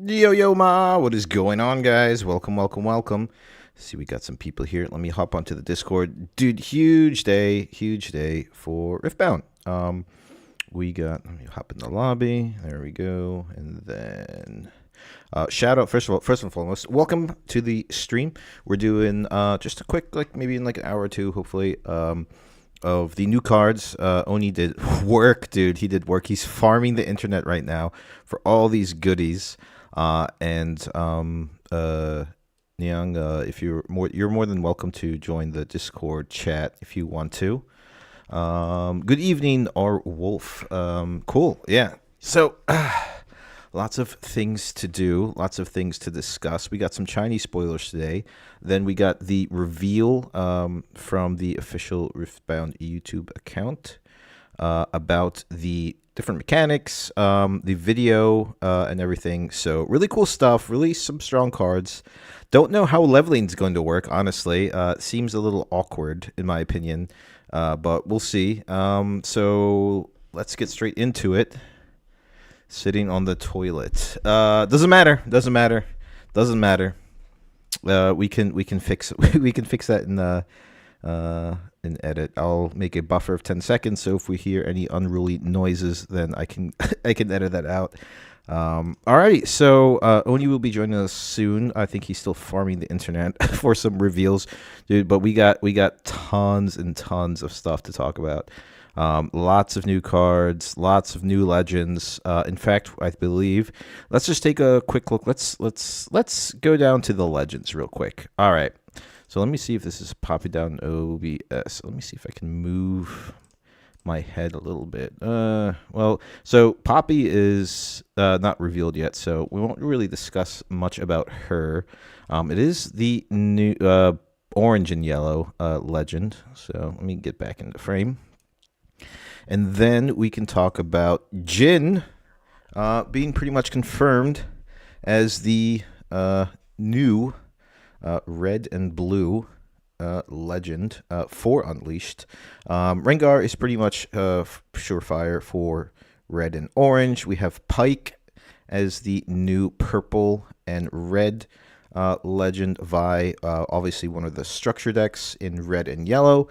Yo, yo, ma, what is going on, guys? Welcome, welcome, welcome. See, we got some people here. Let me hop onto the Discord. Dude, huge day for Riftbound. Let me hop in the lobby. There we go. And then, shout out, first and foremost, welcome to the stream. We're doing just a quick, like maybe in like an hour or two, hopefully, of the new cards. Oni did work, dude. He did work. He's farming the internet right now for all these goodies. Nyang, if you're more than welcome to join the Discord chat if you want to. Good evening, our Wolf. Cool, yeah. So, lots of things to do, lots of things to discuss. We got some Chinese spoilers today. Then we got the reveal from the official Riftbound YouTube account about the different mechanics, the video, and everything. So really cool stuff, really some strong cards. Don't know how leveling is going to work, honestly. Seems a little awkward, in my opinion, but we'll see. So let's get straight into it. Sitting on the toilet. Doesn't matter. We can fix we can fix that in edit. I'll make a buffer of 10 seconds, so if we hear any unruly noises, then I can I can edit that out. Alrighty, so Oni will be joining us soon. I think he's still farming the internet for some reveals, dude. But we got tons and tons of stuff to talk about. Lots of new cards, lots of new legends. In fact, I believe let's just take a quick look. Let's go down to the legends real quick. All right. So let me see if this is popping down OBS. Let me see if I can move my head a little bit. Well, so Poppy is not revealed yet, so we won't really discuss much about her. It is the new orange and yellow legend. So let me get back into frame. And then we can talk about Jin being pretty much confirmed as the new red and blue legend for Unleashed. Rengar is pretty much surefire for red and orange. We have Pike as the new purple and red legend. Vi, obviously one of the structure decks in red and yellow.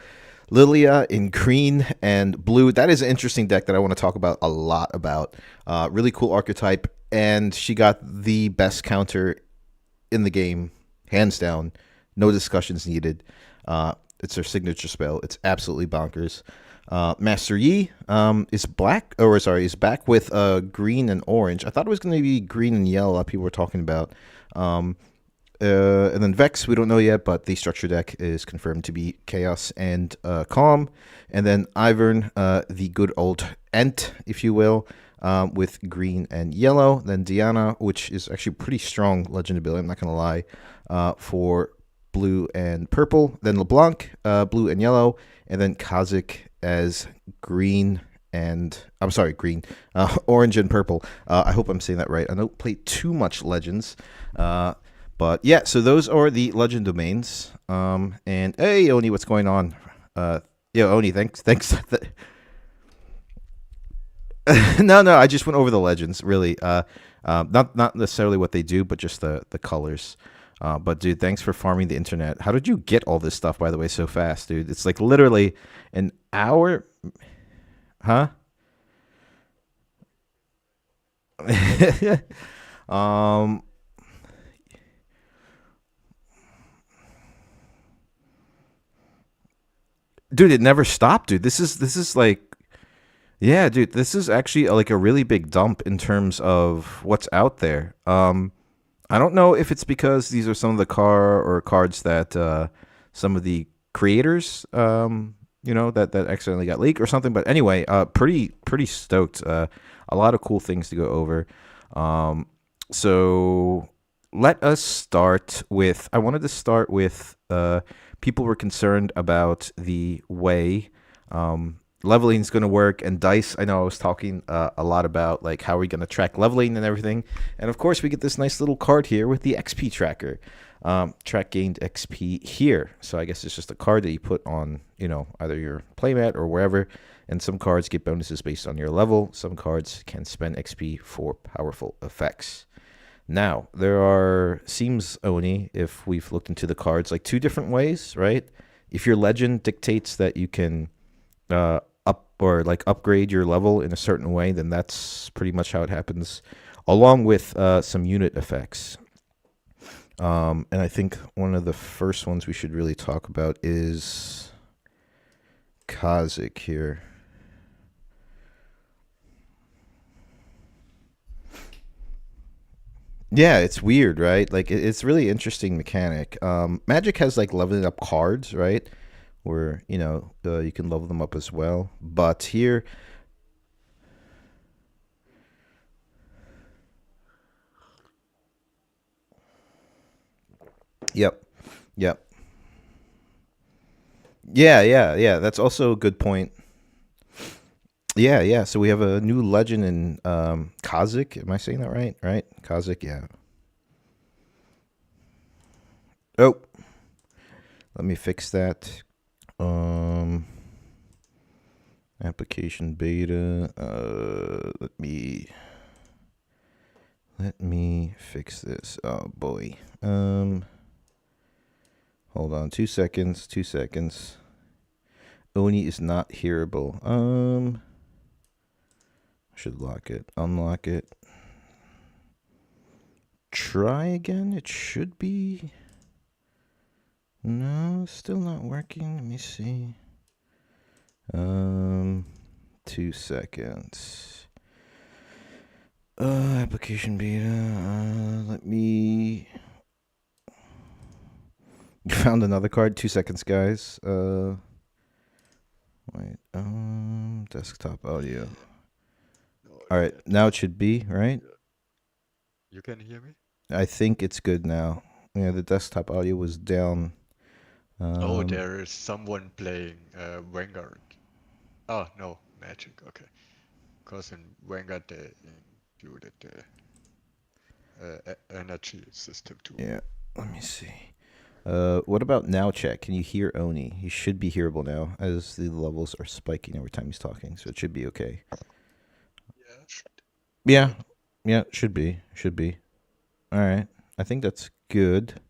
Lilia in green and blue. That is an interesting deck that I want to talk about a lot about. Really cool archetype, and she got the best counter in the game, hands down. No discussions needed. It's her signature spell. It's absolutely bonkers. Master Yi is back with green and orange. I thought it was going to be green and yellow. A lot of people were talking about. And then Vex, we don't know yet, but the structure deck is confirmed to be Chaos and Calm. And then Ivern, the good old Ent, if you will, with green and yellow. Then Diana, which is actually pretty strong legend ability, I'm not going to lie, for blue and purple. Then LeBlanc, blue and yellow. And then Kazik as green and orange and purple. I hope I'm saying that right. I don't play too much Legends. But yeah, so those are the legend domains. And hey, Oni, what's going on? Oni, thanks. No, I just went over the legends, really. Not necessarily what they do, but just the colors. But dude, thanks for farming the internet. How did you get all this stuff, by the way, so fast, dude? It's like literally an hour, huh? Dude, it never stopped, dude. This is like, yeah, dude, this is actually like a really big dump in terms of what's out there. I don't know if it's because these are some of the cards that some of the creators, that accidentally got leaked or something. But anyway, pretty stoked. A lot of cool things to go over. So let us start with. I wanted to start with. People were concerned about the way leveling is going to work, and dice. I know I was talking a lot about like how we're going to track leveling and everything, and of course we get this nice little card here with the XP tracker. Track gained XP here, so I guess it's just a card that you put on either your playmat or wherever, and some cards get bonuses based on your level. Some cards can spend XP for powerful effects. Now, there are, seems Oni, if we've looked into the cards, like two different ways, right? If your legend dictates that you can up or like upgrade your level in a certain way, then that's pretty much how it happens, along with some unit effects. And I think one of the first ones we should really talk about is Kazik here. Yeah, it's weird, right? Like it's really interesting mechanic. Magic has like leveling up cards, right? Where you can level them up as well. But here, yep, yep, yeah. That's also a good point. Yeah, yeah. So we have a new legend in Kazik. Am I saying that right? Right, Kazik. Yeah. Oh, let me fix that. Application beta. Let me fix this. Oh boy. Hold on. 2 seconds. 2 seconds. Oni is not hearable. Should lock it. Unlock it. Try again. It should be. No, still not working. Let me see. 2 seconds. Application beta. Let me. Found another card. 2 seconds, guys. Wait. Desktop audio. All right, now it should be right. You can hear me? I think it's good now. Yeah, the desktop audio was down. Oh, there is someone playing Vanguard. Oh, no, Magic. Okay. Because in Vanguard they included the energy system too. Yeah, let me see. What about now check? Can you hear Oni? He should be hearable now, as the levels are spiking every time he's talking, so it should be okay. Yeah. Yeah, yeah, should be. All right, I think that's good.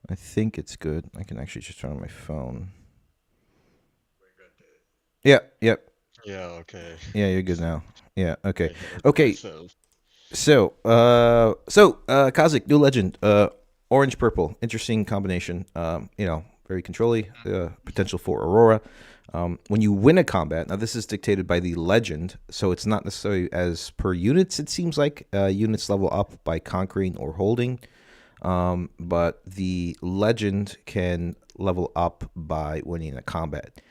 I think it's good. I can actually just turn on my phone. Yeah, yep. Yeah, okay. Yeah, you're good now. Yeah, okay. I heard Okay, myself. Kazik, new legend, orange purple, interesting combination. Very controlly, potential for Aurora. When you win a combat, now this is dictated by the legend, so it's not necessarily as per units. It seems like units level up by conquering or holding, but the legend can level up by winning a combat.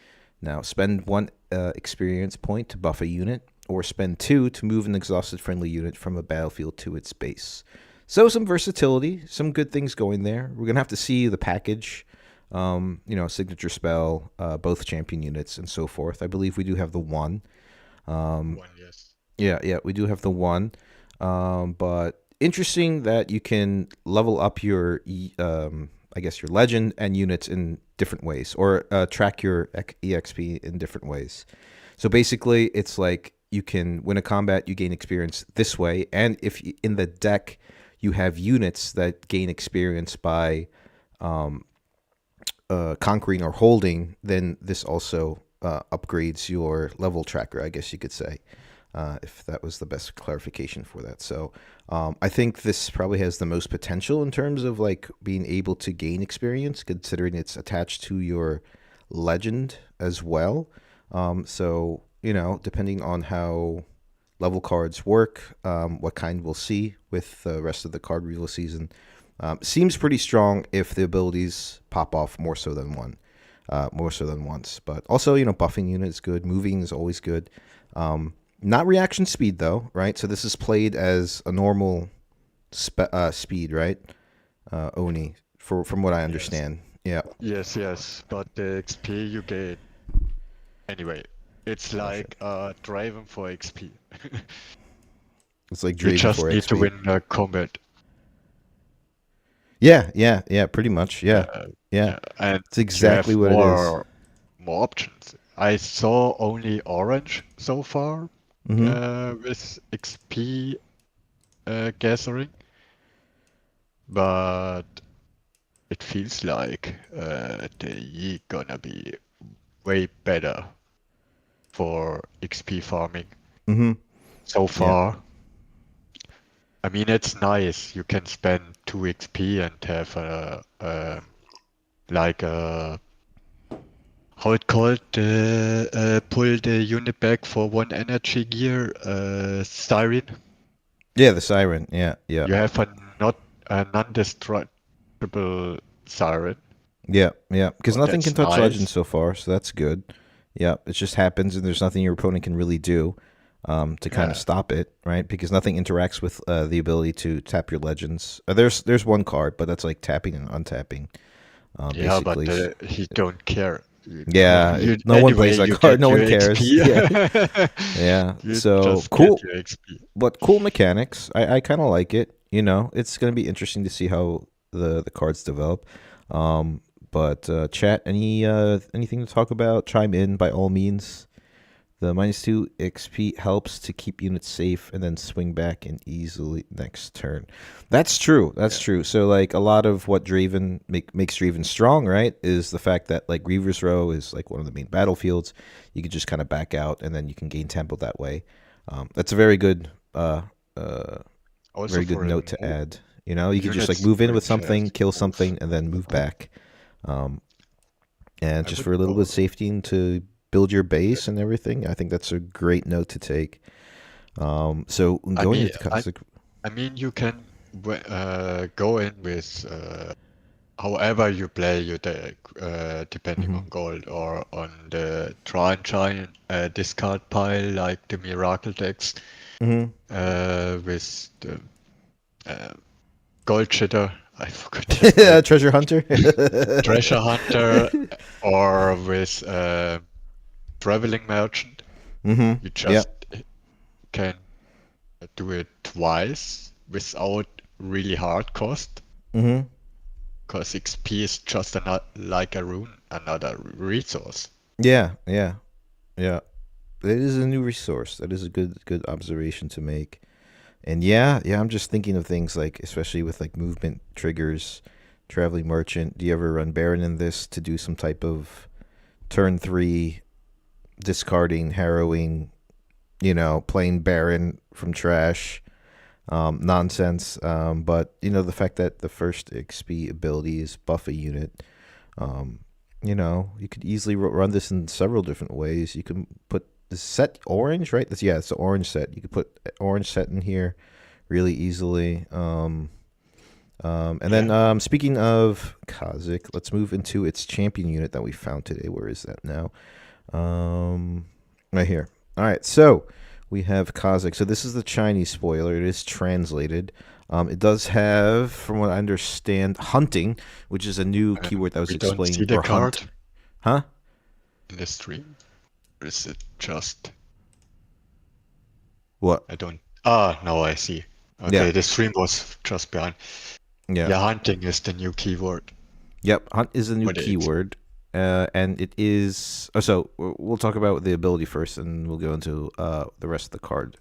Now, spend 1 experience point to buff a unit, or spend 2 to move an exhausted friendly unit from a battlefield to its base. So some versatility, some good things going there. We're gonna have to see the package, signature spell, both champion units, and so forth. I believe we do have the one. One, yes. Yeah, we do have the one. But interesting that you can level up your, I guess, your legend and units in different ways, or track your EXP in different ways. So basically, it's like you can win a combat, you gain experience this way, and if in the deck you have units that gain experience by conquering or holding, then this also upgrades your level tracker, I guess you could say, if that was the best clarification for that. So I think this probably has the most potential in terms of like being able to gain experience, considering it's attached to your legend as well. Depending on how level cards work, what kind we'll see with the rest of the card reveal season. Seems pretty strong if the abilities pop off more so than once. But also, buffing unit is good. Moving is always good. Not reaction speed though, right? So this is played as a normal speed, right? Oni, from what I understand. Yeah. Yes. But the XP you get anyway, it's Oh, shit. like driving for XP. It's like You Draven just for need to XP. win a combat. Yeah, pretty much. Yeah, Yeah, yeah. yeah, and It's you have exactly what it is. more options. I saw only orange so far Mm-hmm. with XP gathering. but it feels like they gonna be way better for XP farming Mm-hmm. so Yeah. far. I mean, it's nice. You can spend 2 XP and have like a how it called pull the unit back for 1 energy gear siren. Yeah, the siren. Yeah, yeah. You have a non-destructible siren. Yeah, yeah. Because Oh, nothing can that's touch legends nice. so far, so that's good. Yeah, it just happens, and there's nothing your opponent can really do to kind of Yeah. stop it, right? Because nothing interacts with the ability to tap your legends. There's one card, but that's like tapping and untapping, Yeah, but basically. he don't care. You, Yeah, you no one plays anyway that you card. get No your one cares. XP. Yeah, yeah. You So just get cool, your XP. but cool mechanics. I kind of like it. You know, it's going to be interesting to see how the cards develop. Um, but chat, anything to talk about? Chime in by all means. The -2 XP helps to keep units safe and then swing back and easily next turn. That's true. That's Yeah. true. So like a lot of what Draven makes Draven strong, right, is the fact that like Reaver's Row is like one of the main battlefields. You can just kind of back out and then you can gain tempo that way. That's a uh, Also very good for the note to add. You know, you could just like units move in with which have something, kill move. something, and then move back. Um, and I just would for a little bit of go. safety and to build your base and everything, I think that's a great note to take. So I going mean, into I Cossack, I mean you can go in with however you play your deck, depending hmm on gold or on the try and shine discard pile, like the Miracle decks, hmm with the uh, Gold Shitter, I forgot the name, Treasure Hunter. Treasure Hunter, or with Traveling Merchant. You Yep. just can do it twice without really hard cost, hmm because XP is just like a rune, another resource. Yeah. Yeah. Yeah. It is a new resource. That is a good observation to make. And yeah, I'm just thinking of things like, especially with like movement triggers, traveling merchant. Do you ever run Baron in this to do some type of turn 3 discarding, harrowing, playing Baron from trash, nonsense. But the fact that the first XP ability is buff a unit, um, you could easily run this in several different ways. You can put the set orange, right? It's the orange set. You could put orange set in here really easily. And then Yeah. speaking of Kazik, let's move into its champion unit that we found today. Where is that now? Right here. All right, so we have Kazakh. So this is the Chinese spoiler. It is translated. It does have, from what I understand, hunting, which is a new keyword that was We don't see explained, the or hunt. card Huh? in the stream. Or is it just? What? I don't. Ah, no, I see. Yeah. Okay, the stream was just behind. Yeah. Yeah, hunting is the new keyword. Yep. Hunt is a new What is? keyword. And it is. Oh, so we'll talk about the ability first, and we'll go into the rest of the card.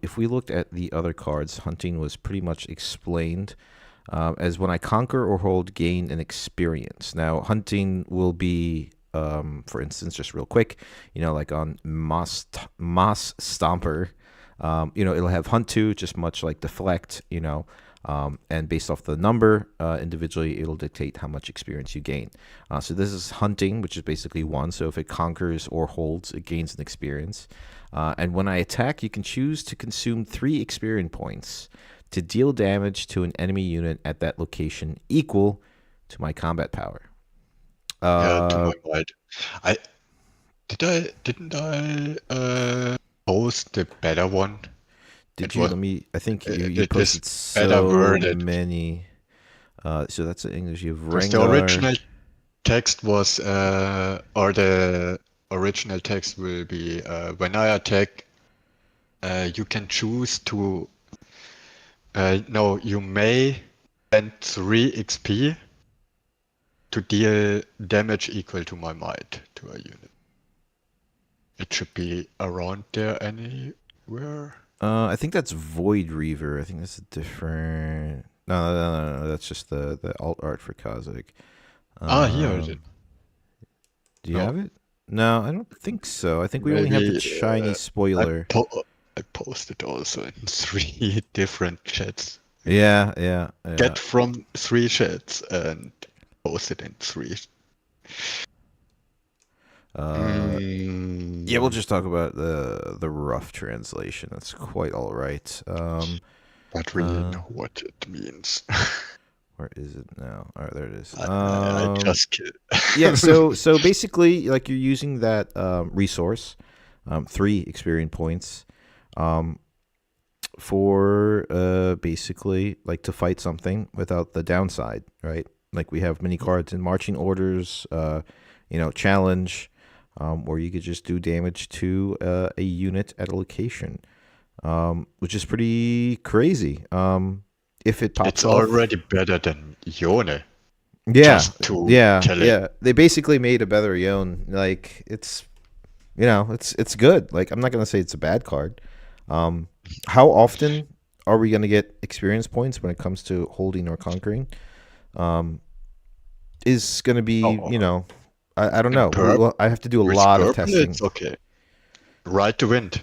If we looked at the other cards, hunting was pretty much explained as when I conquer or hold, gain an experience. Now, hunting will be, for instance, just real quick, like on Moss Stomper, it'll have Hunt 2, just much like Deflect, and based off the number individually, it'll dictate how much experience you gain. So this is hunting, which is basically 1. So if it conquers or holds, it gains an experience. And when I attack, you can choose to consume 3 experience points to deal damage to an enemy unit at that location equal to my combat power. Yeah, to my mind. I didn't I post the better one? Did It you? was Let me. I think you it is posted better so worded. many. So that's in English. You have Because the Rengar. original text was or the original text will be when I attack, you can choose to no, you may spend 3 XP to deal damage equal to my might to a unit. It should be around there anywhere. I think that's Void Reaver. I think that's a different. No. That's just the alt art for Kazakh. Here it is. Do you No, have it? No, I don't think so. I think we only have the maybe Chinese I spoiler. I posted also in 3 different chats. Yeah. Get from 3 chats and post it in 3. Yeah, we'll just talk about the rough translation. That's quite all right. But really know what it means. Where is it now? All right, there it is. I just kid. Yeah, so basically, like you're using that resource, 3 experience points, for basically like to fight something without the downside, right? Like we have many cards in marching orders, challenge, where you could just do damage to a unit at a location, which is pretty crazy. If it pops It's off, already better than Yone. yeah, Just to yeah, tell it. yeah. They basically made a better Yon. Like it's good. Like I'm not gonna say it's a bad card. How often are we gonna get experience points when it comes to holding or conquering? Is gonna be I don't know. I have to do a lot of testing. It's okay. Ride the wind.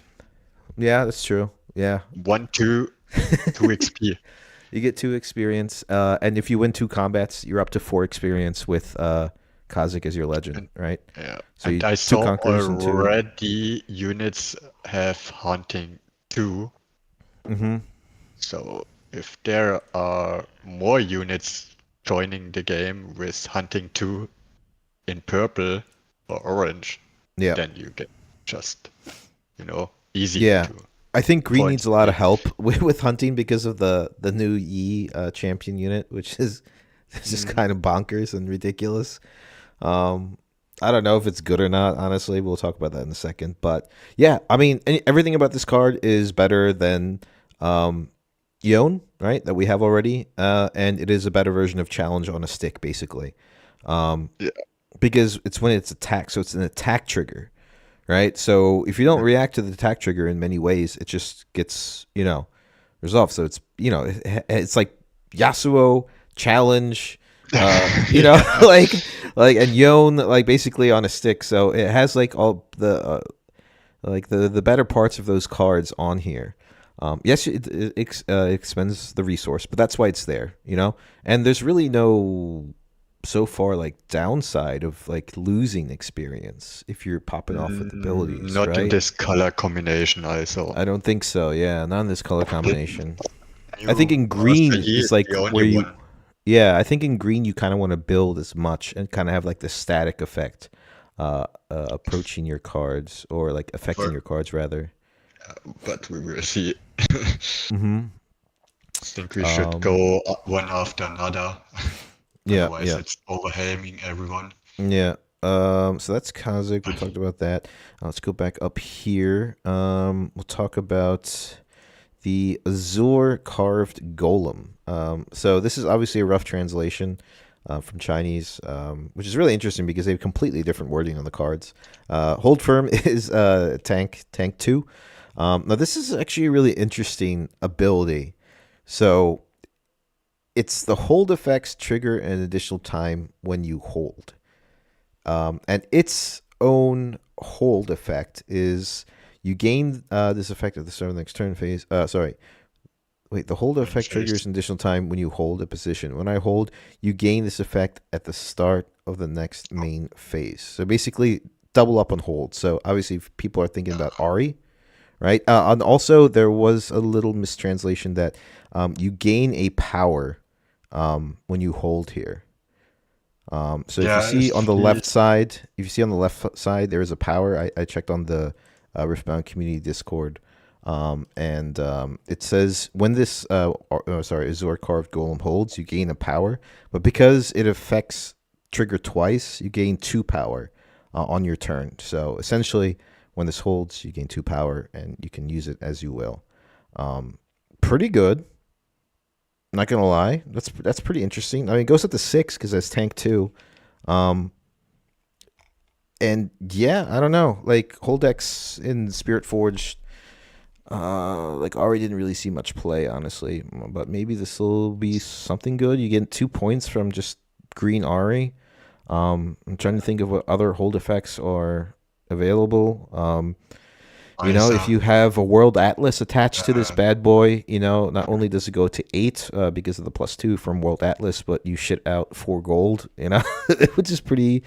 Yeah, that's true. Yeah, 1, 2 XP. you get 2 experience, and if you win 2 combats, you're up to 4 experience with Kazakh as your legend, right? Yeah. So and you I 2 saw conquerors and 2. already units have hunting 2. Mm-hmm. So if there are more units joining the game with hunting 2 in purple or orange, Yeah. then you get just, easy Yeah. to I think green points needs a lot of in. help with hunting because of the new Yi champion unit, which is just kind of bonkers and ridiculous. I don't know if it's good or not. Honestly, we'll talk about that in a second. But yeah, I mean, everything about this card is better than Yon, right? That we have already, and it is a better version of Challenge on a stick, basically. Yeah. Because it's when it's attacked, so it's an attack trigger, right? So if you don't react to the attack trigger in many ways, it just gets resolved. So it's it's like Yasuo Challenge, like and Yon, like basically on a stick. So it has like all the like the better parts of those cards on here. Yes, it expends the resource, but that's why it's there, And there's really no so far like downside of like losing experience if you're popping off with abilities, Not right? in this color combination, I saw. I don't think so. Yeah, not in this color combination. I think in green is like where you. Yeah, I think in green you kind of want to build as much and kind of have like the static effect, approaching your cards or like affecting your cards rather. But we will see. Mm-hmm. I think we should go one after another. Yeah, Otherwise, yeah. it's overwhelming everyone. Yeah. So that's Kazakh. We talked about that. Let's go back up here. We'll talk about the Azure carved golem. So this is obviously a rough translation from Chinese, which is really interesting because they have completely different wording on the cards. Hold firm is tank 2. Now this is actually a really interesting ability. So it's the hold effects trigger an additional time when you hold. And its own hold effect is you gain this effect at the start of the next turn phase. The hold effect triggers an additional time when you hold a position. When I hold, you gain this effect at the start of the next main phase. So basically, double up on hold. So obviously, if people are thinking about Ari, right? And also, there was a little mistranslation that you gain a power when you hold here. So if you see on the left side, there is a power. I checked on the Riftbound community Discord, and it says when this Azure carved golem holds, you gain a power, but because it affects trigger twice, you gain 2 power on your turn. So essentially, when this holds, you gain 2 power, and you can use it as you will. Pretty good. Not gonna lie, that's pretty interesting. I mean, it goes up to 6 because that's tank 2, and yeah, I don't know. Like Holdex in Spirit Forge, Like Ari didn't really see much play, honestly, but maybe this will be something good. You get 2 points from just green Ari. I'm trying to think of what other hold effects are available. If Also, you have a world atlas attached to this uh, bad boy, not only does it go to 8 because of the +2 from world atlas, but you shit out 4 gold, which is pretty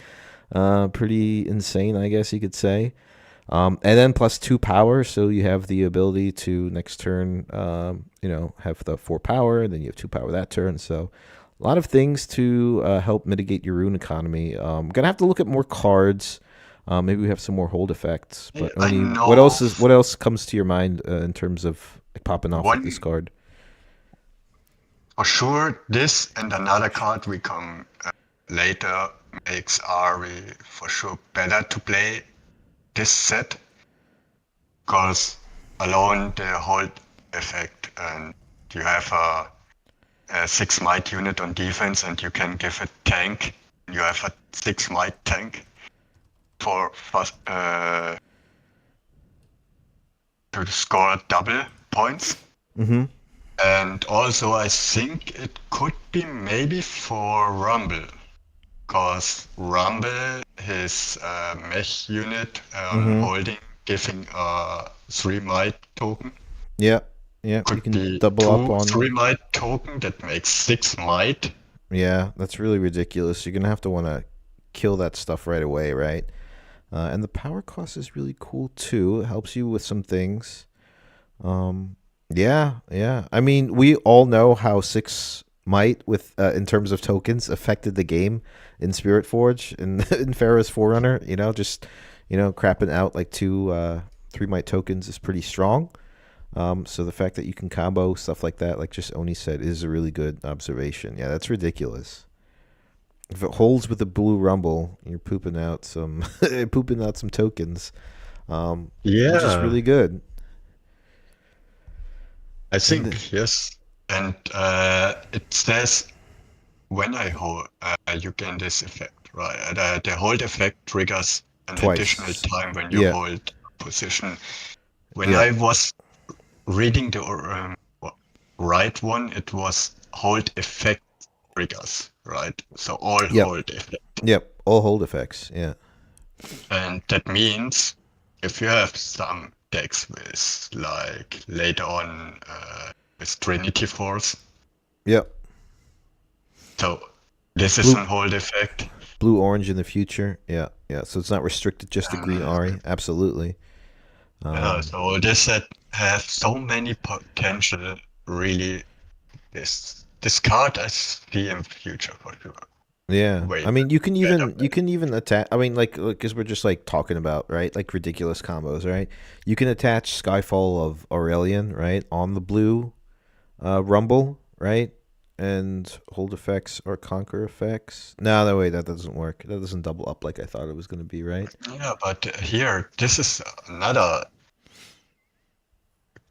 insane, I guess you could say. And then +2 power, so you have the ability to next turn, have the 4 power, and then you have 2 power that turn. So a lot of things to help mitigate your rune economy. Gonna have to look at more cards. Maybe we have some more hold effects. But I Oni, what know else is what else comes to your mind in terms of like, popping off with this one card? for sure. This and another card we come later makes Ari for sure better to play this set because alone the hold effect and you have a 6 might unit on defense and you can give it tank. You have a 6 might tank for fast, to score double points. Mm-hmm. And also, I think it could be maybe for Rumble, because Rumble, his mech unit on Mm-hmm. holding, giving a 3 might token, Yeah. Yeah. You could can be double up two on. 3 might token that makes 6 might. Yeah, that's really ridiculous. You're gonna have to want to kill that stuff right away, right? And the power cost is really cool too. It helps you with some things. Yeah, yeah. I mean, we all know how 6 might with in terms of tokens affected the game in Spirit Forge and in Pharaoh's Forerunner. Just crapping out like 3 might tokens is pretty strong. So the fact that you can combo stuff like that, like just Oni said, is a really good observation. Yeah, that's ridiculous. If it holds with the blue rumble, you're pooping out some pooping out some tokens, which is Yeah, really good. I And the, think, yes. And it says when I hold, you gain this effect, right? The hold effect triggers an additional twice. time when you Yeah, hold position. When yeah, I was reading the right one, it was hold effect triggers, right? So all yep, hold effect. yep. All hold effects. Yeah, And that means if you have some decks with, like, later on with Trinity Force, yep. so this is Blue, an hold effect. blue, orange in the future. Yeah, yeah. So it's not restricted just to green And Ari. Absolutely. yeah, Um, so this set have so many potential. Really, this card I see in future for sure. Yeah, Way I mean, better. you can even attach. I mean, like, because we're just like talking about right, like ridiculous combos, right? You can attach Skyfall of Aurelian, right, on the blue Rumble, right, and hold effects or conquer effects. No, that way that doesn't work. That doesn't double up like I thought it was gonna be, right? Yeah, but here this is another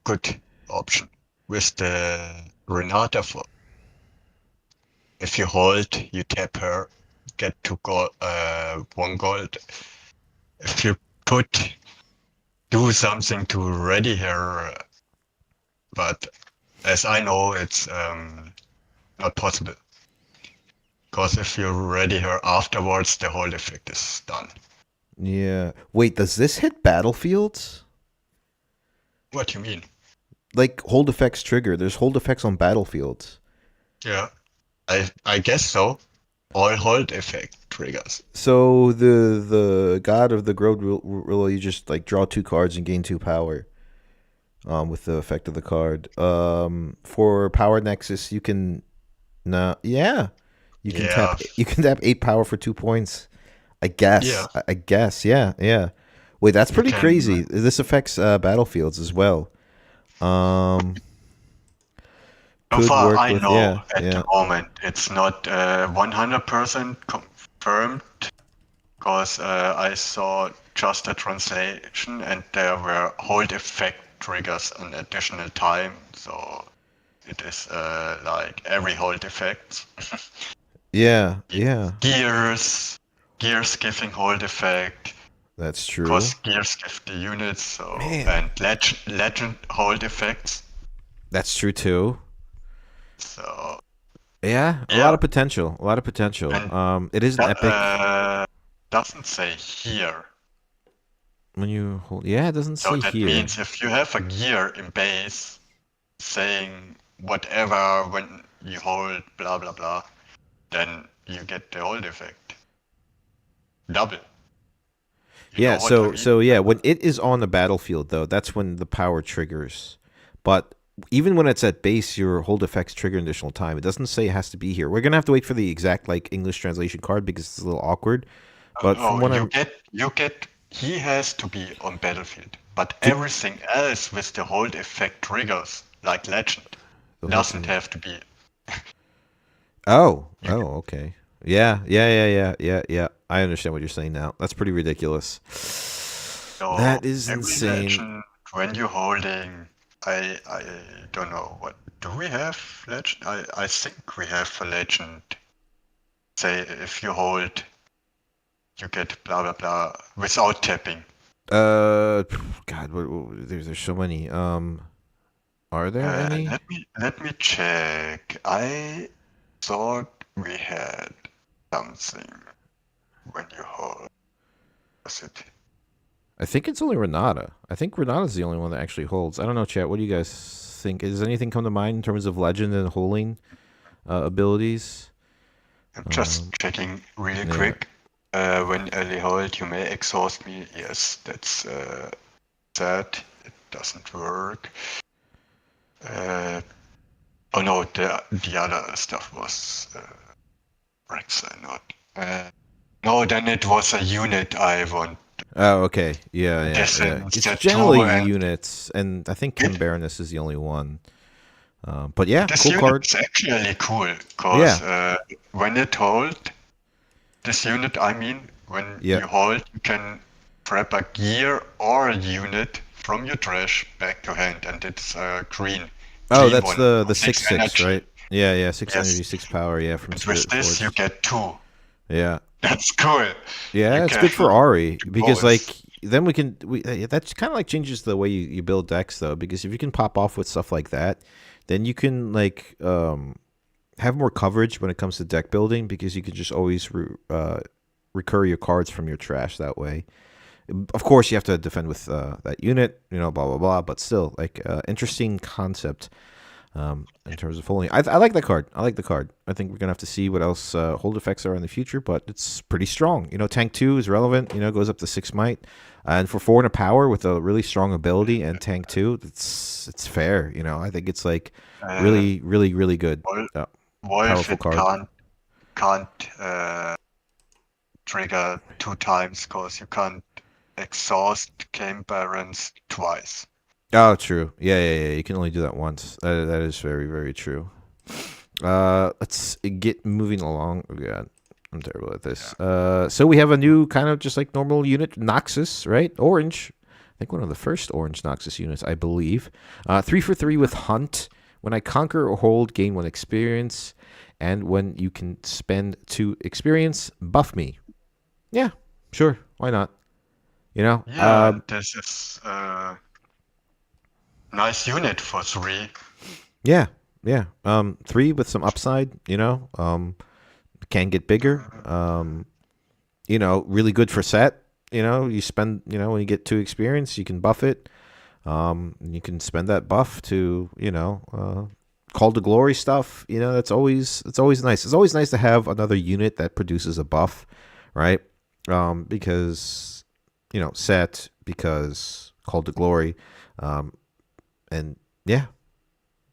good option with the Renata. For if you hold, you tap her, get 2 gold, 1 gold. If you could do something to ready her, but as I know, it's not possible. Because if you ready her afterwards, the whole effect is done. Yeah. Wait, does this hit battlefields? What do you mean? Like hold effects trigger. There's hold effects on battlefields. Yeah, I guess so. All hold effect triggers. So the god of the Grode rule, you just like draw 2 cards and gain 2 power. With the effect of the card. For Power Nexus, you can no, yeah, Yeah, you can tap 8 power for 2 points. I yeah. guess. I guess. Yeah, yeah. Wait, that's You pretty can. crazy. This affects battlefields as well. Um, So could far, work I with know yeah, at the yeah, moment it's not 100% confirmed because I saw just a translation and there were hold effect triggers an additional time. So it is like every hold effect. yeah, yeah. Gears, gears giving hold effect. That's true. Because gears give the units, so Man. and legend hold effects. That's true too. So Yeah, a yeah. lot of potential. A lot of potential. And It is an epic. Doesn't say here. When you hold, yeah, it doesn't So say that here. means if you have a gear in base saying whatever when you hold blah blah blah, then you get the hold effect. Double. You Yeah, know what I mean? so yeah, when it is on the battlefield though, that's when the power triggers. But even when it's at base, your hold effects trigger additional time. It doesn't say it has to be here. We're gonna have to wait for the exact like English translation card because it's a little awkward. But from what you get he has to be on battlefield, but everything else with the hold effect triggers, like legend, doesn't have to be. Okay. Yeah. I understand what you're saying now. That's pretty ridiculous. So That is every insane. legend when you're holding, I don't know what do we have legend? I think we have a legend. Say if you hold, you get blah blah blah without tapping. God, there's so many. Are there any? Let me check. I thought we had something when you hold. Was it? I think it's only Renata. I think Renata's the only one that actually holds. I don't know, chat. What do you guys think? Does anything come to mind in terms of legend and holding abilities? I'm just checking really quick. When early hold, you may exhaust me. Yes, that's that. It doesn't work. Oh no, the other stuff was Rexa, not. No, then it was a unit I want. Oh, okay. Yeah. It's generally units, and I think Baroness is the only one. But yeah, this cool unit card. is actually cool, because when it hold, this unit, I mean, when you hold, you can grab a gear or a unit from your trash back to hand, and it's green. Oh, that's the 6/6, right? Yeah, 6 yes. energy, 6 power, yeah, from Spirit With this, Force. you get 2. Yeah. That's cool. Yeah, it's good for Ari because like then that kind of like changes the way you build decks though, because if you can pop off with stuff like that, then you can like have more coverage when it comes to deck building because you can just always recur your cards from your trash that way. Of course, you have to defend with that unit, blah blah blah, but still like interesting concept. In terms of holding, I like that card. I like the card. I think we're gonna have to see what else hold effects are in the future, but it's pretty strong. Tank 2 is relevant. Goes up to 6 might, and for 4 and a power with a really strong ability and Tank 2, it's fair. I think it's like really good. Powerful card. Can't trigger 2 times because you can't exhaust Game Barons twice. Oh, true. Yeah. You can only do that once. That is very, very true. Let's get moving along. Oh, God. I'm terrible at this. So we have a new kind of just like normal unit, Noxus, right? Orange. I think one of the first orange Noxus units, I believe. 3 for 3 with Hunt. When I conquer or hold, gain 1 experience. And when you can spend 2 experience, buff me. Yeah, sure. Why not? Yeah, this is... nice unit for 3. Yeah. 3 with some upside, can get bigger. Really good for set. You spend, when you get 2 experience, you can buff it. You can spend that buff to, Call to Glory stuff. It's always nice. It's always nice to have another unit that produces a buff, right? Because, set, because Call to Glory. And yeah,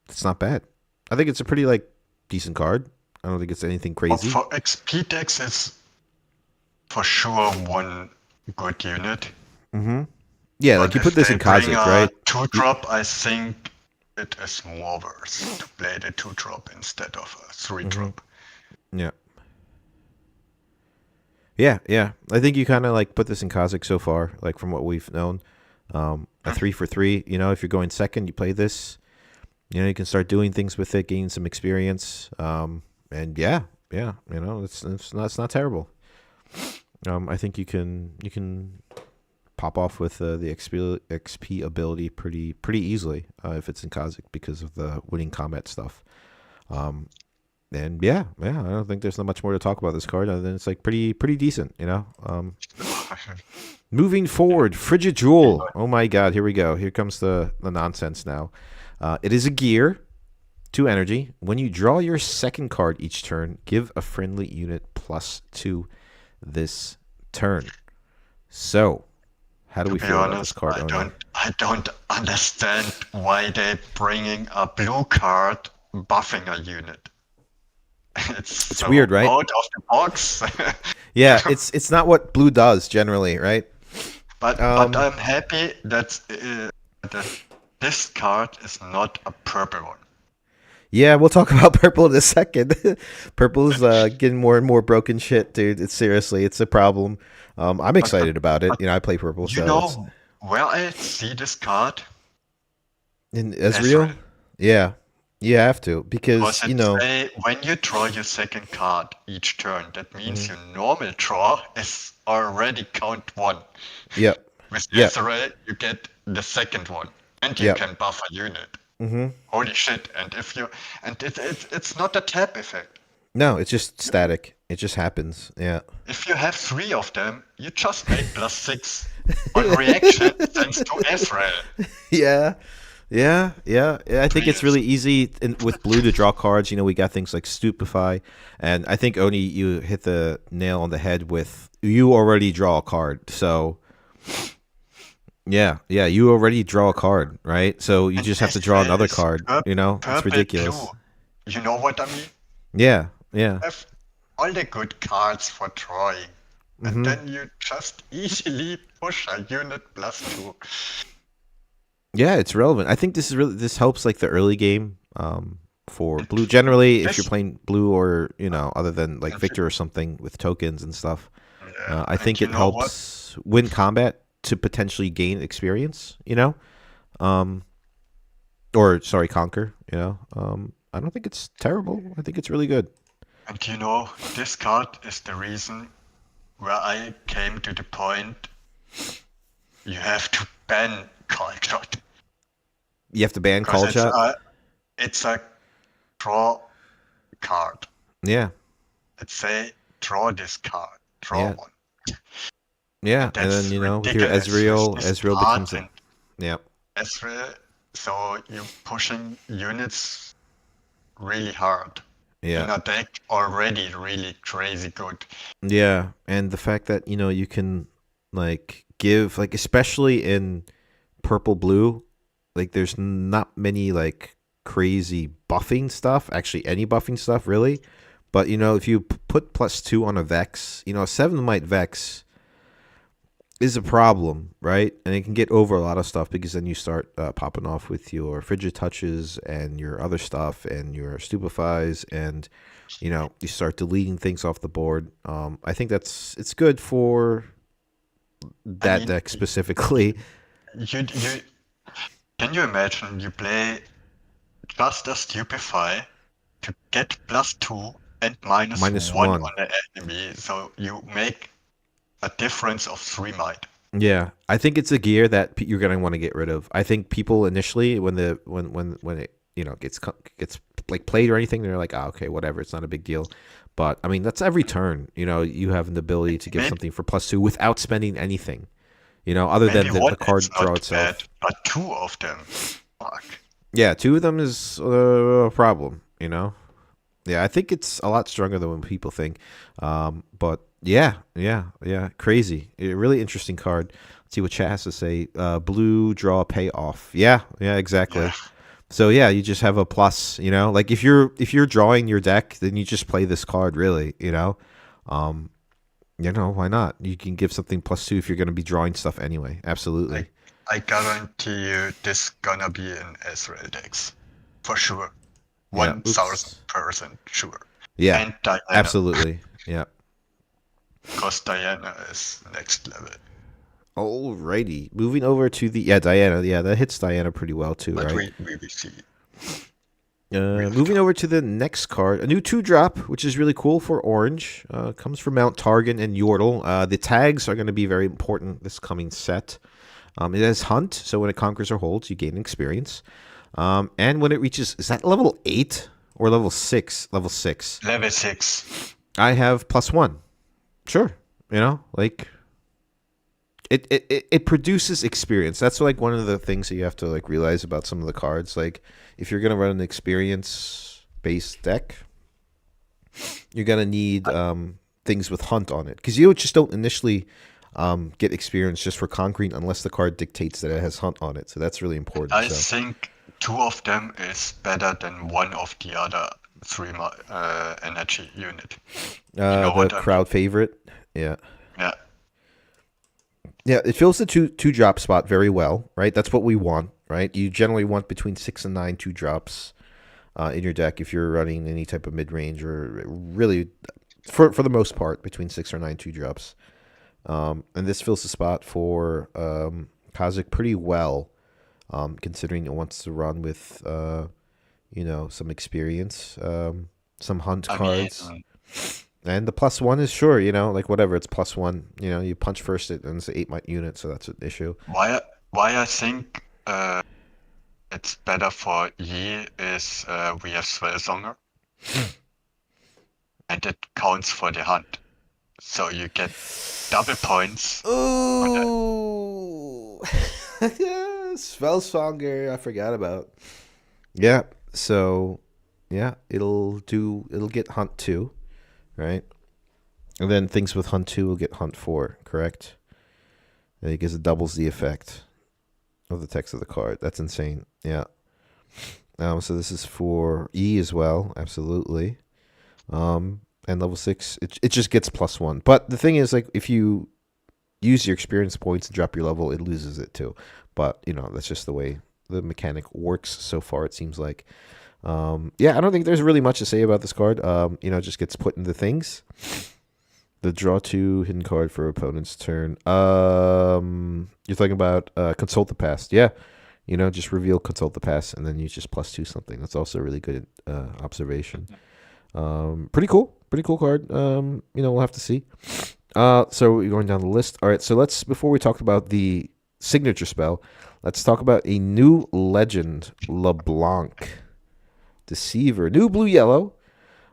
it's not bad. I think it's a pretty like decent card. I don't think it's anything crazy. For XP decks, it's for sure one good unit. Mm-hmm. Yeah, like you put this in Kazik, right? 2-drop, I think it is more worth to play the 2-drop instead of a 3-drop. Mm-hmm. Yeah. I think you kind of like put this in Kazik so far, like from what we've known. A 3 for 3, if you're going second, you play this. You can start doing things with it, gain some experience. And yeah, it's not terrible. I think you can pop off with the XP ability pretty easily if it's in Kazik because of the winning combat stuff. And yeah, I don't think there's not much more to talk about this card other than it's like pretty decent, you know. Moving forward, Frigid Jewel. Oh my God, here we go. Here comes the nonsense now. It is a gear, 2 energy. When you draw your second card each turn, give a friendly unit +2 this turn. So, how do we feel about this card? I don't understand why they're bringing a blue card buffing a unit. It's so weird, right? Out of the box. Yeah, it's not what blue does generally, right? But I'm happy that this card is not a purple one. Yeah, we'll talk about purple in a second. Purple is getting more and more broken shit, dude. It's a problem. I'm excited about it. You know, I play purple. You know where I see this card? In Ezreal? Yeah. You have to, because, you know... when you draw your second card each turn, that means your normal draw is already count 1. Yep. With Ezreal, you get the second one, and you can buff a unit. Holy shit! And it's not a tap effect. No, it's just static. It just happens. Yeah. If you have 3 of them, you just make +6 on reaction thanks to Ezreal. Yeah. I think it's really easy with blue to draw cards. You know, we got things like Stupefy, and I think Oni, you hit the nail on the head with you already draw a card. So, yeah, you already draw a card, right? So you just have to draw another card. You know, it's ridiculous. Blue. You know what I mean? Yeah. Have all the good cards for drawing, and then you just easily push a unit +2. Yeah, it's relevant. I think this helps like the early game for blue. Generally, if you're playing blue or, you know, other than like Victor or something with tokens and stuff, I think it helps win combat to potentially gain experience, you know? Conquer, you know? I don't think it's terrible. I think it's really good. And you know, this card is the reason where I came to the point you have to ban Call Shot. You have to ban Call Shot? It's a draw card. Yeah. Let's say draw this card. Draw one. Yeah, and then, you know, with your Ezreal becomes a... Yeah. Ezreal, so you're pushing units really hard. Yeah. In a deck already really crazy good. Yeah, and the fact that, you know, you can, like, give, like, especially in purple blue, like, there's not many, like, crazy buffing stuff, actually any buffing stuff, really. But, you know, if you put +2 on a Vex, you know, a 7-Might Vex is a problem, right? And it can get over a lot of stuff because then you start popping off with your Frigid Touches and your other stuff and your Stupefies, and, you know, you start deleting things off the board. I think it's good for that deck specifically. Can you imagine you play just a Stupefy to get +2 and -1 on the enemy, so you make a difference of 3 might. Yeah, I think it's a gear that you're gonna want to get rid of. I think people initially, when it, you know, gets like played or anything, they're like, okay, whatever, it's not a big deal. But I mean, that's every turn. You know, you have an ability to give something for +2 without spending anything. You know, other than the card draw itself. Bad, but 2 of them, fuck. Yeah, 2 of them is a problem. You know. Yeah, I think it's a lot stronger than what people think. But yeah, crazy. A really interesting card. Let's see what chat has to say. Blue draw payoff. Yeah, exactly. Yeah. So yeah, you just have a plus, you know? Like if you're drawing your deck, then you just play this card, really, you know? You know, why not? You can give something +2 if you're going to be drawing stuff anyway. Absolutely. I guarantee you this gonna be in Ezreal decks. For sure. 1000% sure. Yeah, and Diana. Absolutely. Yeah. Because Diana is next level. Alrighty. Moving over to the... Yeah, Diana. Yeah, that hits Diana pretty well too, but right? we see. Moving over to the next card, a new 2-drop, which is really cool for orange. Comes from Mount Targan and Yordle. The tags are going to be very important this coming set. It has Hunt, so when it conquers or holds, you gain experience. And when it reaches, is that level 8 or level 6? Level 6. Level 6. I have +1. Sure. You know, like it produces experience. That's like one of the things that you have to like realize about some of the cards. Like if you're gonna run an experience based deck, you're gonna need things with Hunt on it, because you just don't initially get experience just for conquering unless the card dictates that it has Hunt on it. So that's really important. I think 2 of them is better than one of the other 3 energy unit. The crowd favorite, yeah. Yeah. Yeah, it fills the two drop spot very well, right? That's what we want, right? You generally want between 6 and 9 2-drops in your deck if you're running any type of mid range, or really, for the most part, between 6 or 9 2-drops. And this fills the spot for Kha'Zix pretty well, considering it wants to run with some experience, some Hunt cards. And the +1 is sure, like whatever, it's +1. You punch first it, and it's an 8 unit, so that's an issue. Why I think it's better for Yi is we have Swellsonger. And it counts for the Hunt. So you get double points. Oh, Spellsonger, I forgot about. Yeah, so yeah, it'll get Hunt 2. Right? And then things with Hunt 2 will get Hunt 4, correct? Because it doubles the effect of the text of the card. That's insane. Yeah. So this is for E as well, absolutely. And level 6, it just gets +1. But the thing is, like, if you use your experience points and drop your level, it loses it too. But, that's just the way the mechanic works so far, it seems like. I don't think there's really much to say about this card. It just gets put into things. The draw 2 hidden card for opponent's turn. You're talking about consult the past. Yeah, just reveal consult the past, and then you just +2 something. That's also a really good observation. Pretty cool card. We'll have to see. So we're going down the list. All right, so before we talk about the signature spell, let's talk about a new legend, LeBlanc. Deceiver, new blue-yellow.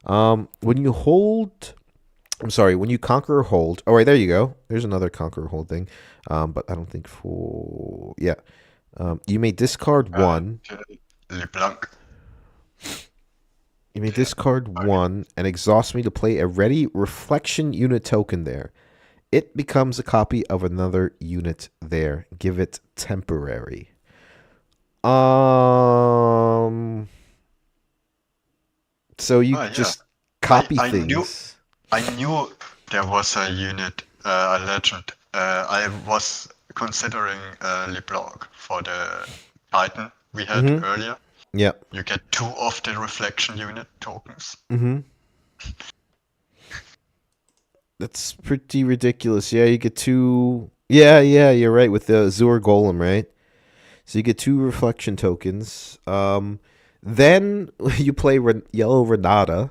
When you conquer or hold. Oh, right, there you go. There's another conquer or hold thing. But I don't think you may discard 1. LeBlanc. You may discard 1 and exhaust me to play a ready reflection unit token there. It becomes a copy of another unit there. Give it temporary. So you just copy things. I knew there was a unit, a legend. I was considering LeBlanc for the Titan we had earlier. Yeah. You get 2 of the reflection unit tokens. That's pretty ridiculous. Yeah, you get 2. Yeah, you're right, with the Azure Golem, right? So you get 2 reflection tokens. Then you play Yellow Renata,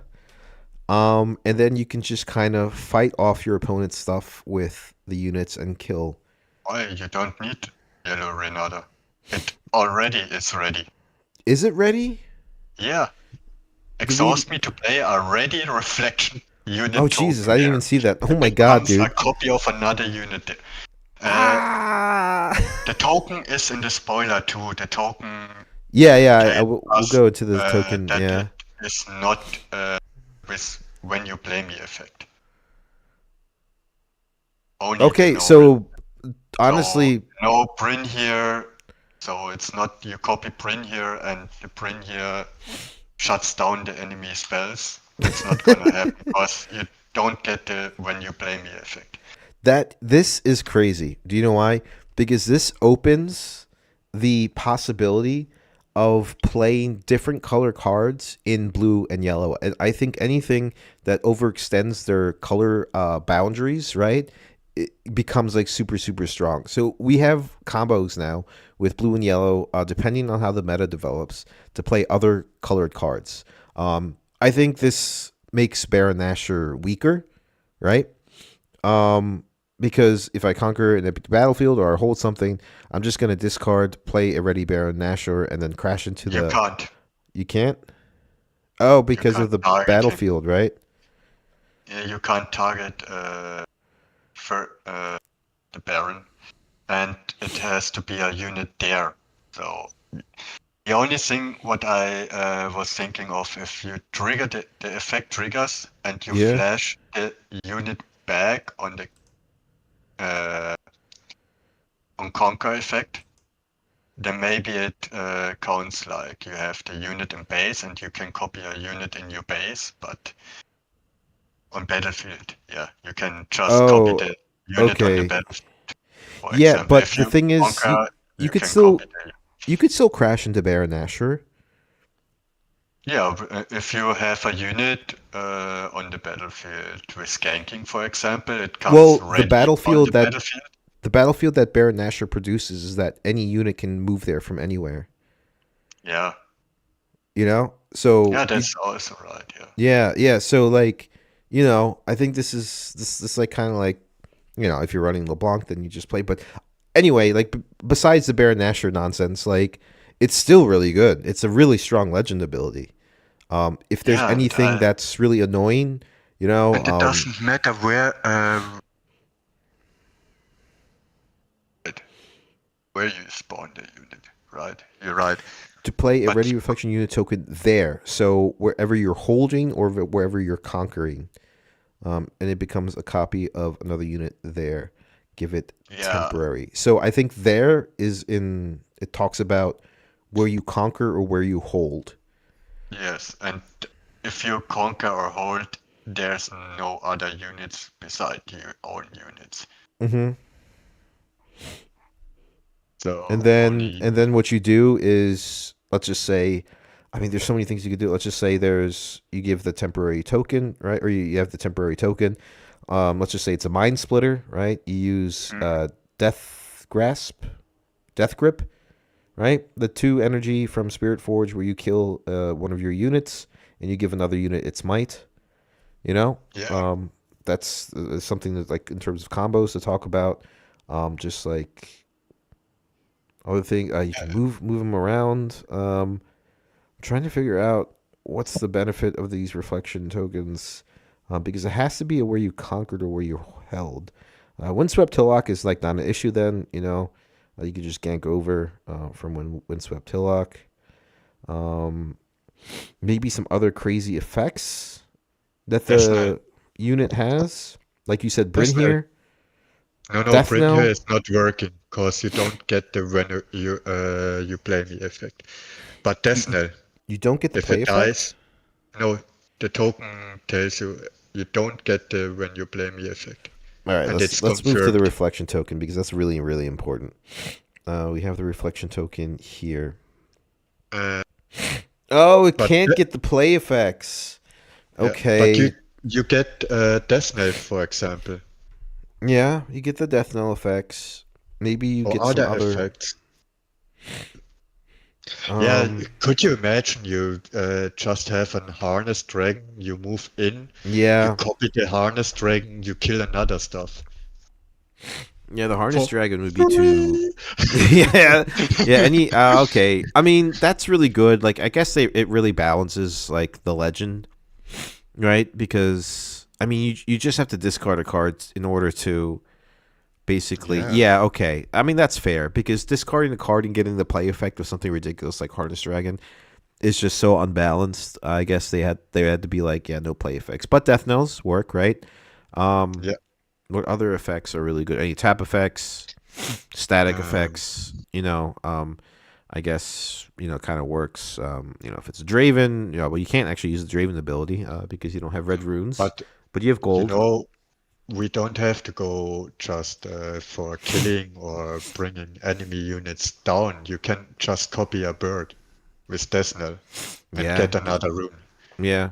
and then you can just kind of fight off your opponent's stuff with the units and kill. Why? You don't need Yellow Renata. It already is ready. Is it ready? Yeah. Exhaust me to play a ready reflection unit. Oh, Jesus, I didn't even see that. Oh my god, dude. A copy of another unit. The token is in the spoiler too. The token... Yeah, we'll go into the token, yeah. It's not with when you play me effect. Only so honestly... No Bryn here, so it's not you copy Bryn here and the Bryn here shuts down the enemy spells. It's not gonna happen because you don't get the when you play me effect. This is crazy. Do you know why? Because this opens the possibility of playing different color cards in blue and yellow. And I think anything that overextends their color boundaries, right, it becomes like super super strong. So we have combos now with blue and yellow, depending on how the meta develops, to play other colored cards. I think this makes Baron Nashor weaker, right? Because if I conquer an empty battlefield or I hold something, I'm just gonna discard, play a ready Baron Nashor, and then crash into You the. can't. You can't. Oh, You because of can't the target him. battlefield, right? Yeah, you can't target for the Baron, and it has to be a unit there. So the only thing what I was thinking of, if you trigger the effect triggers and you Yeah. flash the unit back on the on conquer effect, then maybe it counts like you have the unit in base and you can copy a unit in your base, but on battlefield, yeah, you can just copy Oh, the unit on the okay. battlefield. For Yeah, example, but if the you thing is, conquer, you you could can copy still the. crash into Baron Nashor. Yeah, if you have a unit on the battlefield with skanking, for example, it comes Well, ready on the battlefield. the battlefield that Baron Nashor produces is that any unit can move there from anywhere. Yeah, You know, so yeah, that's also right. Yeah, yeah. So like, I think this like kind of like, if you're running LeBlanc, then you just play. But anyway, like besides the Baron Nashor nonsense, like it's still really good. It's a really strong legend ability. If there's yeah, anything that's really annoying, you know, and it doesn't matter where you spawn the unit, right? You're right. to play a But ready reflection unit token there. So wherever you're holding or wherever you're conquering, and it becomes a copy of another unit there. Give it yeah, temporary. So I think it talks about where you conquer or where you hold. yes, and if you conquer or hold, there's no other units beside your own units. Mm-hmm. So And then only and then what you do is, let's just say, I mean, there's so many things you could do. Let's just say you give the temporary token, right? Or you have the temporary token. Let's just say it's a mind splitter, right? You use death grasp, death grip, right? The 2 energy from Spirit Forge where you kill one of your units and you give another unit its might. yeah. That's something that, like, in terms of combos to talk about. Just like other thing, you can move them around. I'm trying to figure out what's the benefit of these reflection tokens, because it has to be where you conquered or where you held. Windswept Hillock is like not an issue then, you could just gank over from Windswept Hillock. Maybe some other crazy effects that the unit has. Like you said, Bryn here. No, Death Bryn Knell? here is not working because you don't get the when you play me effect. But Death Knell, You don't get the if play it effect? dies, no, the token tells you you don't get the when you play me effect. All right, And it's let's move to the confirmed. reflection token because that's really really important. We have the reflection token here. Oh, it can't get the play effects. Okay. But you get Death Knell, for example. Yeah, you get the death knell effects. Maybe you Or get some other effects. Yeah, could you imagine you just have a harness dragon, you move in, Yeah. you copy the harness dragon, you kill another stuff. Yeah, the harness dragon would be too. yeah, okay. I mean, that's really good. Like, I guess it really balances like the legend, right? Because I mean, you just have to discard a card in order to basically. Yeah, okay. I mean, that's fair because discarding a card and getting the play effect of something ridiculous like harness dragon is just so unbalanced. I guess they had to be like, yeah, no play effects, but death knells work, right? Yeah. What other effects are really good? Any tap effects, static effects, I guess, kind of works. If it's a Draven, well, you can't actually use the Draven ability because you don't have red runes, but you have gold. We don't have to go just for killing or bringing enemy units down. You can just copy a bird with Death Knell and get another rune. Yeah.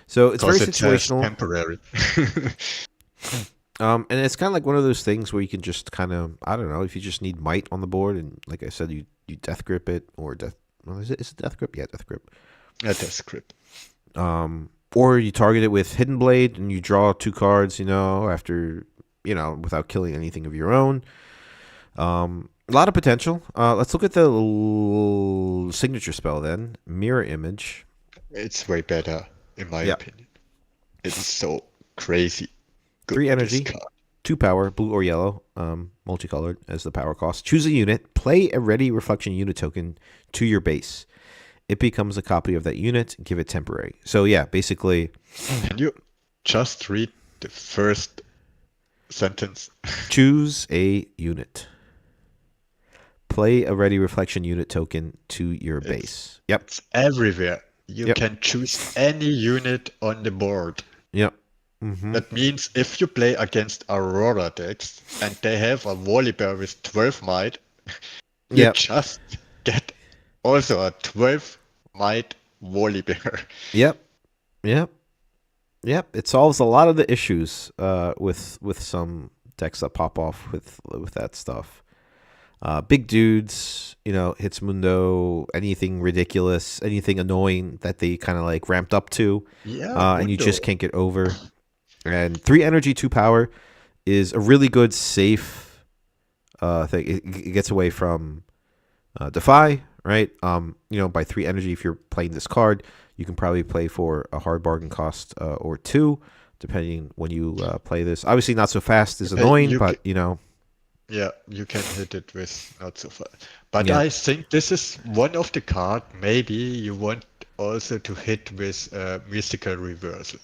So it's very situational. Temporary. And it's kind of like one of those things where you can just kind of, I don't know, if you just need might on the board, and like I said, you death grip it or death. Well, is it death grip? Yeah, death grip. Yeah, that's script. Or you target it with Hidden Blade and you draw 2 cards, after, without killing anything of your own. A lot of potential. Let's look at the signature spell then. Mirror Image. It's way better, in my Yeah. opinion. It's so crazy good. 3 this energy, card. 2 power, blue or yellow, multicolored as the power cost. Choose a unit, play a ready reflection unit token to your base. It becomes a copy of that unit, give it temporary. So yeah, basically, Can you just read the first sentence? choose a unit. Play a ready reflection unit token to your base. Yep. It's everywhere. You Yep. can choose any unit on the board. Yep. Mm-hmm. That means if you play against Aurora decks and they have a Volibear with 12 might, you Yep. just get also a 12 might Volibear. Yep. Yep. Yep. It solves a lot of the issues with some decks that pop off with that stuff. Big dudes, hits Mundo, anything ridiculous, anything annoying that they kind of like ramped up to, Yeah, and you Mundo. just can't get over. And 3 energy, 2 power is a really good safe thing. It gets away from Defy, right? By 3 energy, if you're playing this card, you can probably play for a hard bargain cost or 2, depending when you play this. Obviously, not so fast is annoying, you but Yeah, you can hit it with not so far. But Yeah. I think this is one of the card maybe you want also to hit with Mystical Reversal.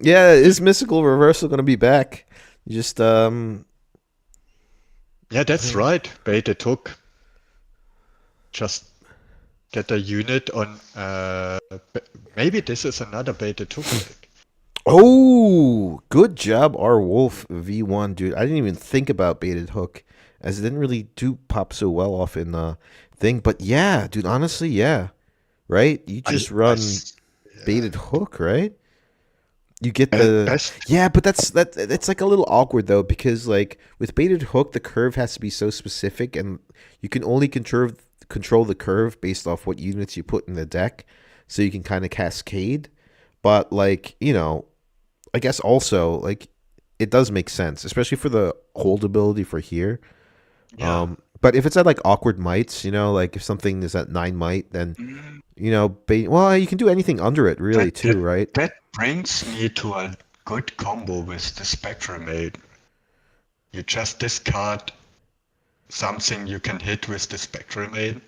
Yeah, is Mystical Reversal going to be back? Just Yeah, that's right. Baited hook. Just get a unit on. Maybe this is another baited hook deck. Oh, good job, R Wolf V1, dude. I didn't even think about baited hook, as it didn't really do pop so well off in the thing. But yeah, dude, honestly, yeah, right. You just run baited hook, right? You get the best. yeah, but that's like a little awkward though, because like with baited hook, the curve has to be so specific, and you can only control the curve based off what units you put in the deck, so you can kind of cascade. But like I guess also like it does make sense, especially for the hold ability for here. Yeah. But if it's at like awkward mites, like if something is at 9 might, then well, you can do anything under it really too, right? That brings me to a good combo with the Spectral Maiden. You just discard something you can hit with the Spectral Maiden.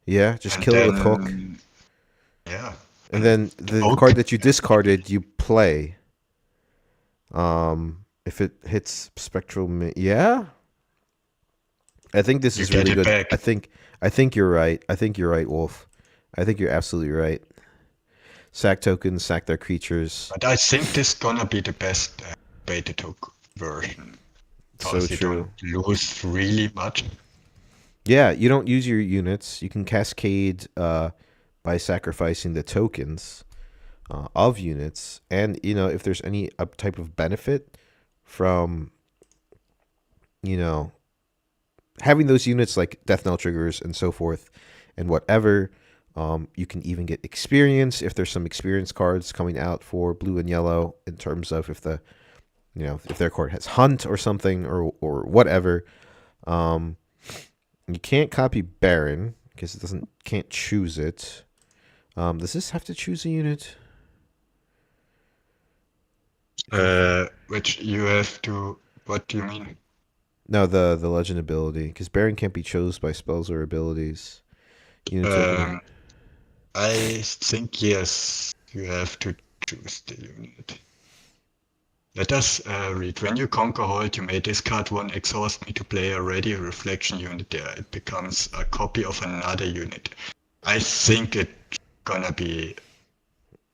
Yeah, just and kill it with hook. Yeah. And then the hook- card that you discarded, you play. If it hits spectral, yeah. I think this You is get really it good. back. I think you're right. I think you're right, Wolf. I think you're absolutely right. Sack tokens, sack their creatures. But I think this is gonna be the best baited hook version. So Because you true. don't lose really much. Yeah, you don't use your units. You can cascade by sacrificing the tokens of units, and if there's any type of benefit from having those units like death knell triggers and so forth and whatever, you can even get experience if there's some experience cards coming out for blue and yellow, in terms of if the if their card has hunt or something or whatever. You can't copy Baron because it can't choose it. Does this have to choose a unit? Which you have to. What do you mean? No, the legend ability, because Baron can't be chosen by spells or abilities. Unit token. I think yes, you have to choose the unit. Let us read. When you conquer hold, you may discard 1 exhaust me to play a ready reflection unit there. It becomes a copy of another unit. I think it's gonna be.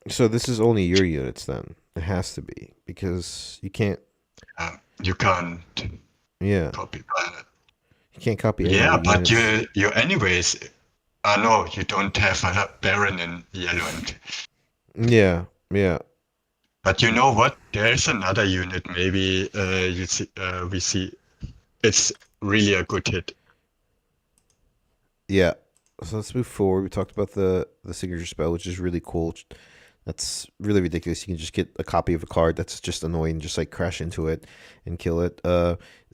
So this is only your units then. It has to be, because you can't. You can't Yeah, copy planet. you can't copy. Any Yeah, other but units. you anyways. No, you don't have a Baron in yellow and Yeah, yeah, But you know what? There is another unit. Maybe we see it's really a good hit. yeah. So let's move forward. We talked about the signature spell, which is really cool. That's really ridiculous. You can just get a copy of a card that's just annoying, just like crash into it and kill it.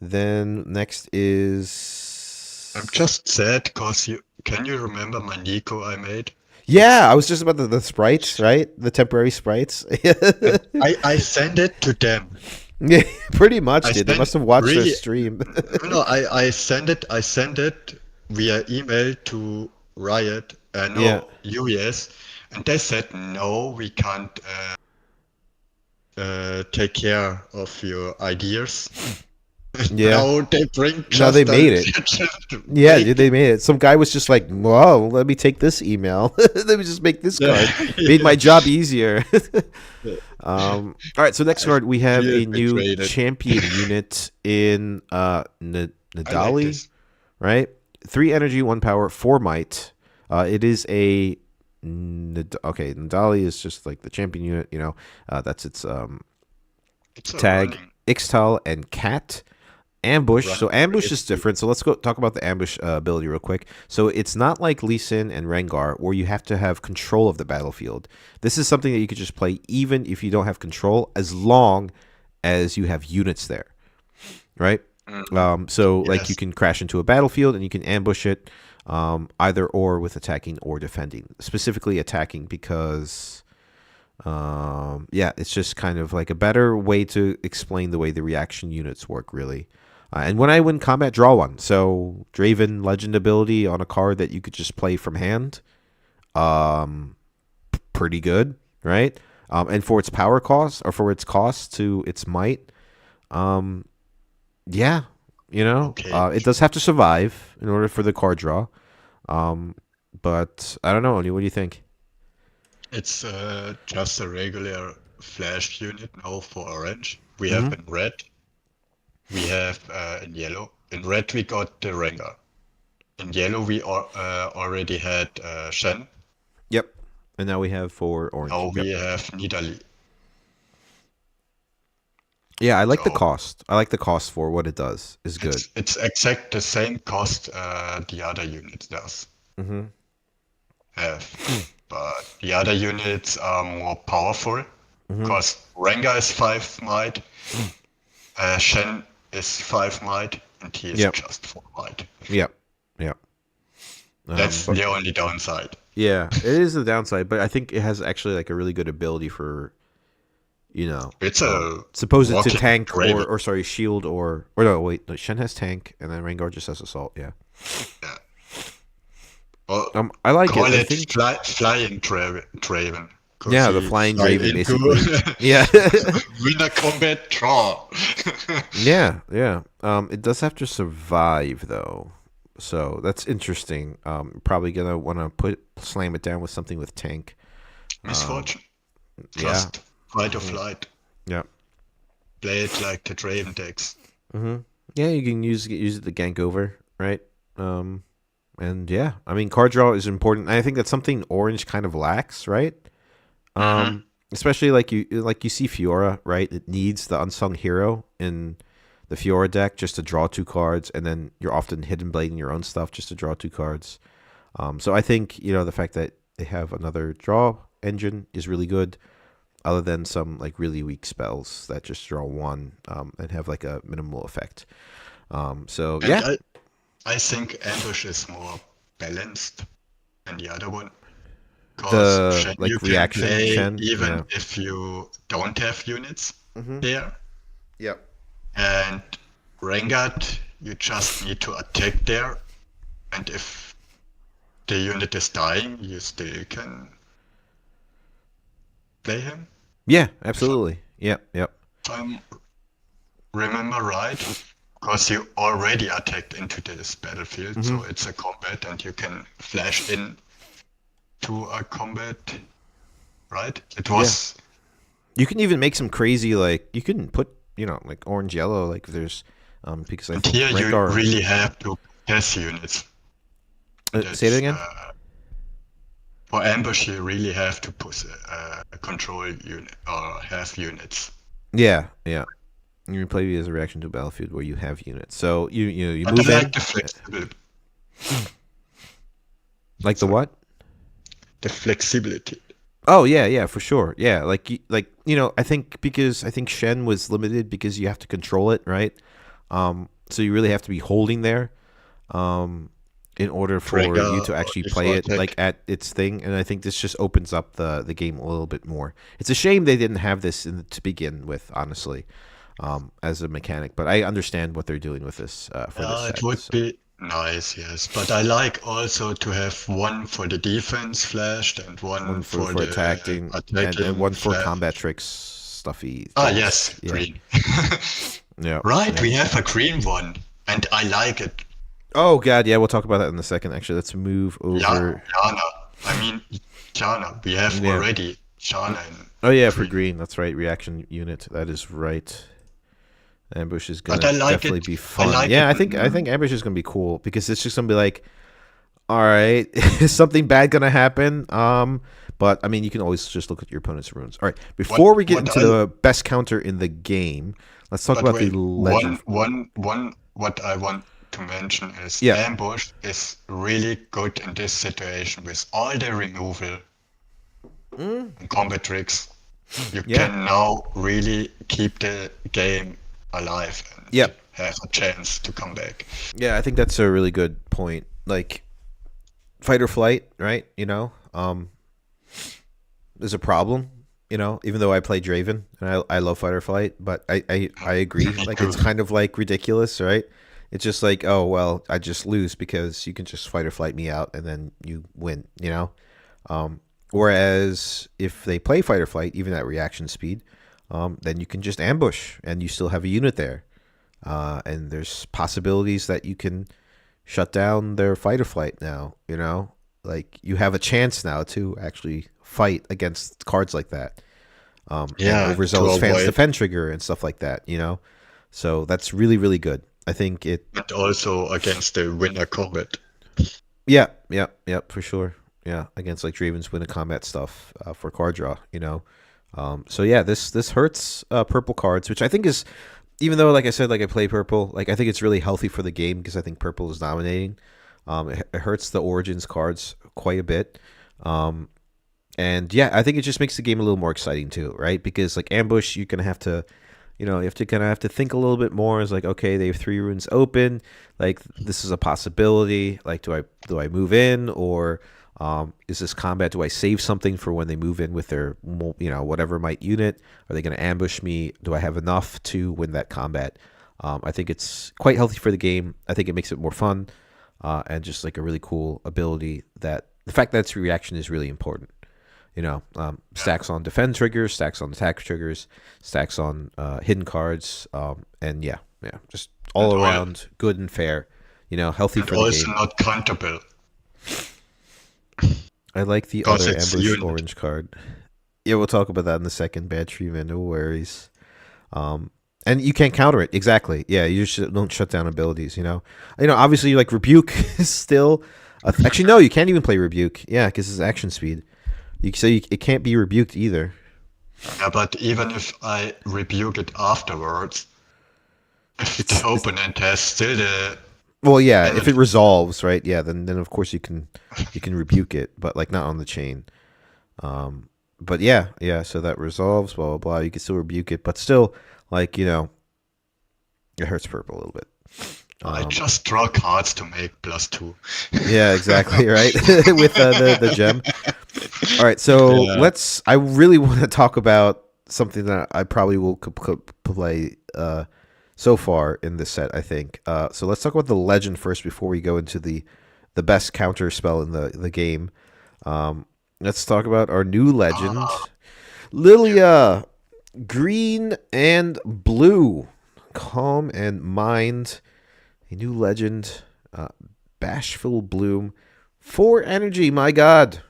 Then next I'm is just sad because can you remember my Nico I made? yeah. I was just about the sprites, right? The temporary sprites. And I sent it to them. Yeah, pretty much, I dude. They sent must have watched their really stream. no, I sent it via email to Riot, Yeah, no, UES, and they said no, we can't take care of your ideas. yeah. Now they bring No, they just made it. just Yeah, make dude, they made it. Some guy was just like, "Whoa, let me take this email. Let me just make this card. Made my job easier." All right. So next card, we have Feel a new betrayed. champion unit in I like Nadali, this. right? 3 energy, 1 power, 4 might. It is a okay. Nadali is just like the champion unit. You know, that's its It's a tag. running Ixtal and Cat. Ambush. run So ambush is crazy. different. So let's go talk about the ambush ability real quick. So it's not like Lee Sin and Rengar where you have to have control of the battlefield. This is something that you could just play even if you don't have control, as long as you have units there, right? So like you Yes. can crash into a battlefield and you can ambush it, either or with attacking or defending. Specifically attacking because yeah, it's just kind of like a better way to explain the way the reaction units work, really. And when I win combat, draw one. So Draven Legend ability on a card that you could just play from hand, pretty good, right? And for its power cost or for its cost to its might, yeah, Okay. it does have to survive in order for the card draw. But I don't know. What do you think? It's just a regular flash unit now for orange. We have Mm-hmm. in red. We have in yellow. In red we got the Rengar. In yellow we already had Shen. Yep. And now we have for orange. Now Yep. we have Nidalee. Yeah, I like the So cost. I like the cost for what it does. Is good. it's exact the same cost the other unit does Mm-hmm. have. But the other units are more powerful Mm-hmm. because Rengar is 5 might, Shen is 5 might, and he is Yep. just 4 might. Yep. Yep. That's But the only downside. yeah, it is the downside, but I think it has actually like a really good ability for, It's a supposed to walking tank Draven. or sorry, shield or no, wait, no, Shen has tank and then Rengar just has assault. Yeah. Yeah. Or I like call it. I it think flying Draven. 'Cause yeah, the he flying fly Draven into basically. Yeah. win a combat draw. Yeah, yeah. It does have to survive though, so that's interesting. Probably gonna want to slam it down with something with tank. Misfortune. Yeah. Just fight or Mhm. flight. Yeah. Play it like the Draven decks. Mm-hmm. Yeah, you can use it to gank over, right? And yeah, I mean, card draw is important. I think that's something Orange kind of lacks, right? Mhm. Especially like you see Fiora, right? It needs the unsung hero in the Fiora deck just to draw 2 cards, and then you're often hidden blading your own stuff just to draw 2 cards. So I think the fact that they have another draw engine is really good. Other than some like really weak spells that just draw 1 and have like a minimal effect. So And yeah, I think Ambush is more balanced than the other one. Because the Shen like you can reaction play Shen, even yeah. if you don't have units Mm-hmm. there. Yep. And Rengar, you just need to attack there. And if the unit is dying, you still can play him. Yeah, absolutely. Yep, yep. If I remember right, because you already attacked into this battlefield, so Mm-hmm. it's a combat and you can flash in to a combat, right? It was You can even make some crazy like you can put like orange yellow like if there's because I and think here you Rengar. really have to test units. Say it That's, again. For ambush, you really have to push a control unit or have units. Yeah. You play as a reaction to a battlefield where you have units. So you But move I in. like the flexibility. Like the what? The flexibility. Oh yeah, for sure. Yeah, I think Shen was limited because you have to control it, right? So you really have to be holding there, in order for Trigger you to or actually before play it attack. like at its thing. And I think this just opens up the game a little bit more. It's a shame they didn't have this to begin with, honestly, as a mechanic. But I understand what they're doing with this for this Yeah, set. it would so. be nice, yes. But I like also to have one for the defense flashed and one One for for the attacking, and attacking one for flash. combat tricks, stuffy Ah, things. yes, Yeah. green. Yeah. Right, yeah. we have a green one, and I like it. Oh god, yeah, we'll talk about that in a second. Actually, let's move over. Jana. I mean, Jana. We have Yeah. already Jana in Oh yeah, for green. green. That's right. Reaction unit. That is right. Ambush is gonna But I like definitely it. be I fun. like Yeah, it. I think ambush is gonna be cool because it's just gonna be like, all right, is something bad gonna happen? But I mean, you can always just look at your opponent's runes. All right, before we get into the best counter in the game, let's talk about the legend. What I want to mention is Yeah. ambush is really good in this situation with all the removal and combat tricks. You Yeah. can now really keep the game alive and Yep. have a chance to come back. Yeah, I think that's a really good point. Like, fight or flight, right? There's a problem. Even though I play Draven and I love fight or flight, but I agree. Like, it's kind of like ridiculous, right? It's just like, oh well, I just lose because you can just fight or flight me out and then you win. Whereas if they play fight or flight, even at reaction speed, then you can just ambush and you still have a unit there. And there's possibilities that you can shut down their fight or flight now, like you have a chance now to actually fight against cards like that. And overzealous fans defend trigger and stuff like that, so that's really, really good. I think it. But also against the winner combat. Yeah, for sure. Yeah, against like Draven's win a combat stuff for card draw, So yeah, this hurts purple cards, which I think is, even though like I said, like I play purple, like I think it's really healthy for the game because I think purple is dominating. It hurts the Origins cards quite a bit. And yeah, I think it just makes the game a little more exciting too, right? Because like ambush, you're gonna have to, you have to kind of have to think a little bit more. It's like, okay, they have 3 runes open. Like this is a possibility. Like, do I move in, or is this combat? Do I save something for when they move in with their, whatever might unit? Are they going to ambush me? Do I have enough to win that combat? I think it's quite healthy for the game. I think it makes it more fun, and just like a really cool ability that the fact that its reaction is really important. Stacks on defend triggers, stacks on attack triggers, stacks on hidden cards, and yeah, just all around good and fair. Healthy for the game. Also not countable. I like the other ambush orange card. Yeah, we'll talk about that in a second. Bad treatment, no worries. And you can't counter it exactly. Yeah, you just don't shut down abilities. Obviously, like rebuke is still. Actually, no, you can't even play rebuke. Yeah, because it's action speed. It can't be rebuked either. Yeah, but even if I rebuke it afterwards, if the opponent has still the. Well, yeah, if it resolves, right? Yeah, then of course you can rebuke it, but like not on the chain. But yeah, so that resolves, blah blah blah. You can still rebuke it, but still, like it hurts purple a little bit. I just draw cards to make +2. Yeah, exactly, right. With the gem. All right, so I really want to talk about something that I probably will play so far in this set, I think. So let's talk about the legend first before we go into the best counter spell in the game. Let's talk about our new legend, Lilia, green and blue, calm and mind. A new legend, Bashful Bloom, 4 energy. My God.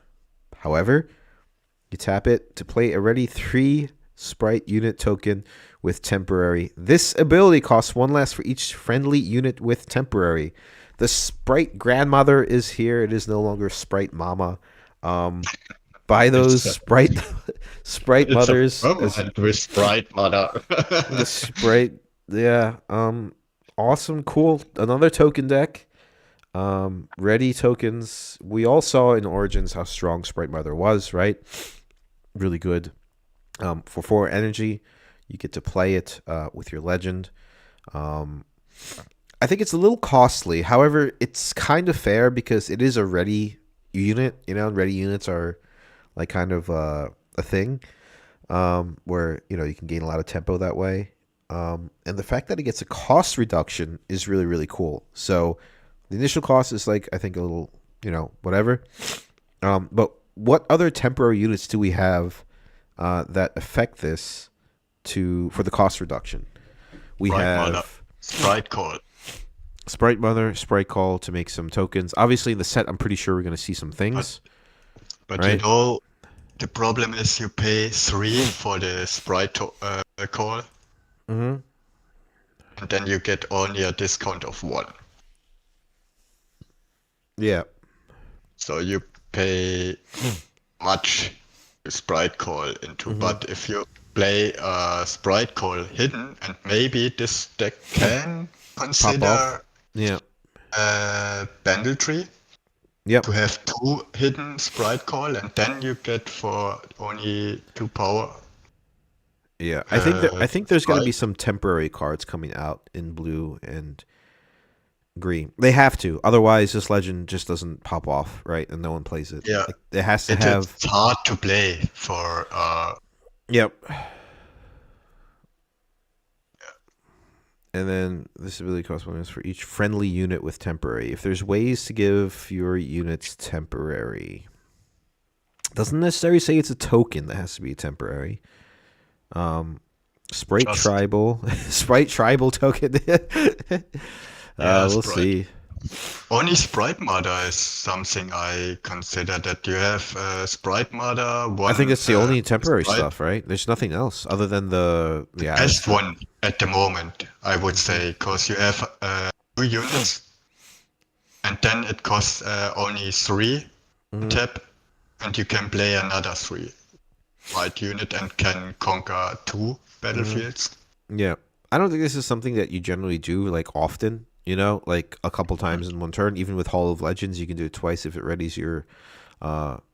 However, you tap it to play a ready 3 sprite unit token with temporary. This ability costs 1 less for each friendly unit with temporary. The sprite grandmother is here. It is no longer sprite mama. Buy those It's sprite it's a mothers. permanent with Sprite Mother. The sprite, yeah. Awesome, cool. Another token deck. Ready tokens. We all saw in Origins how strong Sprite Mother was, right? Really good. For 4 energy, you get to play it with your legend. I think it's a little costly. However, it's kind of fair because it is a ready unit. You know, ready units are like kind of a thing where you can gain a lot of tempo that way. And the fact that it gets a cost reduction is really, really cool. So the initial cost is like, I think, a little, whatever. But what other temporary units do we have that affect this for the cost reduction? We Sprite have Mother, Sprite Call. Sprite Mother, Sprite Call to make some tokens. Obviously, in the set, I'm pretty sure we're going to see some things. But right? The problem is you pay 3 for the Sprite Call. Mm-hmm. And then you get only a discount of 1. Yeah. So you pay much Sprite Call into. Mm-hmm. But if you play a Sprite Call hidden, and maybe this deck can consider Banditry. Yep. To have 2 hidden Sprite Call, and then you get for only 2 power. Yeah, I think there's going to be some temporary cards coming out in blue and green. They have to, otherwise this legend just doesn't pop off, right? And no one plays it. Yeah, it has to have. It's hard to play for. Yep. And then this ability costs 1 for each friendly unit with temporary. If there's ways to give your units temporary, doesn't necessarily say it's a token that has to be temporary. Sprite Tribal token. We'll see. Only Sprite Mother is something I consider, that you have Sprite Mother. I think it's the only temporary stuff, right? There's nothing else other than the best one at the moment, I would say, because you have 2 units, and then it costs only 3 tap, and you can play another 3 white unit and can conquer 2 battlefields. Yeah, I don't think this is something that you generally do like often. Like a couple times in one turn. Even with Hall of Legends, you can do it twice if it readies your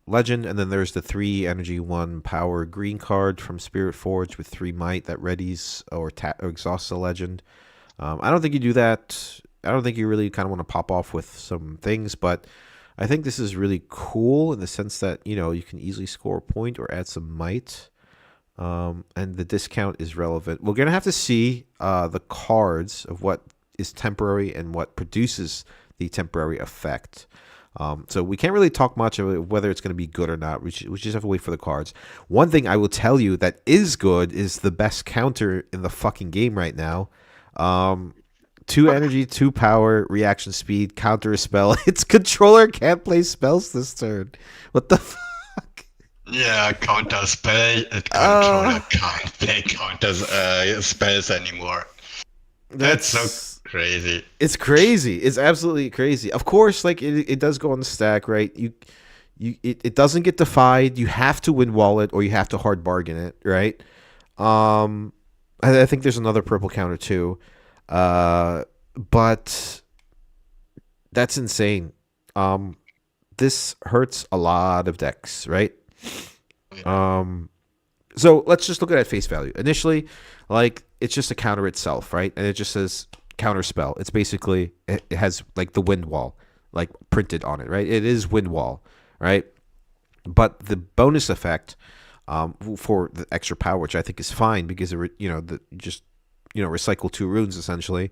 legend. And then there's the 3 energy 1 power green card from Spirit Forge with 3 might that readies or exhausts a legend. I don't think you do that. I don't think you really kind of want to pop off with some things, but I think this is really cool in the sense that you can easily score a point or add some might. And the discount is relevant. We're gonna have to see the cards of what is temporary and what produces the temporary effect. So we can't really talk much about whether it's going to be good or not. We just have to wait for the cards. One thing I will tell you that is good is the best counter in the fucking game right now. 2 energy, 2 power, reaction speed, counter a spell. Its controller can't play spells this turn. What the fuck? Yeah, counter spell. Controller can't play counter spells anymore. That's so crazy. It's crazy. It's absolutely crazy. Of course, like it does go on the stack, right? It doesn't get defied. You have to win wallet or you have to hard bargain it, right? I think there's another purple counter too, but that's insane. This hurts a lot of decks, right? So let's just look at it at face value. Initially, like it's just a counter itself, right? And it just says counter spell. It's basically, it has like the wind wall like printed on it, right? It is wind wall, right? But the bonus effect for the extra power, which I think is fine because recycle 2 runes essentially.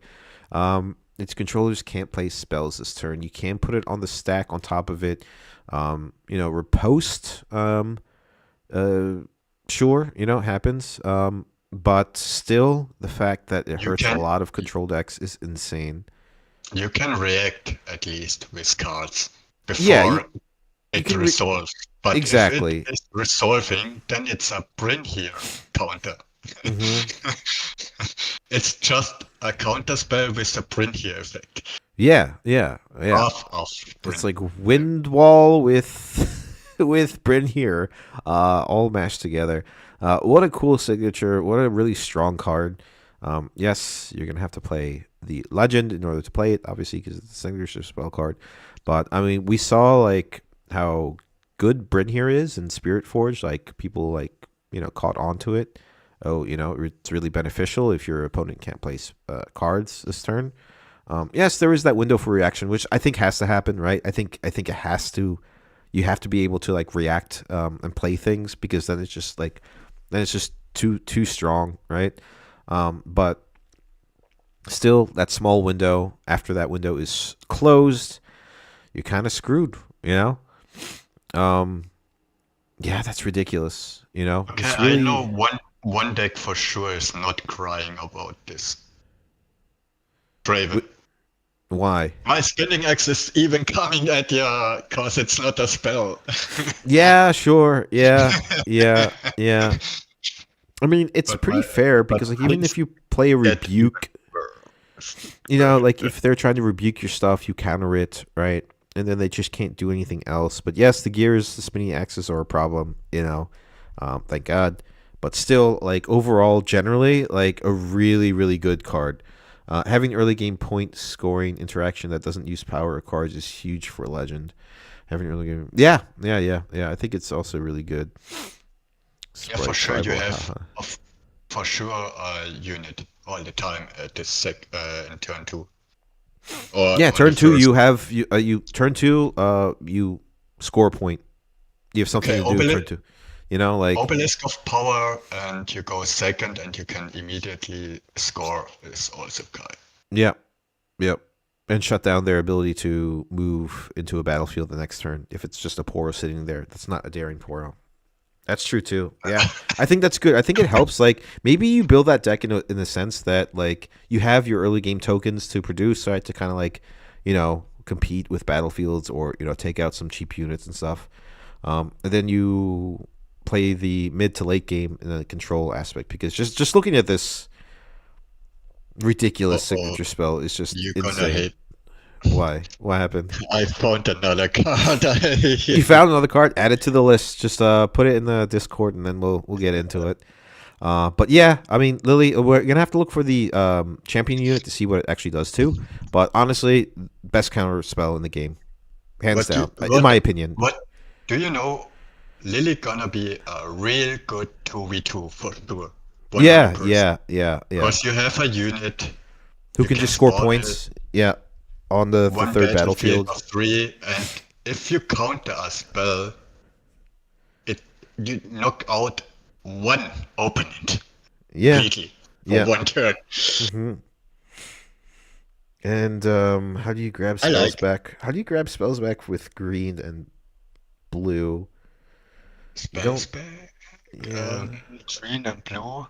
Its controllers can't play spells this turn. You can put it on the stack on top of it. Riposte. Sure, it happens. But still, the fact that it hurts a lot of control decks is insane. You can react at least with cards before it resolves. But exactly. If it is resolving, then it's a bring here counter. Mm-hmm. It's just a counter spell with a print here effect. Yeah. Off It's like wind wall with with Bryn here, all mashed together. What a cool signature! What a really strong card. Yes, you're gonna have to play the legend in order to play it, obviously, because it's a signature spell card. But I mean, we saw like how good Bryn here is in Spirit Forge. Like people like caught on to it. Oh, it's really beneficial if your opponent can't place cards this turn. Yes, there is that window for reaction, which I think has to happen, right? I think it has to. You have to be able to like react and play things, because then it's just too strong, right? But still, that small window, after that window is closed, you're kind of screwed, Yeah, that's ridiculous. Okay, It's really... I know one deck for sure is not crying about this. Draven. Why? My spinning axe is even coming at you because it's not a spell. Yeah, sure. Yeah. I mean, it's But pretty fair, because like even if you play a rebuke, like if they're trying to rebuke your stuff, you counter it, right? And then they just can't do anything else. But yes, the spinning axes are a problem, thank God. But still, like overall, generally, like a really, really good card. Having early game point scoring interaction that doesn't use power or cards is huge for Legend. Having early game, yeah. I think it's also really good. Yeah, for sure you have for sure a unit all the time at the in turn 2. Or yeah, turn 2 you have you turn 2 you score a point. You have something to do turn 2. Like Obelisk of Power, and you go second, and you can immediately score is also good. Yep. And shut down their ability to move into a battlefield the next turn if it's just a Poro sitting there. That's not a daring Poro. That's true too. Yeah, I think that's good. I think it helps. Like maybe you build that deck in the sense that like you have your early game tokens to produce, right? To kind of like compete with battlefields, or take out some cheap units and stuff. And then you play the mid to late game in the control aspect, because just looking at this ridiculous signature spell is just You're insane. gonna hate. Why? What happened? I found another card. You found another card? Add it to the list. Just put it in the Discord, and then we'll get into it. But yeah, I mean, Lily, we're gonna have to look for the champion unit to see what it actually does too. But honestly, best counter spell in the game, hands down, in my opinion. What do you know? Lily gonna be a real good 2v2 for sure. 100%. Yeah. Because you have a unit who can just score points. Yeah, on the third battlefield. Of 3, and if you counter a spell, you knock out one opponent. Completely for 1 turn. Mm-hmm. And how do you grab spells back? How do you grab spells back with green and blue? Spells back? Yeah. Green and blue?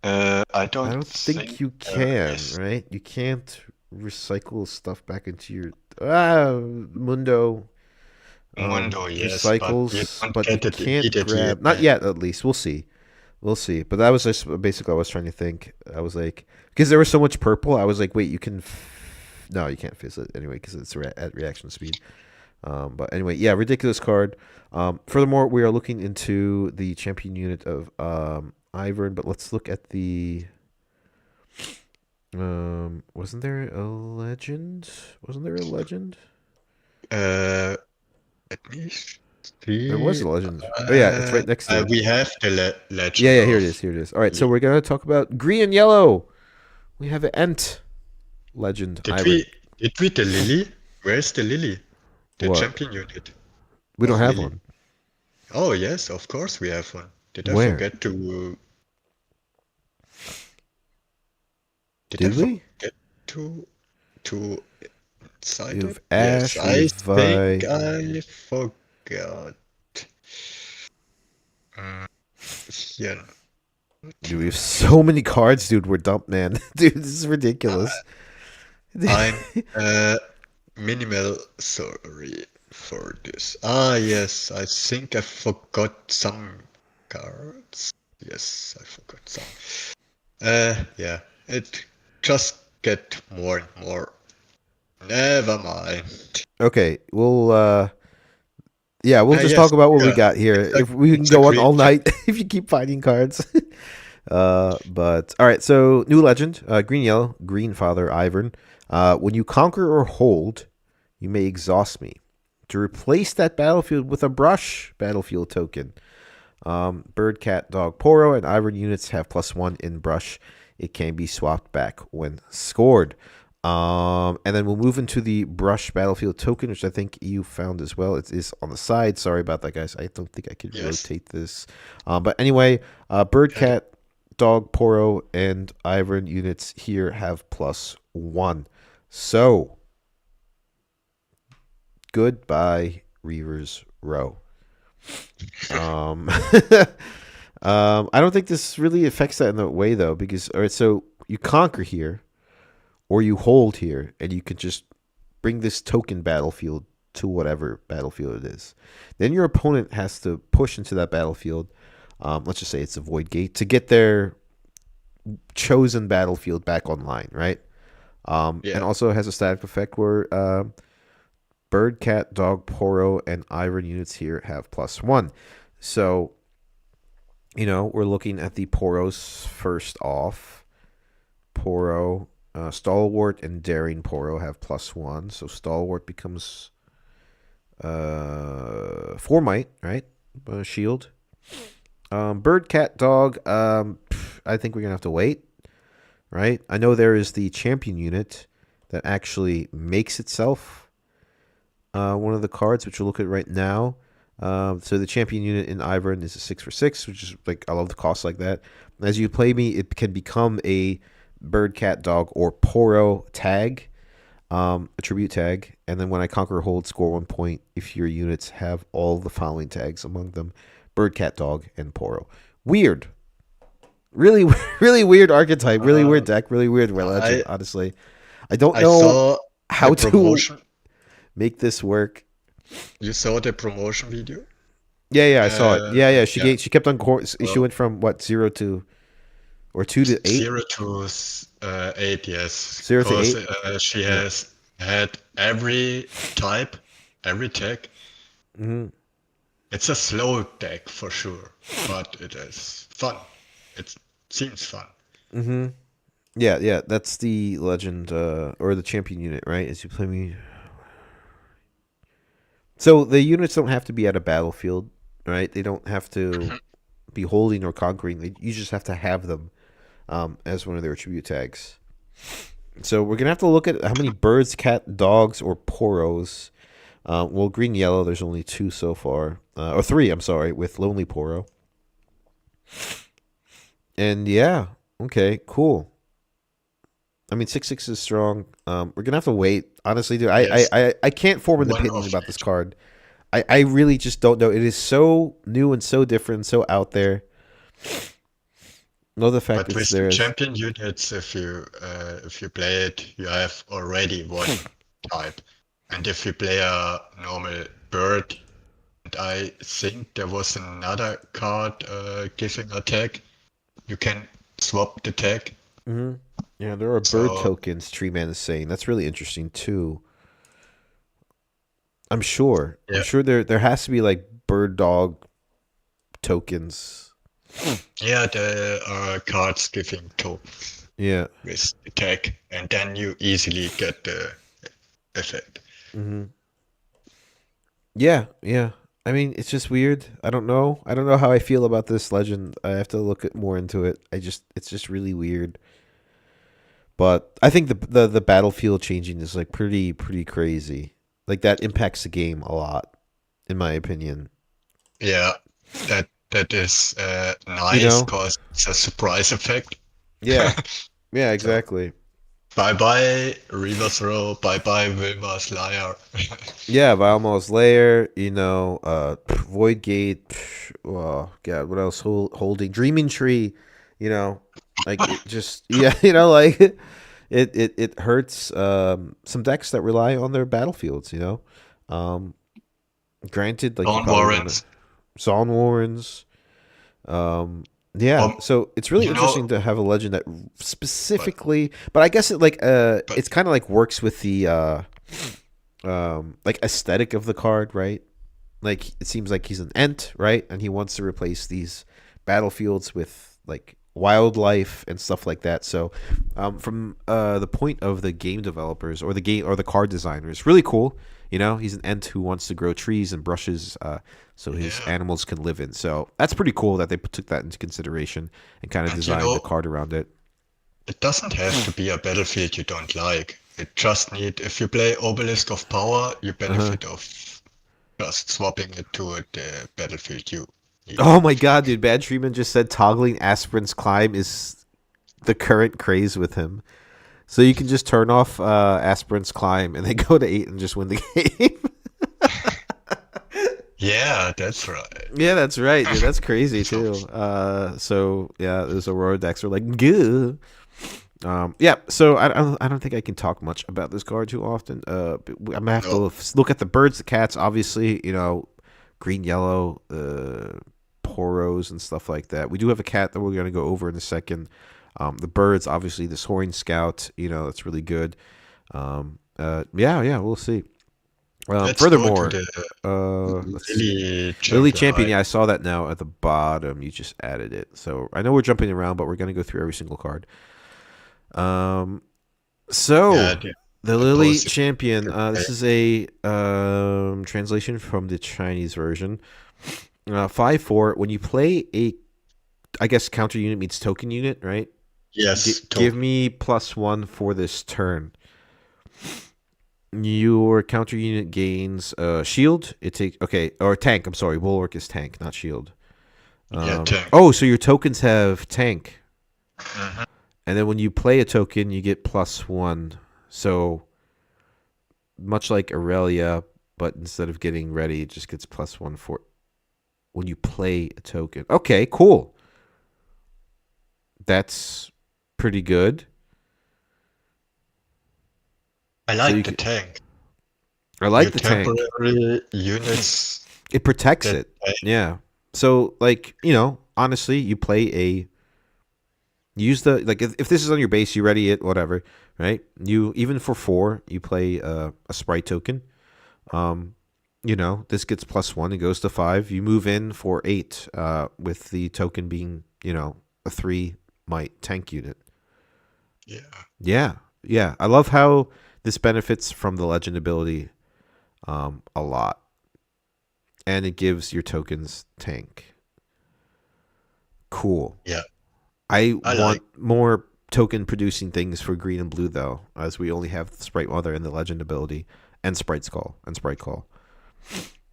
I don't think you can, right? You can't recycle stuff back into your Mundo. Yes, recycles, but you can't grab. Not yet, at least. We'll see. But that was just basically I was trying to think. I was like, because there was so much purple, I was like, wait, you can. No, you can't fizz it anyway because it's at reaction speed. But anyway, yeah, ridiculous card. Furthermore, we are looking into the champion unit of Ivern, but let's look at the. Wasn't there a legend? At least there was a legend. Oh yeah, it's right next to it. We have the legend. Yeah, here it is. All right, so we're gonna talk about green and yellow. We have an Ent legend. Did we the Lily? Where's the Lily? The champion unit. We don't have one. Oh yes, of course we have one. Did I forget to? Did we? Forget to cite You've it? Yes, I think I forgot. Yeah. Dude, we have so many cards, dude. We're dumped, man. Dude, this is ridiculous. I'm minimal sorry for this. Yes, I think I forgot some cards. Yes, I forgot some. Yeah, it just get more and more. Never mind. Okay, well, Yeah, we'll just talk about what we got here. If we can go on all night, if you keep finding cards. But all right, so new legend, green yellow, green father Ivern. When you conquer or hold, you may exhaust me. To replace that battlefield with a brush battlefield token. Bird, cat, dog, Poro, and Ivern units have +1 in brush. It can be swapped back when scored. And then we'll move into the brush battlefield token, which I think you found as well. It is on the side. Sorry about that, guys. I don't think I could rotate this. But anyway, bird, cat, dog, Poro, and Ivern units here have +1. So, goodbye, Reaver's Row. I don't think this really affects that in a way, though, because, all right, so you conquer here, or you hold here, and you can just bring this token battlefield to whatever battlefield it is. Then your opponent has to push into that battlefield. Let's just say it's a Void Gate to get their chosen battlefield back online, right? And also it has a static effect where bird, cat, dog, Poro, and Ivern units here have +1. So, we're looking at the Poros first off. Poro, Stalwart, and Daring Poro have +1. So Stalwart becomes 4 might, right? Shield. Bird, cat, dog. I think we're gonna have to wait, right? I know there is the champion unit that actually makes itself one of the cards, which we'll look at right now. So the champion unit in Ivern is a 6/6, which is I love the cost like that. As you play me, it can become a bird, cat, dog, or Poro tag, a tribute tag, and then when I conquer or hold, score 1 point if your units have all the following tags among them: bird, cat, dog, and Poro. Weird. Really, really weird archetype. Really weird deck. Really weird legend. Honestly, I don't know how to make this work. You saw the promotion video? Yeah, I saw it. Yeah. She kept on course. She went from 0 to 2 to 8. 0 to 8. Yes. 0 to 8. She has had every type, every tag. Mm-hmm. It's a slow deck for sure, but it is fun. It seems fun. Mm-hmm. Yeah. That's the legend or the champion unit, right? As you play me. So the units don't have to be at a battlefield, right? They don't have to be holding or conquering. You just have to have them as one of their tribute tags. So we're going to have to look at how many birds, cat, dogs, or Poros. Well, green, yellow, there's only 2 so far. Or 3, I'm sorry, with Lonely Poro. And yeah, okay, cool. I mean, 6/6 is strong. We're gonna have to wait. Honestly, dude, I can't form an opinion about this card. I really just don't know. It is so new and so different, and so out there. No, the fact but it's with there. The champion units, if you play it, you have already one type, and if you play a normal bird, and I think there was another card giving a tag, you can swap the tag. Mm-hmm. Yeah, there are bird tokens, Treeman is saying. That's really interesting, too. I'm sure. Yeah. I'm sure there has to be, bird dog tokens. Yeah, there are cards giving tokens. Yeah. With the tag, and then you easily get the effect. Mm-hmm. Yeah. I mean, it's just weird. I don't know how I feel about this legend. I have to look more into it. It's just really weird. But I think the battlefield changing is pretty crazy. That impacts the game a lot, in my opinion. Yeah, that is nice because it's a surprise effect. Yeah, yeah, exactly. Bye Reaver's Row. Bye Wilma's Lair. Yeah, Vilma's Lair. Void Gate. Oh God, what else? Holding Dreaming Tree. It just it hurts some decks that rely on their battlefields. Granted, Zon Warrens. So it's really interesting to have a legend that specifically, but I guess it's kind of works with the aesthetic of the card, right? Like it seems like he's an ent, right? And he wants to replace these battlefields with like wildlife and stuff like that. So, from the point of the game developers or the card designers, really cool. You know, he's an ent who wants to grow trees and brushes, so his animals can live in. So that's pretty cool that they took that into consideration and kind of designed the card around it. It doesn't have to be a battlefield you don't like. It just need, if you play Obelisk of Power, you benefit of just swapping it to the battlefield you need. Oh my god, dude! Bad Treatment just said toggling Aspirant's Climb is the current craze with him. So you can just turn off Aspirant's Climb and then go to 8 and just win the game. Yeah, that's right. Yeah, that's right, dude. That's crazy too. So yeah, those Aurora decks are like, gah. Yeah. So I don't think I can talk much about this card too often. I'm gonna have to look at the birds, the cats, obviously. You know, green, yellow, poros and stuff like that. We do have a cat that we're gonna go over in a second. The birds, obviously, this Horn Scout. You know, that's really good. Yeah, we'll see. Furthermore, Lily Champion. Yeah, I saw that now at the bottom. You just added it, so I know we're jumping around, but we're gonna go through every single card. The Lily Champion. This is a translation from the Chinese version. 5/4. When you play I guess counter unit means token unit, right? Yes. Give me +1 for this turn. Your counter unit gains shield. It takes or tank. I'm sorry, Bulwark is tank, not shield. Tank. Oh, so your tokens have tank. And then when you play a token, you get +1. So much like Aurelia, but instead of getting ready, it just gets +1 for when you play a token. Okay, cool. That's pretty good. I like the tank. I like the tank. Temporary units. It protects it. Yeah. So, like, you know, honestly, you play use the, like, if this is on your base, you ready it, whatever, right? You, even for 4, you play a sprite token. You know, this gets +1, it goes to 5. You move in for 8, with the token being, you know, a 3 might tank unit. Yeah. I love how this benefits from the legend ability a lot. And it gives your tokens tank. Cool. Yeah. I want more token producing things for green and blue though, as we only have Sprite Mother and the legend ability and Sprite Call.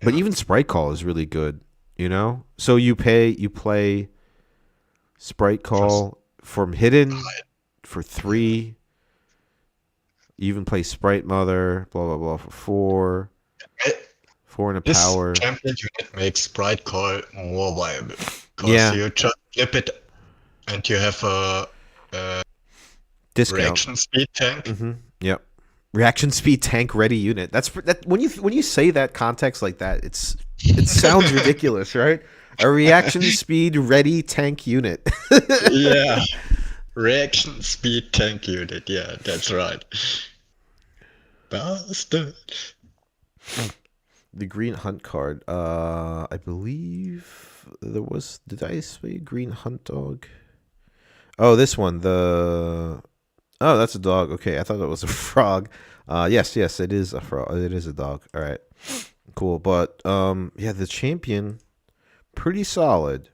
But even Sprite Call is really good, you know? So you play Sprite Call from hidden for 3. You even play Sprite Mother, blah blah blah, for 4. 4 and a power. This champion unit makes Sprite Call more viable. Because you just flip it and you have a discount. Reaction speed tank. Yep. Reaction speed tank ready unit. That's that when you say that context like that, it sounds ridiculous, right? A reaction speed ready tank unit. Yeah. Reaction speed tank unit. Yeah, that's right. Bastard. The green hunt card. I believe there was. Did I say green hunt dog? Oh, this one. Oh, that's a dog. Okay, I thought that was a frog. Yes, it is a frog. It is a dog. All right, cool. But yeah, the champion, pretty solid.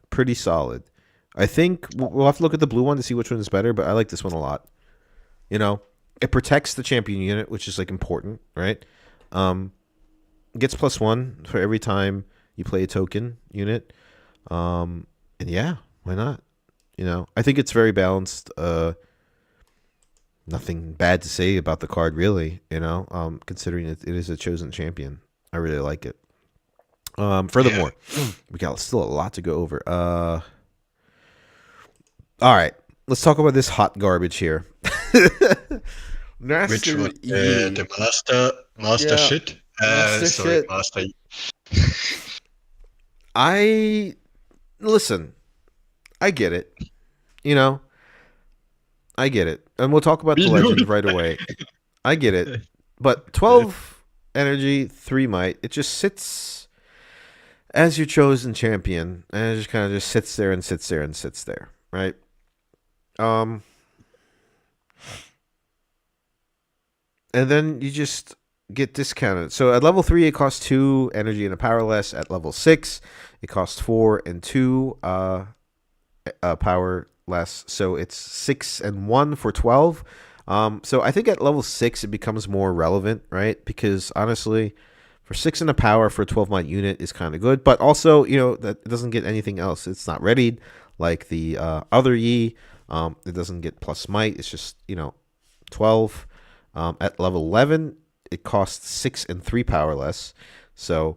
I think we'll have to look at the blue one to see which one is better. But I like this one a lot. You know, it protects the champion unit, which is like important, right? Gets +1 for every time you play a token unit. And yeah, why not? You know, I think it's very balanced. Nothing bad to say about the card, really. You know, considering it is a chosen champion, I really like it. Furthermore, we got still a lot to go over. All right, let's talk about this hot garbage here. Which one? The master shit. Sorry, master. Listen. I get it. You know, I get it. And we'll talk about the legend right away. I get it. But 12 energy, 3 might. It just sits as your chosen champion, and it just kind of just sits there and sits there and sits there, right? Um, and then you just get discounted. So at level 3, it costs 2 energy and a power less. At level 6, it costs 4 and 2 power less. So it's 6 and 1 for 12. So I think at level 6, it becomes more relevant, right? Because honestly, for 6 and a power for a 12 might unit is kind of good. But also, that it doesn't get anything else. It's not readied like the other Yi. It doesn't get plus might. It's just, 12. At level 11, it costs 6 and 3 power less. So,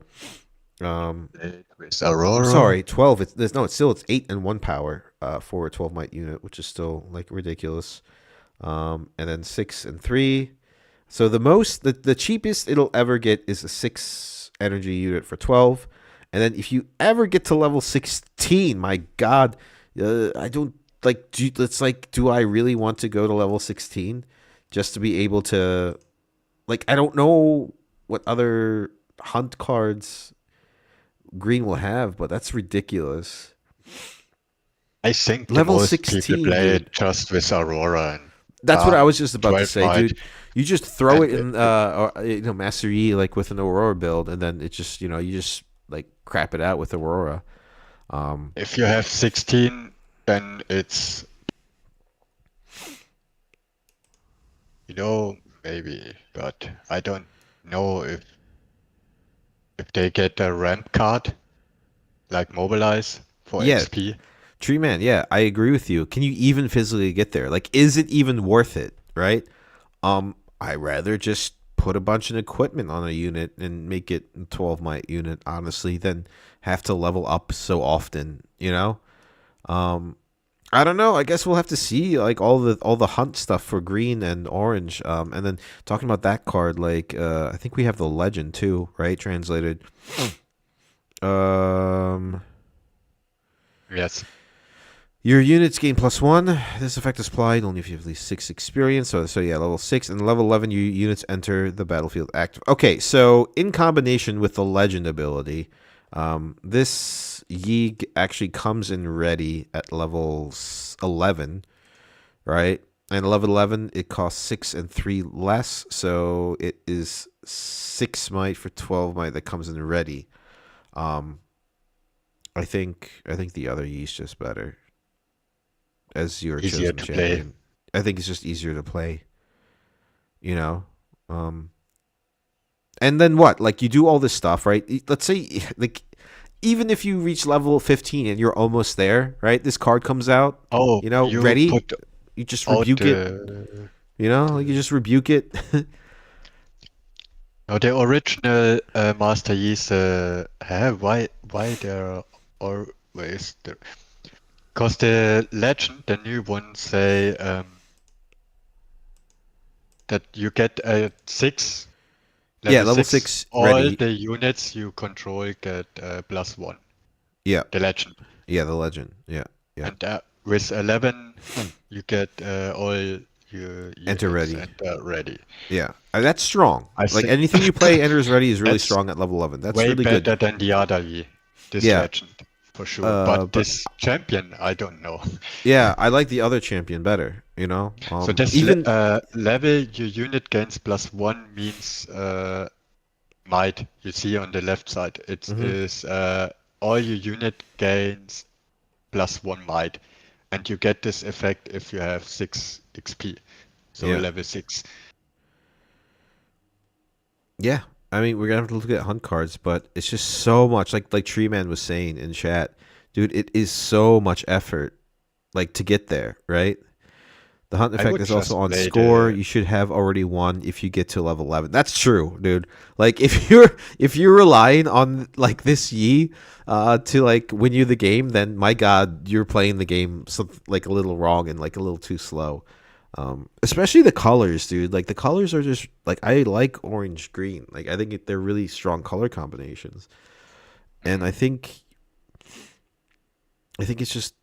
With Aurora. sorry, 12. It's 8 and 1 power for a 12 might unit, which is still like ridiculous. And then 6 and 3. So the cheapest it'll ever get is a 6 energy unit for 12. And then if you ever get to level 16, my God, I don't like. Do I really want to go to level 16 just to be able to? Like, I don't know what other hunt cards green will have, but that's ridiculous. I think Level most 16, people play dude. it just with Aurora. And That's what I was just about to 12 say, might. dude. You just throw it And in, Master Yi like with an Aurora build, and then it just, you just like crap it out with Aurora. If you have 16, then it's, maybe, but I don't know if they get a ramp card, like Mobilize for Yeah. XP. Tree Man, yeah, I agree with you. Can you even physically get there? Like, is it even worth it? Right? I rather just put a bunch of equipment on a unit and make it a 12 might unit, honestly, than have to level up so often. I don't know. I guess we'll have to see like all the hunt stuff for green and orange. And then talking about that card, like I think we have the legend too, right? Translated. Yes. Your units gain +1. This effect is applied only if you have at least 6 experience. So yeah, level 6 and level 11, your units enter the battlefield active. Okay, so in combination with the legend ability, this Yi actually comes in ready at level 11, right? And level 11, it costs 6 and 3 less, so it is 6 might for 12 might that comes in ready. I think the other Yi is just better as your Easier chosen to play. champion. I think it's just easier to play. And then what? Like, you do all this stuff, right? Let's say, like, even if you reach level 15 and you're almost there, right? This card comes out, Oh, you ready. put You just out rebuke it. Like you just rebuke it. No, the original Master Yi's, why there always there? Because the legend, the new one, say that you get a 6. Level 6 all ready. the units you control get +1. Yeah. The legend. Yeah, the legend. Yeah. And with 11, you get all your Enter units ready. enter ready. Yeah. That's strong. I Like, think anything you play enters ready is really that's strong at level 11. That's way really better good. than the other Yi, this Yeah. legend, for sure. But this champion, I don't know. Yeah, I like the other champion better, So this even level, your unit gains +1 means might. You see on the left side, it is all your unit gains +1 might, and you get this effect if you have 6 XP, so Yeah. level 6. Yeah, I mean, we're gonna have to look at hunt cards, but it's just so much. Like Tree Man was saying in chat, dude, it is so much effort, like to get there, right? The hunt I effect would is also just on play score. the- You should have already won if you get to level 11. That's true, dude. Like if you're relying on like this Yi to like win you the game, then my God, you're playing the game like a little wrong and like a little too slow. Especially the colors, dude. Like the colors are just like I like orange green. Like I think they're really strong color combinations, and I think it's just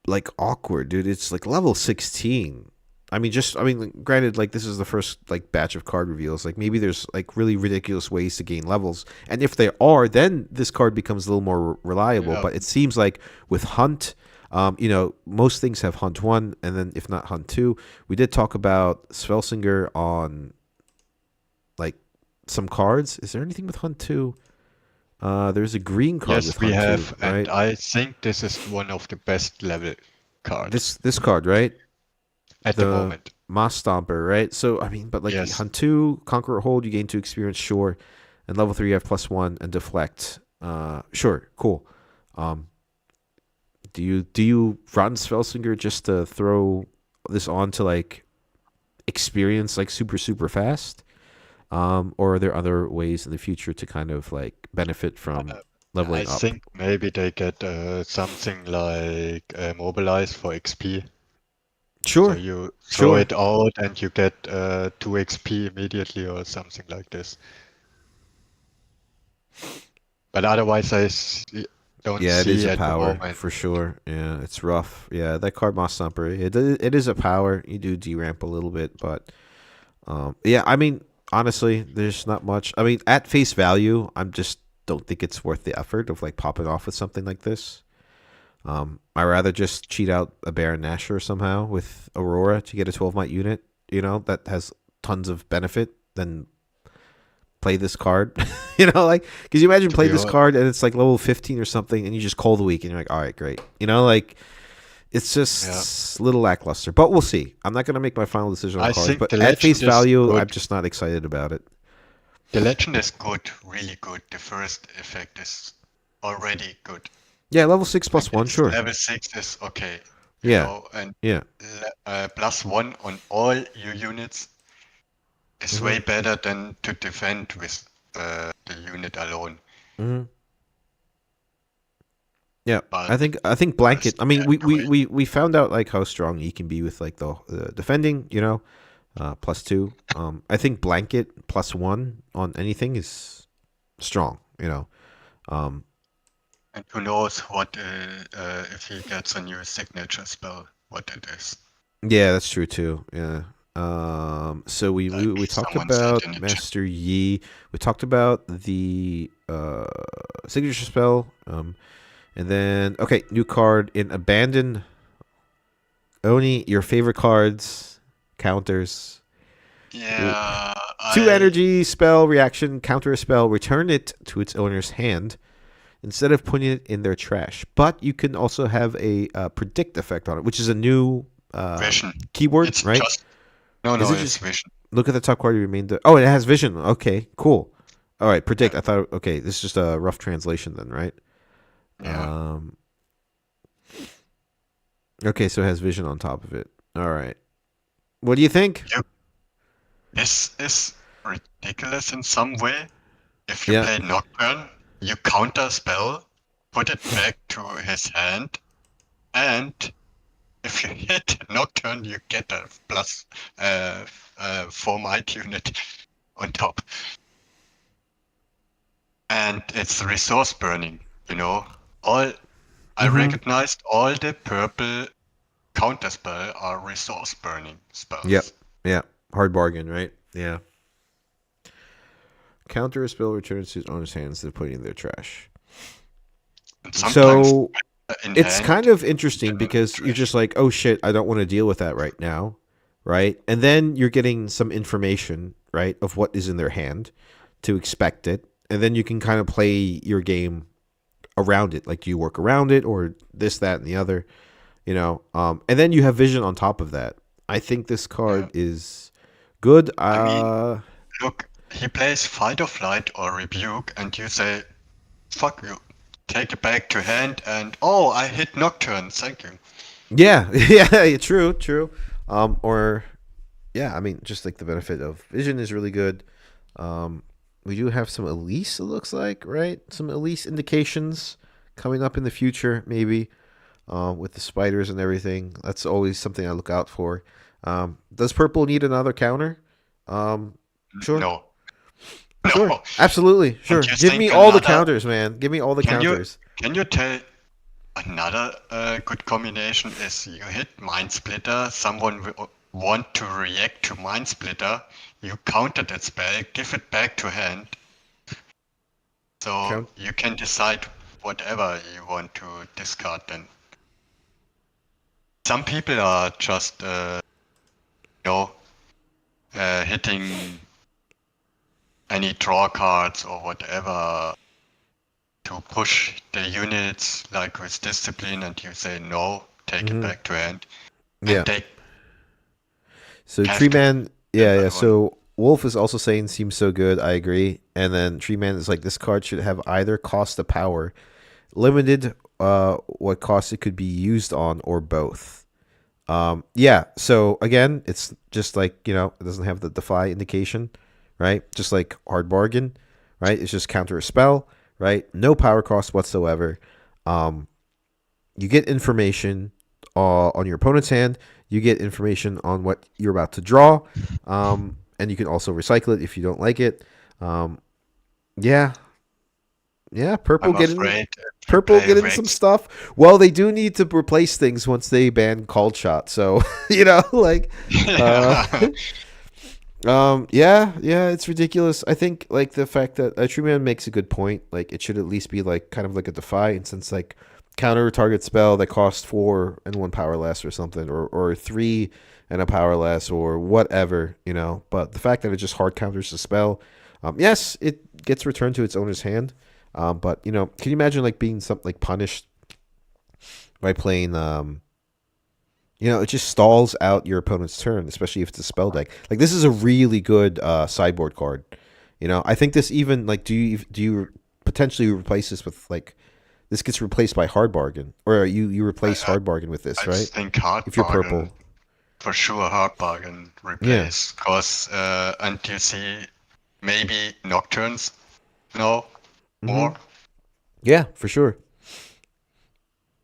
like awkward, dude. It's like level 16. I mean, granted, like this is the first like batch of card reveals. Like maybe there's like really ridiculous ways to gain levels, and if there are, then this card becomes a little more reliable. Yeah. But it seems like with Hunt, most things have Hunt 1, and then if not Hunt 2, we did talk about Svelsinger on like some cards. Is there anything with Hunt 2? There's a green card with Yes, we Hunt have, 2, right? and I think this is one of the best level cards This card, right? at the moment. Moss Stomper, right? So I mean, but like Yes. Hunt 2, Conqueror Hold, you gain 2 experience, sure. And level 3 you have +1 and deflect. Sure, cool. Do you run Svelsinger just to throw this on to like experience like super fast? Or are there other ways in the future to kind of like benefit from leveling I up? think maybe they get something like Mobilize for XP. Sure. So you throw Sure. it out and you get 2 XP immediately or something like this. But otherwise, don't Yeah, it is see a at the power moment. for sure. Yeah, it's rough. Yeah, that card Moss Thumper, it is a power. You do deramp a little bit, but yeah, I mean, honestly, there's not much. I mean, at face value, I'm just don't think it's worth the effort of like popping off with something like this. I rather just cheat out a Baron Nashor somehow with Aurora to get a 12 might unit, that has tons of benefit than play this card. Like, because you imagine play this card and it's like level 15 or something and you just call the week and you're like, all right, great. Like, it's just a little lackluster. But we'll see. I'm not going to make my final decision on I cards, think but the at face legend is value, good. I'm just not excited about it. The legend is good, really good. The first effect is already good. Yeah, level 6 +1, sure. Level 6 is okay. Yeah. And Yeah. +1 on all your units is Mhm. way better than to defend with the unit alone. Mm-hmm. Yeah, But I think blanket. I mean, yeah, we found out like how strong he can be with like the defending. +2. I think blanket +1 on anything is strong. And who knows what if he gets a new signature spell, what it is. Yeah, that's true too. Yeah. So we Like talked someone said about in the chat. Master Yi. We talked about the signature spell. And then new card in Abandon. Oni, your favorite cards, counters. Yeah. 2 energy spell reaction, counter a spell, return it to its owner's hand instead of putting it in their trash. But you can also have a predict effect on it, which is a new Vision. keyword, It's right? just no, Is it it's just- vision. Look at the top card you remained. Oh, it has vision. Okay, cool. All right, predict. I thought, okay, this is just a rough translation then, right? Yeah. Okay, so it has vision on top of it. All right. What do you think? This is ridiculous in some way. If you Yeah. play Nocturne, you counter spell, put it back to his hand, and if you hit Nocturne, you get a plus 4 might unit on top. And it's resource burning, I recognized all the purple counter spell are resource burning spells. Yep. Yeah. Hard bargain, right? Yeah. Counter a spell returns to its owner's hands instead of putting it in their trash. And sometimes So in it's hand, kind of interesting because you're just like, oh shit, I don't want to deal with that right now, right? And then you're getting some information, right, of what is in their hand to expect it, and then you can kind of play your game around it. Like, do you work around it or this, that, and the other, and then you have vision on top of that. I think this card is good. Look, he plays Fight or Flight or Rebuke, and you say, fuck you. Take it back to hand, and I hit Nocturne, thank you. Yeah, yeah, true. Or, yeah, I mean, just like the benefit of vision is really good. We do have some Elise, it looks like, right? Some Elise indications coming up in the future, maybe, with the spiders and everything. That's always something I look out for. Does purple need another counter? Sure. No. Sure. No. Absolutely. Sure. you Give think me all the another- counters, man. Give me all the counters. Can you tell another good combination is you hit Mind Splitter, someone want to react to Mind Splitter, you counter that spell, give it back to hand. So you can decide whatever you want to discard then. Some people are just, hitting any draw cards or whatever to push the units, like with Discipline, and you say no, take it back to hand. Yeah. And So have Tree to Man, get yeah. that So Wolf is also saying seems so good. I agree. And then Tree Man is like, this card should have either cost of power, limited what cost it could be used on, or both. Yeah. So again, it's just like, it doesn't have the defy indication, right? Just like Hard Bargain, right? It's just counter a spell, right? No power cost whatsoever. You get information on your opponent's hand. You get information on what you're about to draw, and you can also recycle it if you don't like it. Yeah, purple I'm getting afraid some stuff. Well, they do need to replace things once they ban Called Shot. So like, yeah, it's ridiculous. I think like the fact that True Man makes a good point. Like it should at least be like kind of like a defy, and since like counter a target spell that costs 4 and 1 power less or something, or 3 and a power less, or whatever, But the fact that it just hard counters the spell, yes, it gets returned to its owner's hand. But can you imagine like being something like punished by playing it just stalls out your opponent's turn, especially if it's a spell deck. Like this is a really good sideboard card. I think this even like do you potentially replace this with like this gets replaced by Hard Bargain, or you replace Hard Bargain with this, I right? think Hard If you're Bargain, purple, for sure, Hard Bargain replace, because and you see maybe Nocturnes, more. Yeah, for sure.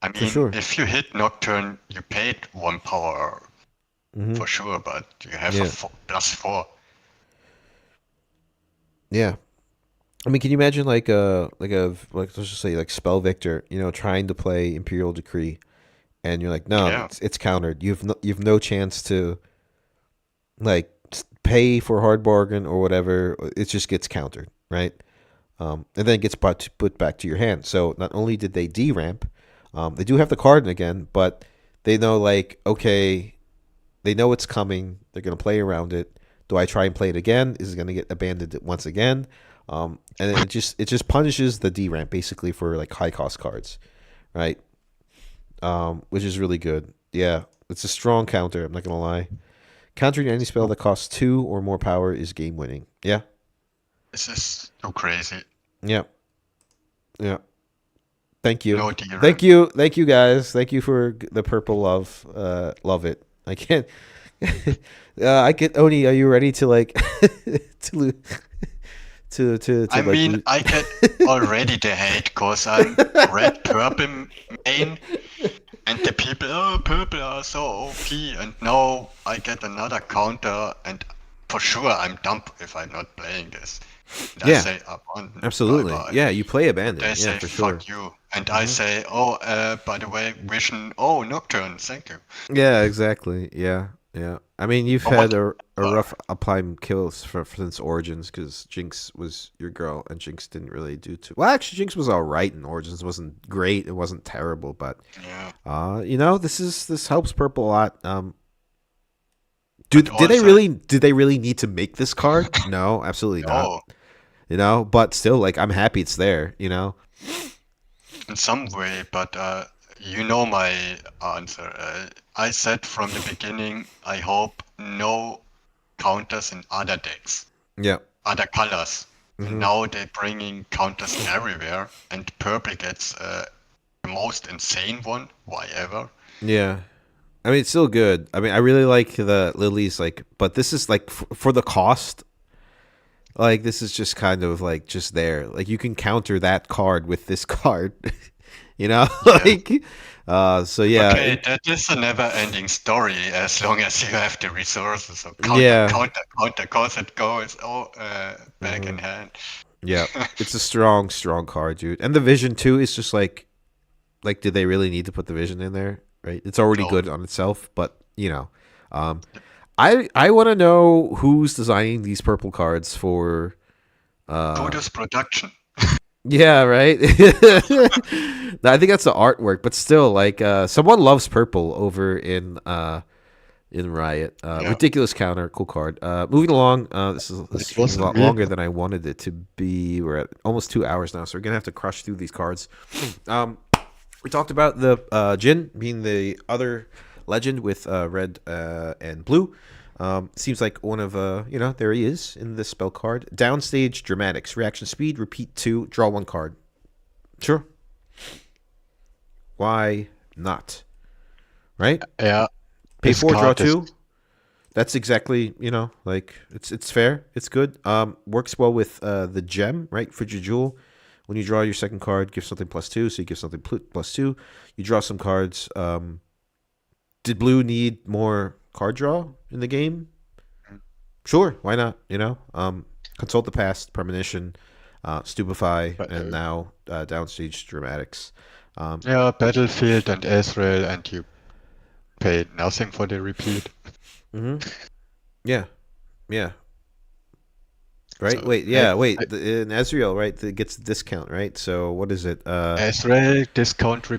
I mean, if you hit Nocturne, you paid 1 power for sure, but you have a +4. Yeah. I mean, can you imagine like let's just say like Spell Victor, trying to play Imperial Decree, and you're like, no, it's countered. You've no chance to like pay for Hard Bargain or whatever. It just gets countered, right? And then it gets put back to your hand. So not only did they deramp, they do have the card again, but they know like, okay, they know it's coming. They're gonna play around it. Do I try and play it again? Is it gonna get abandoned once again? And then it just punishes the deramp basically for like high cost cards, right? Which is really good. Yeah, it's a strong counter. I'm not gonna lie. Countering any spell that costs 2 or more power is game winning. Yeah. This is so crazy. Yeah. Thank you. No deer. Thank you guys. Thank you for the purple love. Love it. I can't. I get Oni. Are you ready to like to I like, mean, I get already the hate because I'm red purple main, and the people, purple are so OP, and now I get another counter, and for sure I'm dumb if I'm not playing this. And I say abandon. absolutely. Bye-bye. Yeah, you play abandon. They Yeah, say for sure. fuck you, and I say, by the way, Vision. Nocturne. Thank you. Yeah, exactly. Yeah. I mean, you've had a rough uptime kills since Origins because Jinx was your girl, and Jinx didn't really do too well. Actually, Jinx was all right in Origins. It wasn't great. It wasn't terrible, but this helps purple a lot. Did they really need to make this card? No, absolutely not. But still, like, I'm happy it's there. In some way, but my answer. I said from the beginning, I hope no counters in other decks. Yeah. Other colors. And now they're bringing counters everywhere, and purple gets the most insane one. Why ever? Yeah. I mean, it's still good. I mean, I really like the Lilies, like, but this is like for the cost. Like, this is just kind of like just there. Like, you can counter that card with this card. Like, so yeah. Okay, that is a never-ending story as long as you have the resources. So counter, cause it goes back in hand. Yeah, it's a strong card, dude. And the vision too is just like, did they really need to put the vision in there? Right? It's already good on itself, but I want to know who's designing these purple cards for. Todos Production. Yeah, right. I think that's the artwork, but still, like, someone loves purple over in Riot. Ridiculous counter, cool card. Moving along, this is a wasn't lot me. longer than I wanted it to be. We're at almost 2 hours now, so we're gonna have to crush through these cards. We talked about the Jin being the other legend with red and blue. Seems like one of there he is in this spell card. Downstage Dramatics, reaction speed, repeat 2, draw 1 card. Sure. Why not? Right? Yeah. Pay This 4, draw card is- 2. That's exactly, like it's fair. It's good. Works well with the gem, right? Frigid Jewel. When you draw your second card, give something +2, so you give something +2. You draw some cards. Did blue need more card draw in the game? Sure, why not? Consult the Past, Premonition, Stupefy, and now Downstage Dramatics. Battlefield and Ezreal, and you pay nothing for the repeat. Yeah. Right? So, wait. In Ezreal, right? It gets a discount, right? So what is it? Ezreal discount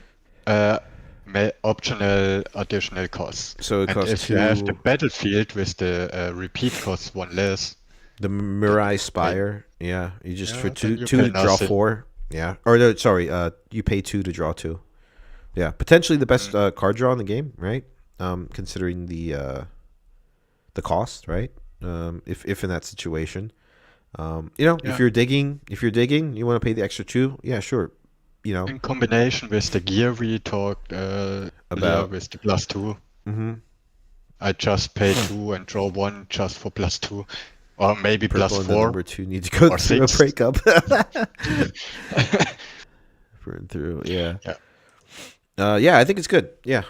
optional additional costs. So it and costs if you have the 2. Battlefield with the repeat costs 1 less. The Mirai Spire, yeah. You just for then 2 you to pay draw nothing. 4, yeah. Or no, sorry, you pay 2 to draw 2. Yeah, potentially the best card draw in the game, right? Considering the cost, right? If in that situation, if you're digging, you want to pay the extra 2, yeah, sure. In combination with the gear we talked about with the +2. I just pay 2 and draw 1 just for +2. Or maybe Purple and the +4. number 2 need to go or through 6. a breakup. Through, yeah. I think it's good. Yeah.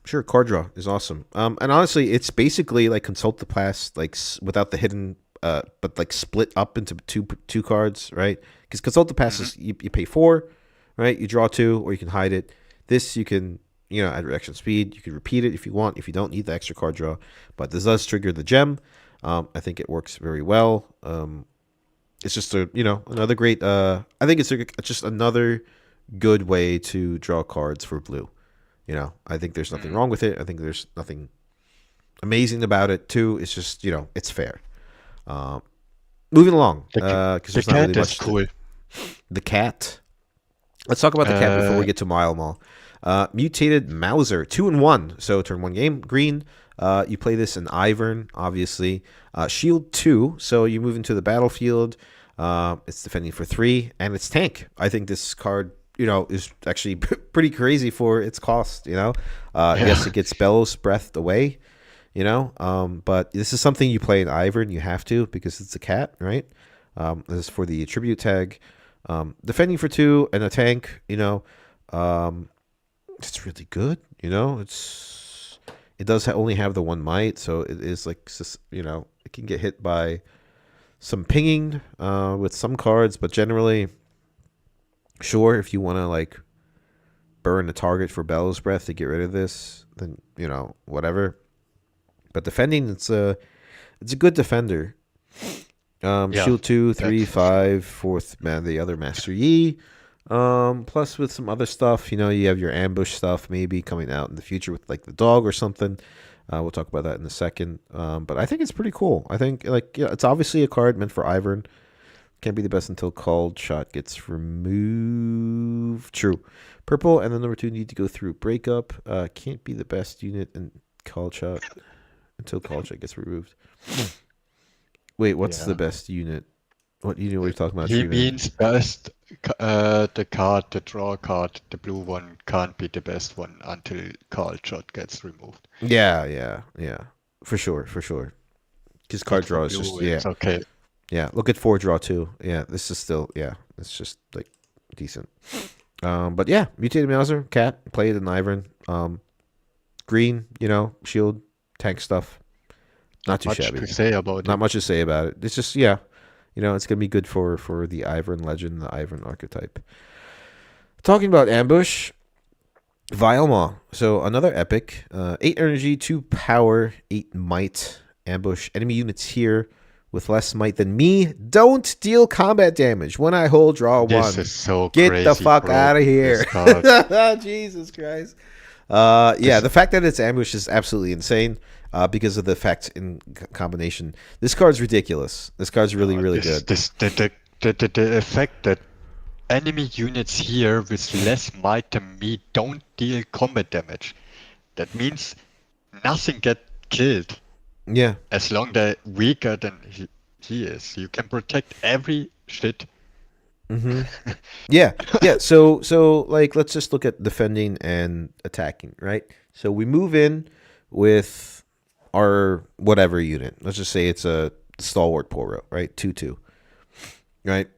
Sure. Card draw is awesome. And honestly, it's basically like Consult the Past, like without the hidden, but like split up into two cards, right? Because Consult the Past is you pay 4, right? You draw 2, or you can hide it. This you can, add reaction speed. You can repeat it if you want. If you don't need the extra card draw, but this does trigger the gem. I think it works very well. It's just another great. I think it's just another good way to draw cards for blue. I think there's nothing wrong with it. I think there's nothing amazing about it too. It's just it's fair. Moving along, because there's not really much. Cool. The cat. Let's talk about the cat before we get to Mile Mall. Mutated Mauser, 2-1. So turn 1 game, green. You play this in Ivern, obviously. Shield 2, so you move into the battlefield. It's defending for 3, and it's tank. I think this card, is actually pretty crazy for its cost. Yes, it gets Bellows Breath away. But this is something you play in Ivern. You have to because it's a cat, right? This is for the attribute tag. Defending for 2 and a tank. It's really good. It does only have the 1 might, so it is like it can get hit by some pinging with some cards, but generally, sure, if you want to like burn a target for Bellows Breath to get rid of this, then whatever. But defending, it's a good defender. Shield 2, 3, 5, 4th man, the other Master Yi. Plus with some other stuff, you have your ambush stuff maybe coming out in the future with like the dog or something. We'll talk about that in a second. But I think it's pretty cool. I think it's obviously a card meant for Ivern. Can't be the best until Called Shot gets removed. True. Purple and then number 2 need to go through breakup. Can't be the best unit in Called Shot until Called Shot gets removed. Wait, what's the best unit? What unit are we talking about? He means best. The draw card, the blue one can't be the best one until Call Shot gets removed. Yeah, for sure. Because card draw is just It's okay. Yeah, look at 4 draw 2. Yeah, this is still it's just like decent. But yeah, Mutated Mauser, cat, play it in Ivern. Green, shield, tank stuff. Not too shabby. Not much to say about it. It's just it's gonna be good for the Ivern legend, the Ivern archetype. Talking about ambush, Vialmaw. So another epic. 8 energy, 2 power, 8 might. Ambush enemy units here with less might than me. Don't deal combat damage. When I hold, draw This 1. is so Get crazy. the fuck out of broken, here. this card. Jesus Christ. Yeah, This- the fact that it's ambush is absolutely insane because of the effect in combination. This card's ridiculous. This card's really, really good. The effect that enemy units here with less might than me don't deal combat damage. That means nothing get killed Yeah. as long they're weaker than he is. You can protect every shit. Yeah, yeah. So like, let's just look at defending and attacking, right? So we move in with our whatever unit. Let's just say it's a stalwart Poro, right? 2/2, right?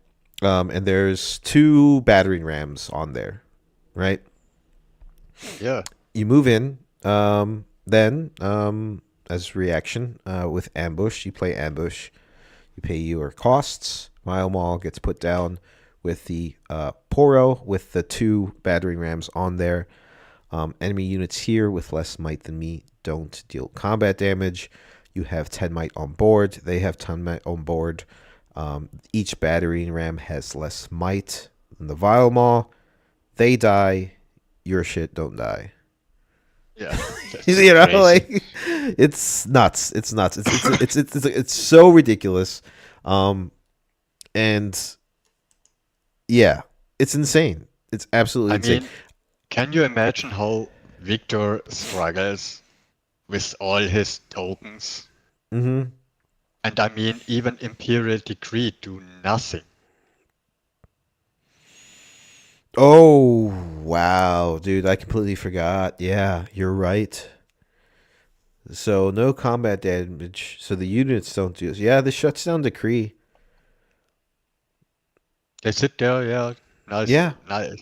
And there's 2 battering rams on there, right? Yeah. You move in, then as reaction with ambush, you play ambush. You pay your costs. Mile Mall gets put down with the Poro with the 2 battering rams on there. Enemy units here with less might than me don't deal combat damage. You have 10 might on board. They have 10 might on board. Each battering ram has less might than the Vile Maw. They die. Your shit don't die. Yeah. You know, crazy. like it's nuts. It's nuts. It's so ridiculous. And yeah, it's insane. It's absolutely I insane. mean, can you imagine how Victor struggles with all his tokens? Mm-hmm. And I mean, even Imperial Decree do nothing. Oh wow, dude! I completely forgot. Yeah, you're right. So no combat damage. So the units don't do. Yeah, this shuts down decree. They sit there, yeah, nice, Yeah. nice.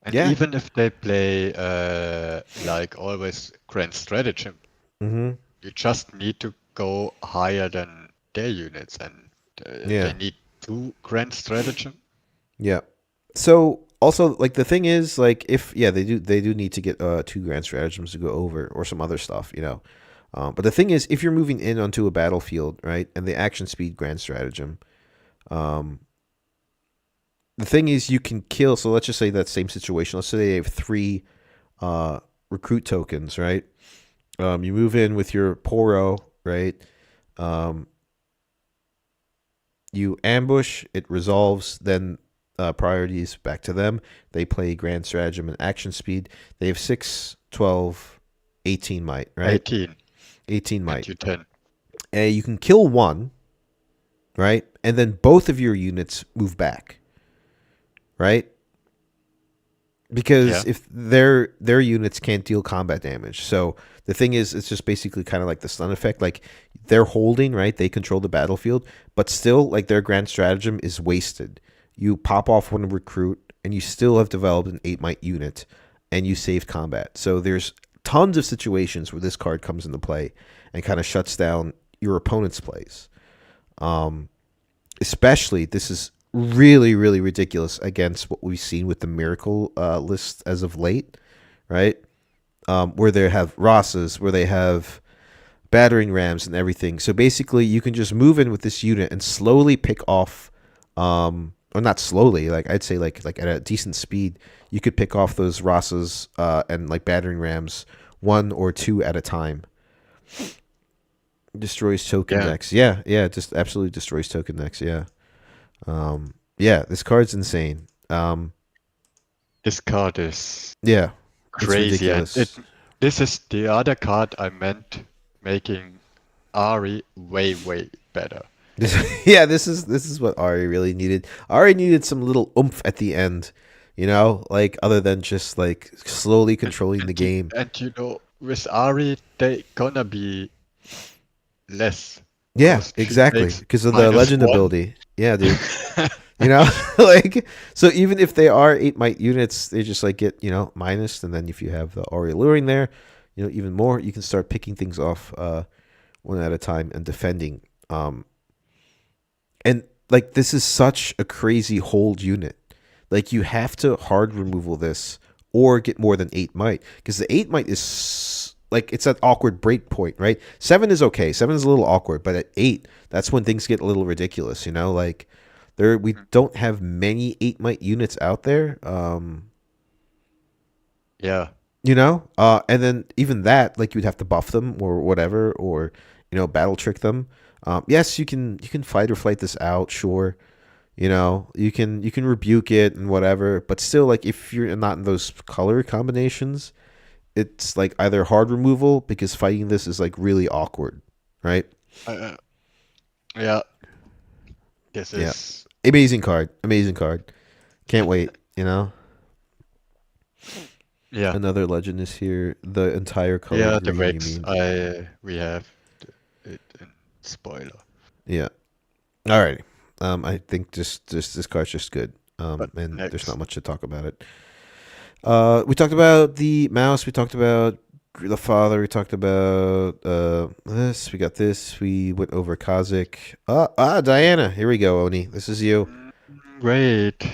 And Yeah. even if they play, like always, Grand Stratagem, Mm-hmm. you just need to go higher than their units, and Yeah. they need 2 Grand Stratagem. Yeah. So also, like, the thing is, like, if they do need to get 2 grand stratagems to go over, or some other stuff, you know. But the thing is, if you're moving in onto a battlefield, right, and the action speed grand stratagem, the thing is you can kill. So let's just say that same situation. Let's say they have 3 recruit tokens, right? You move in with your Poro, right? You ambush, it resolves, then priorities back to them. They play grand stratagem and action speed. They have 6, 12, 18 might, right? 18 and might. you 10. You can kill 1, right? And then both of your units move back, right? Because Yeah. if their units can't deal combat damage. So the thing is, it's just basically kind of like the stun effect. Like, they're holding, right? They control the battlefield, but still, like, their grand stratagem is wasted. You pop off one recruit, and you still have developed an 8 might unit, and you save combat. So there's tons of situations where this card comes into play and kind of shuts down your opponent's plays. Especially, this is really, really ridiculous against what we've seen with the Miracle list as of late, right? Where they have Rosses, where they have battering rams and everything. So basically, you can just move in with this unit and slowly pick off, or not slowly, like I'd say like at a decent speed, you could pick off those Rosses and like battering rams 1 or 2 at a time. Destroys token decks. Yeah, just absolutely destroys token decks. Yeah. Yeah, this card's insane. This card is Yeah, crazy, and ridiculous. this is the other card I meant making Ari way better. This is what Ari really needed. Ari needed some little oomph at the end, you know, like, other than just like slowly controlling the game. And you know, with Ari, they gonna be less. Yeah, because she exactly, makes because of the legend -1. ability. Yeah, dude. You know, like, so even if they are 8 might units, they just like get, you know, minus, and then if you have the Ari luring there, you know, even more, you can start picking things off one at a time and defending. And like, this is such a crazy hold unit. Like, you have to hard removal this or get more than 8 might, because the 8 might is like it's that awkward break point, right? 7 is okay. 7 is a little awkward, but at 8, that's when things get a little ridiculous, you know? Like we don't have many 8 might units out there. Yeah. You know, and then even that, like you'd have to buff them or whatever, or battle trick them. Yes, you can fight or flight this out, sure. You know, you can rebuke it and whatever, but still, like if you're not in those color combinations, it's like either hard removal because fighting this is like really awkward, right? Yeah. This Yeah. is Amazing card, can't wait. yeah. Another legend is here. The entire color Yeah, the green, you Vex. mean? We have it in spoiler. Yeah. Alrighty. I think just this card's just good. But And there's next. not much to talk about it. We talked about the mouse. We talked about the father. We talked about this. We got this. We went over Kazik. Diana. Here we go, Oni. This is you. Wait.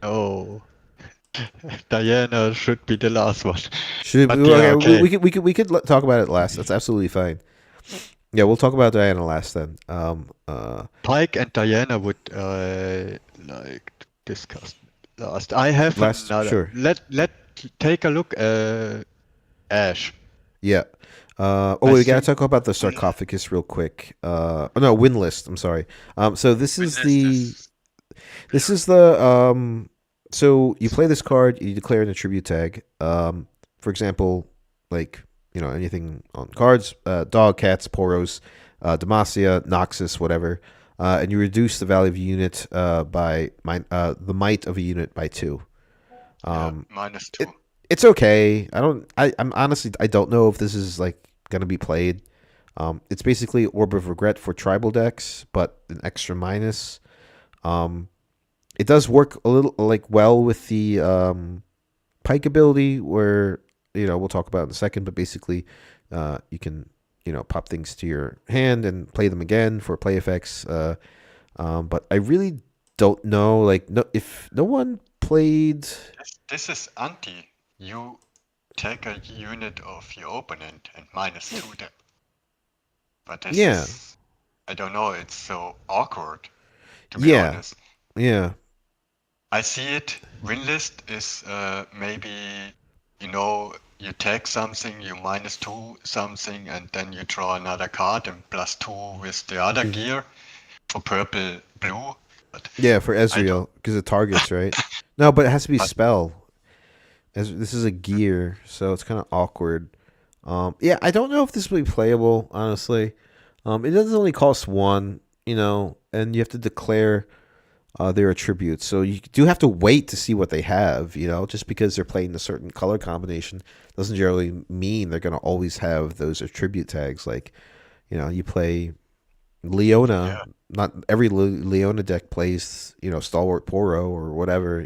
Oh. Diana should be the last one. Should But we, yeah, okay, okay. we could talk about it last. That's absolutely fine. Yeah, we'll talk about Diana last then. Pike and Diana would like to discuss last. I have Last, another. sure. Let take a look at Ash. Yeah. I We gotta think- talk about the sarcophagus real quick. No, win list. I'm sorry. So this is the so you play this card, you declare an attribute tag. For example, like anything on cards, dog, cats, poros, Demacia, Noxus, whatever, and you reduce the value of a unit by the might of a unit by 2. -2. It's okay. I'm honestly, I don't know if this is like gonna be played. It's basically Orb of Regret for tribal decks, but an extra minus. It does work a little like well with the Pike ability, where we'll talk about in a second. But basically, you can pop things to your hand and play them again for play effects. But I really don't know, like, if no one played. This is anti. You take a unit of your opponent and -2 them. But this Yeah. is, I don't know, it's so awkward, to be Yeah. honest. Yeah. I see it. Win list is maybe, you take something, you -2 something, and then you draw another card and +2 with the other gear for purple, blue. But Yeah, for Ezreal, because it targets, right? No, but it has to be spell. This is a gear, so it's kind of awkward. Yeah, I don't know if this will be playable, honestly. It doesn't only cost 1, and you have to declare their attributes. So you do have to wait to see what they have, just because they're playing a certain color combination doesn't generally mean they're going to always have those attribute tags. Like, you play Leona. Yeah. Not every Leona deck plays, Stalwart Poro or whatever,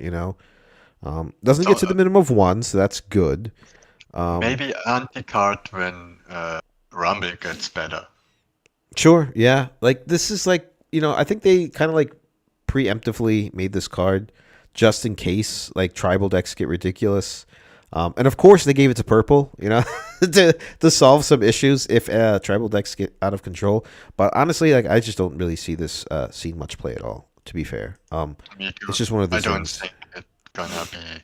Doesn't get to the minimum of 1, so that's good. maybe anti-card when Rumble gets better. Sure, yeah. Like, this is like, I think they kind of like preemptively made this card just in case like tribal decks get ridiculous. And of course they gave it to purple, to solve some issues if tribal decks get out of control. But honestly, like, I just don't really see this seeing much play at all, to be fair. Me too. It's just one of I those don't things. think it's gonna be.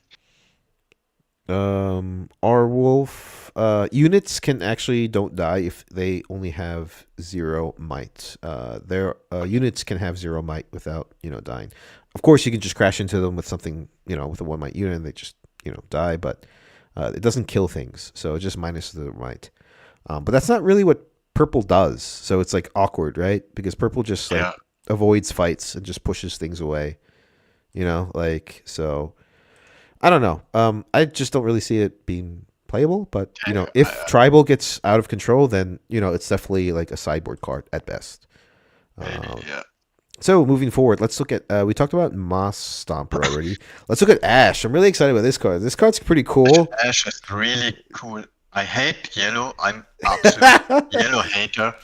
Our wolf units can actually don't die if they only have 0 might. Their units can have 0 might without dying. Of course, you can just crash into them with something with a 1 might unit and they just die, but it doesn't kill things, so it just minus the might. But that's not really what purple does. So it's like awkward, right? Because purple just like avoids fights and just pushes things away. So. I don't know. I just don't really see it being playable. But if tribal gets out of control, then it's definitely like a sideboard card at best. Maybe, yeah. So moving forward, let's look at. We talked about Moss Stomper already. Let's look at Ash. I'm really excited about this card. This card's pretty cool. Ash is really cool. I hate yellow. I'm absolute yellow hater.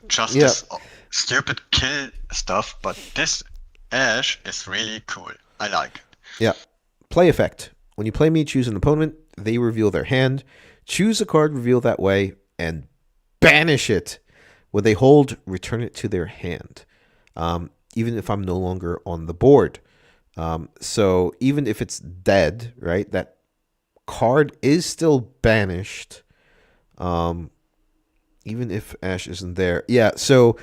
Just this stupid kill stuff. But this Ash is really cool. I like it. Yeah. Play effect. When you play me, choose an opponent. they reveal their hand. Choose a card revealed that way and banish it. When they hold, return it to their hand, even if I'm no longer on the board. So even if it's dead, right, that card is still banished, even if Ash isn't there. Yeah, so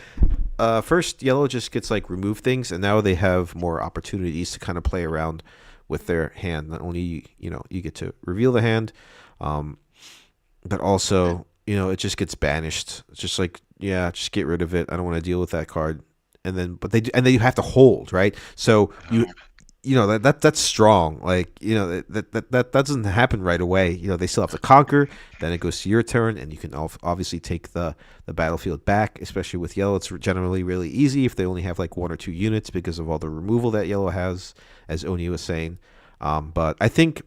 first, yellow just gets like remove things, and now they have more opportunities to kind of play around with their hand. Not only, you get to reveal the hand, but also, it just gets banished. It's just like, yeah, just get rid of it. I don't want to deal with that card. And then, but they do, and then you have to hold, right? So that's strong. Like, that doesn't happen right away. They still have to conquer. Then it goes to your turn, and you can obviously take the battlefield back. Especially with yellow, it's generally really easy if they only have like 1 or 2 units because of all the removal that yellow has, as Oni was saying. But I think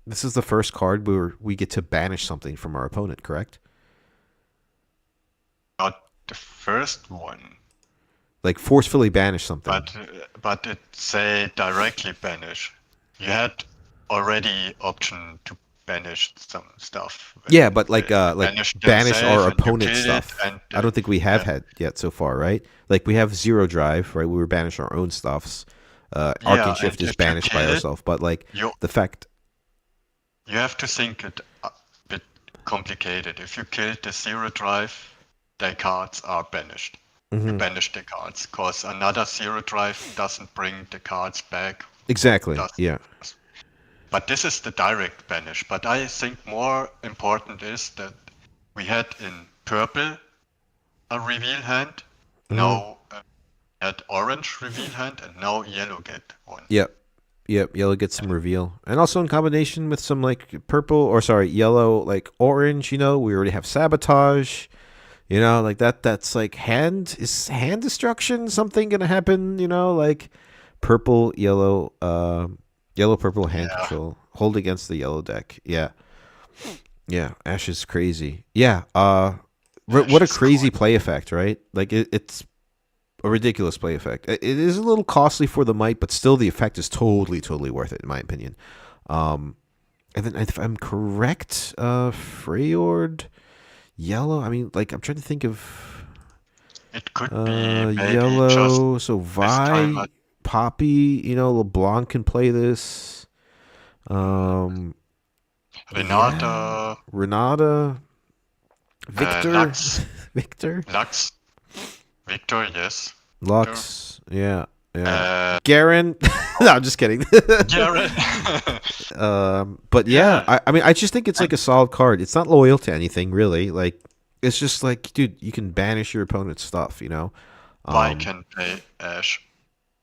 this is the first card where we get to banish something from our opponent, correct? Not the first one. Like forcefully banish something. But it say directly banish. You had already option to banish some stuff. Yeah, but like banish our opponent's stuff. And, I don't think we have had yet so far, right? Like we have 0 drive, right? We were banish our own stuffs. Arcane Shift is banished by ourselves, but like the fact. You have to think it a bit complicated. If you killed the 0 drive, their cards are banished. You banish the cards, because another 0 drive doesn't bring the cards back. Exactly, yeah. But this is the direct banish. But I think more important is that we had in purple a reveal hand, now had orange reveal hand, and now yellow get one. Yep, yellow gets some reveal. And also in combination with some like yellow, like orange, we already have sabotage. Like that's like hand destruction, something gonna happen, like purple, yellow, purple hand control. Hold against the yellow deck. Yeah. Yeah, Ash is crazy. Yeah. What a crazy play effect, right? Like it's a ridiculous play effect. It is a little costly for the might, but still the effect is totally worth it, in my opinion. And then if I'm correct, Freyord, yellow. I mean, like I'm trying to think of. It could be maybe yellow. just So Vi, Poppy. LeBlanc can play this. Renata. Victor. Lux. Victor. Victor, yes. Lux. Yeah. Garen. No, I'm just kidding. Garen. But yeah, I mean, I just think it's like a solid card. It's not loyal to anything really. Like, it's just like, dude, you can banish your opponent's stuff. Vi can play Ash.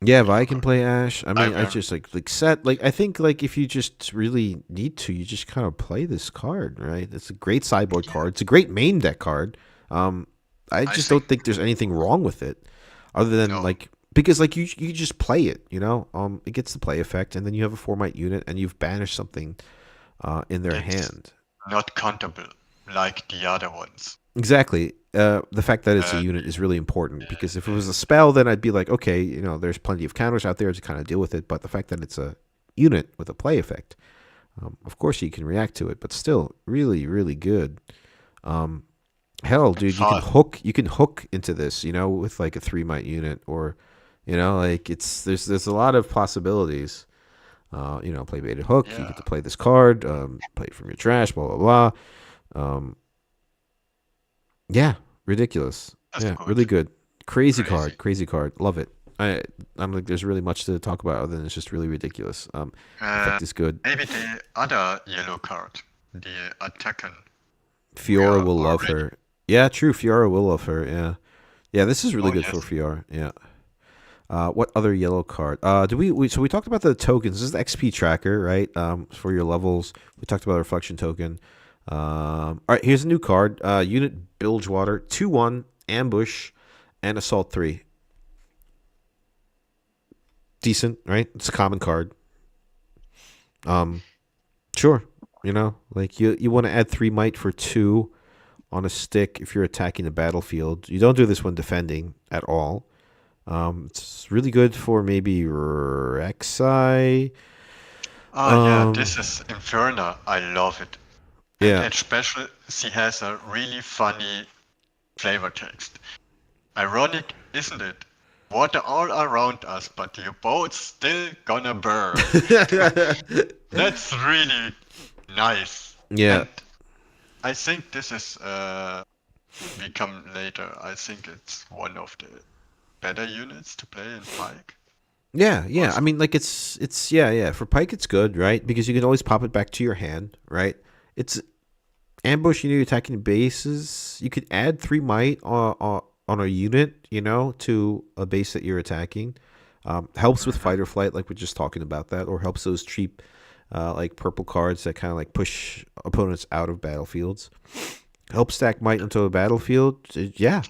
Yeah, Vi can play Ash. I mean, I just like set. Like, I think like if you just really need to, you just kind of play this card, right? It's a great sideboard card. It's a great main deck card. I just don't think there's anything wrong with it, other than like. Because like you just play it, it gets the play effect, and then you have a 4-might unit, and you've banished something in their hand. Not countable like the other ones. Exactly. The fact that it's a unit is really important, because if it was a spell, then I'd be like, okay, there's plenty of counters out there to kind of deal with it. But the fact that it's a unit with a play effect, of course you can react to it, but still really, really good. Hell, dude, you can hook into this, with like a 3-might unit, or like there's a lot of possibilities. Play baited hook. You get to play this card. Play it from your trash. Blah blah blah. Yeah, ridiculous. Really good. Crazy card. Love it. I'm like, there's really much to talk about other than it's just really ridiculous. Effect is good. Maybe the other yellow card, the attacker. Fiora will love her. Yeah, true. Fiora will love her. Yeah. This is really good for Fiora. Yeah. What other yellow card? So we talked about the tokens. This is the XP tracker, right? For your levels. We talked about a reflection token. All right, here's a new card. Unit Bilgewater, 2/1, ambush, and assault 3. Decent, right? It's a common card. Sure. Like you want to add 3 might for 2 on a stick if you're attacking the battlefield. You don't do this when defending at all. It's really good for maybe Rek'Sai. Yeah, this is Inferno. I love it. Yeah. And especially, she has a really funny flavor text. Ironic, isn't it? Water all around us, but your boat's still gonna burn. That's really nice. Yeah. And I think this is we come later. I think it's one of the better units to play in Pike. Yeah. I mean, like it's yeah. For Pike, it's good, right? Because you can always pop it back to your hand, right? It's ambush. You're attacking bases. You could add 3 might on a unit, to a base that you're attacking. Helps with fight or flight, like we're just talking about that, or helps those cheap, like purple cards that kind of like push opponents out of battlefields. Help stack might into a battlefield. Yeah,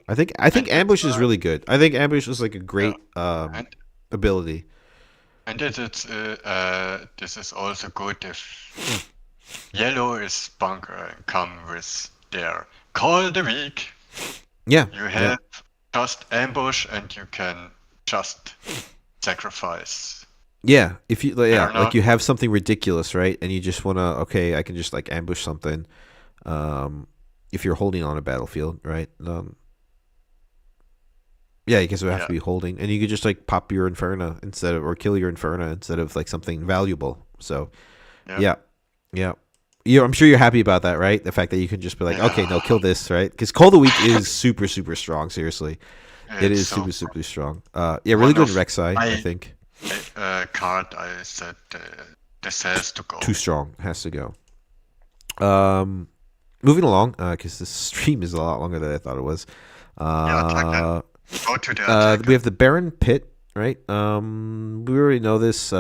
I think ambush is really good. I think ambush is like a great ability. And this is also good if yellow is bunker and come with their call the week. Yeah, you have just ambush and you can just sacrifice. Yeah, if you like you have something ridiculous, right? And you just wanna I can just like ambush something. If you're holding on a battlefield, right? Yeah, I guess it would have to be holding, and you could just like pop your Inferno or kill your Inferno instead of like something valuable. So, yeah. I'm sure you're happy about that, right? The fact that you can just be like, okay, no, kill this, right? Because Call the Week is super, super strong. Seriously, it is super, super strong. Really good in Rek'Sai, I think. Card I said this has to go. Too strong, has to go. Moving along, because this stream is a lot longer than I thought it was. Go to the we have the Baron Pit, right? We already know this.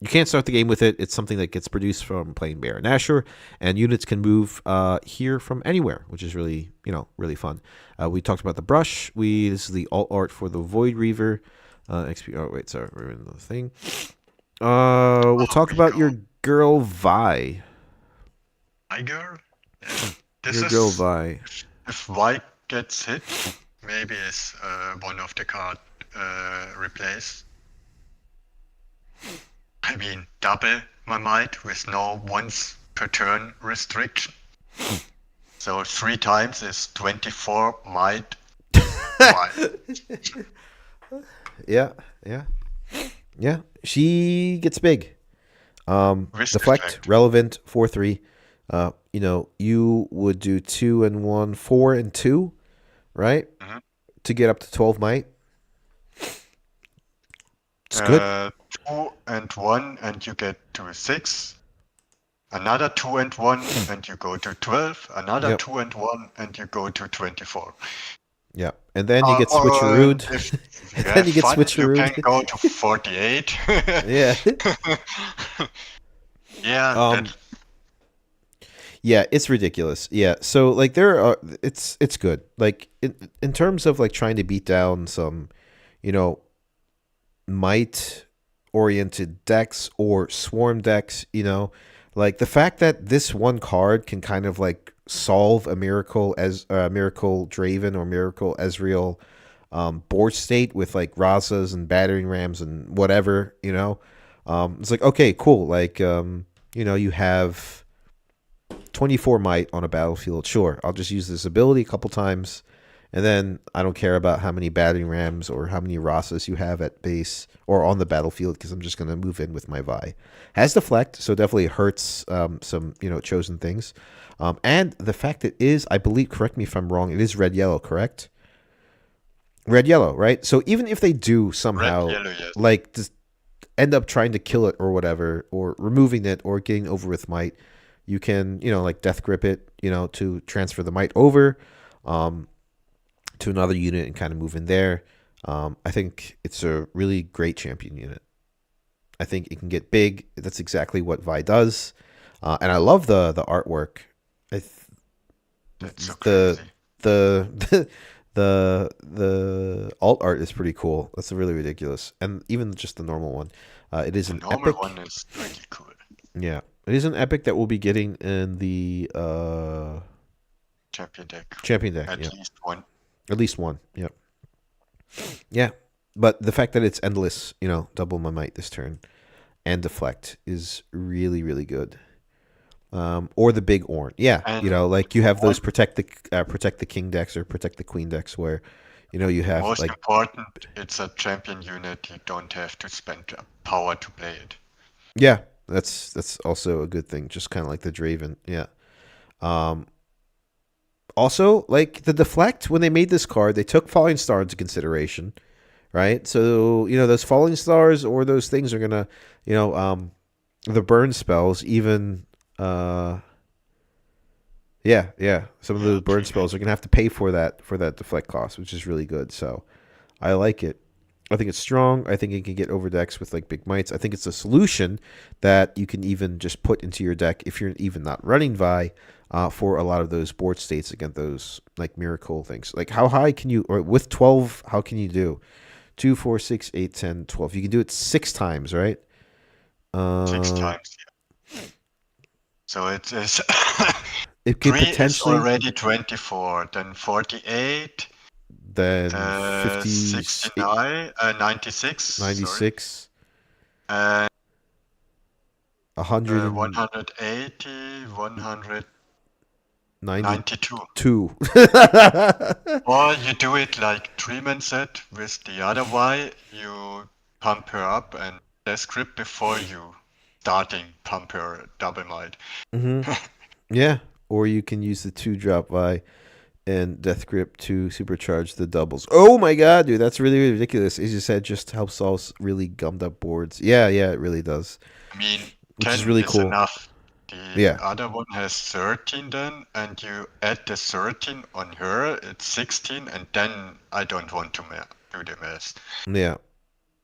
You can't start the game with it. It's something that gets produced from playing Baron Nashor, and units can move here from anywhere, which is really, really fun. We talked about the brush. This is the alt art for the Void Reaver. XP. Oh wait, sorry, we're in the thing. We'll talk about your girl Vi. My girl. Your girl Vi. If Vi gets hit, maybe it's one of the card replaced. I mean, double my might with no once per turn restriction. So 3 times is 24 might. Yeah. She gets big. Deflect, relevant, 4/3. You would do 2 and 1, 4 and 2, right? Mm-hmm. To get up to 12 might. It's good. 2 and 1 and you get to 6. Another 2 and 1 and you go to 12. Another 2 and 1 and you go to 24. Yeah, and then you get switcherooed. And then you get switcherooed. You can go to 48. Yeah. Yeah, it's ridiculous. Yeah, so like it's good. Like in terms of like trying to beat down some, might oriented decks or swarm decks, like the fact that this one card can kind of like solve a Miracle Draven or Miracle Ezreal board state with like Razas and battering rams and whatever, it's like, okay, cool. Like you have 24 might on a battlefield. Sure, I'll just use this ability a couple times, and then I don't care about how many battering rams or how many Rasas you have at base or on the battlefield, because I'm just going to move in with my Vi. Has deflect, so definitely hurts some chosen things. And the fact it is, I believe, correct me if I'm wrong, it is red-yellow, correct? Red-yellow, right? So even if they do somehow like just end up trying to kill it or whatever, or removing it or getting over with might, you can, like death grip it, to transfer the might over to another unit and kind of move in there. I think it's a really great champion unit. I think it can get big. That's exactly what Vi does. And I love the artwork. That's so crazy. The alt art is pretty cool. That's really ridiculous. And even just the normal one. It is an epic. The normal one is pretty cool. Yeah. It is an epic that we'll be getting in the champion deck. At least one. At least one, yep. Yeah. But the fact that it's endless, double my might this turn. and deflect is really, really good. Or the big Ornn. Yeah, And like you have those one- protect the king decks or protect the queen decks where, you have most like, important, it's a champion unit. You don't have to spend power to play it. yeah, that's also a good thing. Just kind of like the Draven. Yeah. Also, like the deflect, when they made this card, they took Falling Star into consideration, right? So those Falling Stars or those things are gonna, the burn spells even. Yeah. Some of Yeah, those burn TV. spells are gonna have to pay for that deflect cost, which is really good. So I like it. I think it's strong. I think it can get overdecks with like big mites. I think it's a solution that you can even just put into your deck if you're even not running Vi, for a lot of those board states against those like miracle things. Like how high can you, or with 12, how can you do 2, 4, 6, 8, 10, 12? You can do it 6 times, right? 6 times. Yeah. So it is It could 3 is potentially already 24, then 48, then 50, 69, 96, sorry, 96, and 100 and 180, 192. 92. Or you do it like 3-man set with the other Y, you pump her up and death grip before you starting pump her double might. Yeah, or you can use the 2-drop Vi and Death Grip to supercharge the doubles. Oh my god, dude, that's really, really ridiculous. As you said, just helps solve really gummed up boards. Yeah, it really does. I mean, Which 10 is really cool. enough. The Yeah. other one has 13 then, and you add the 13 on her, it's 16, and then I don't want to do the math. Yeah.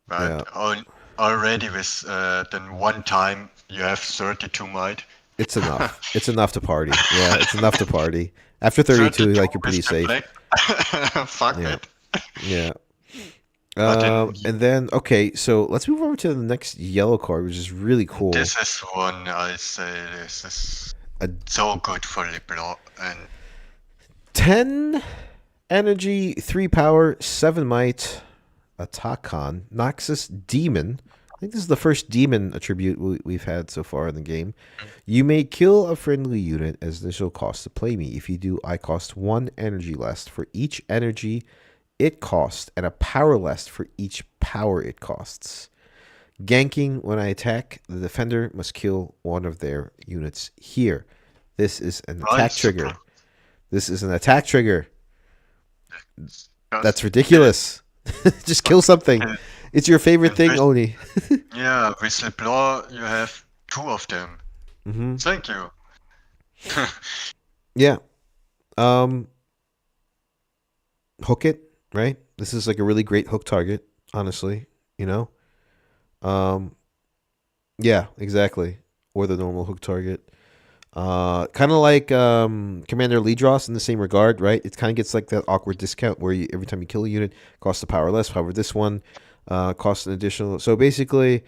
But already with then one time you have 32 might. It's enough. It's enough to party. Yeah, it's enough to party. After 32, like, you're pretty with the safe. black. Fuck Yeah. it. Yeah. But then And then, okay, so let's move over to the next yellow card, which is really cool. this is one I say this is so good for Libro and 10 energy, 3 power, 7 might, Attackon, Noxus Demon. I think this is the first demon attribute we've had so far in the game. You may kill a friendly unit as initial cost to play me. If you do, I cost 1 energy less for each energy it costs and a power less for each power it costs. Ganking, when I attack, the defender must kill one of their units here. This is an attack trigger. This is an attack trigger. That's ridiculous. Just kill something. It's your favorite thing, Oni. Yeah, with Leblanc you have 2 of them. Thank you. Yeah. Hook it, right? This is like a really great hook target, honestly, Yeah, exactly. Or the normal hook target. Kind of like Commander Ledros in the same regard, right? It kind of gets like that awkward discount where every time you kill a unit, costs a power less. However, this one costs an additional. So basically,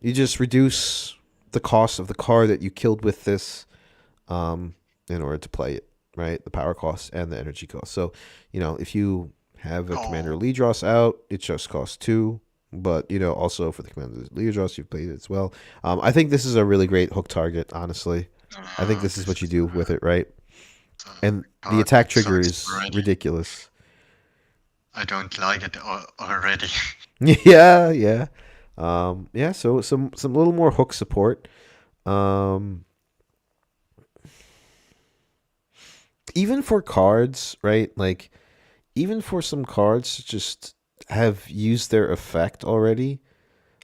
you just reduce the cost of the card that you killed with this in order to play it, right? The power cost and the energy cost. So, if you have a Commander Ledros out, it just costs 2. But, also for the Commander Ledros, you've played it as well. I think this is a really great hook target, honestly. I think this is what you do with it, right? And the attack trigger is ridiculous. I don't like it already. Yeah. So some little more hook support. Even for cards, right? Like, even for some cards just have used their effect already.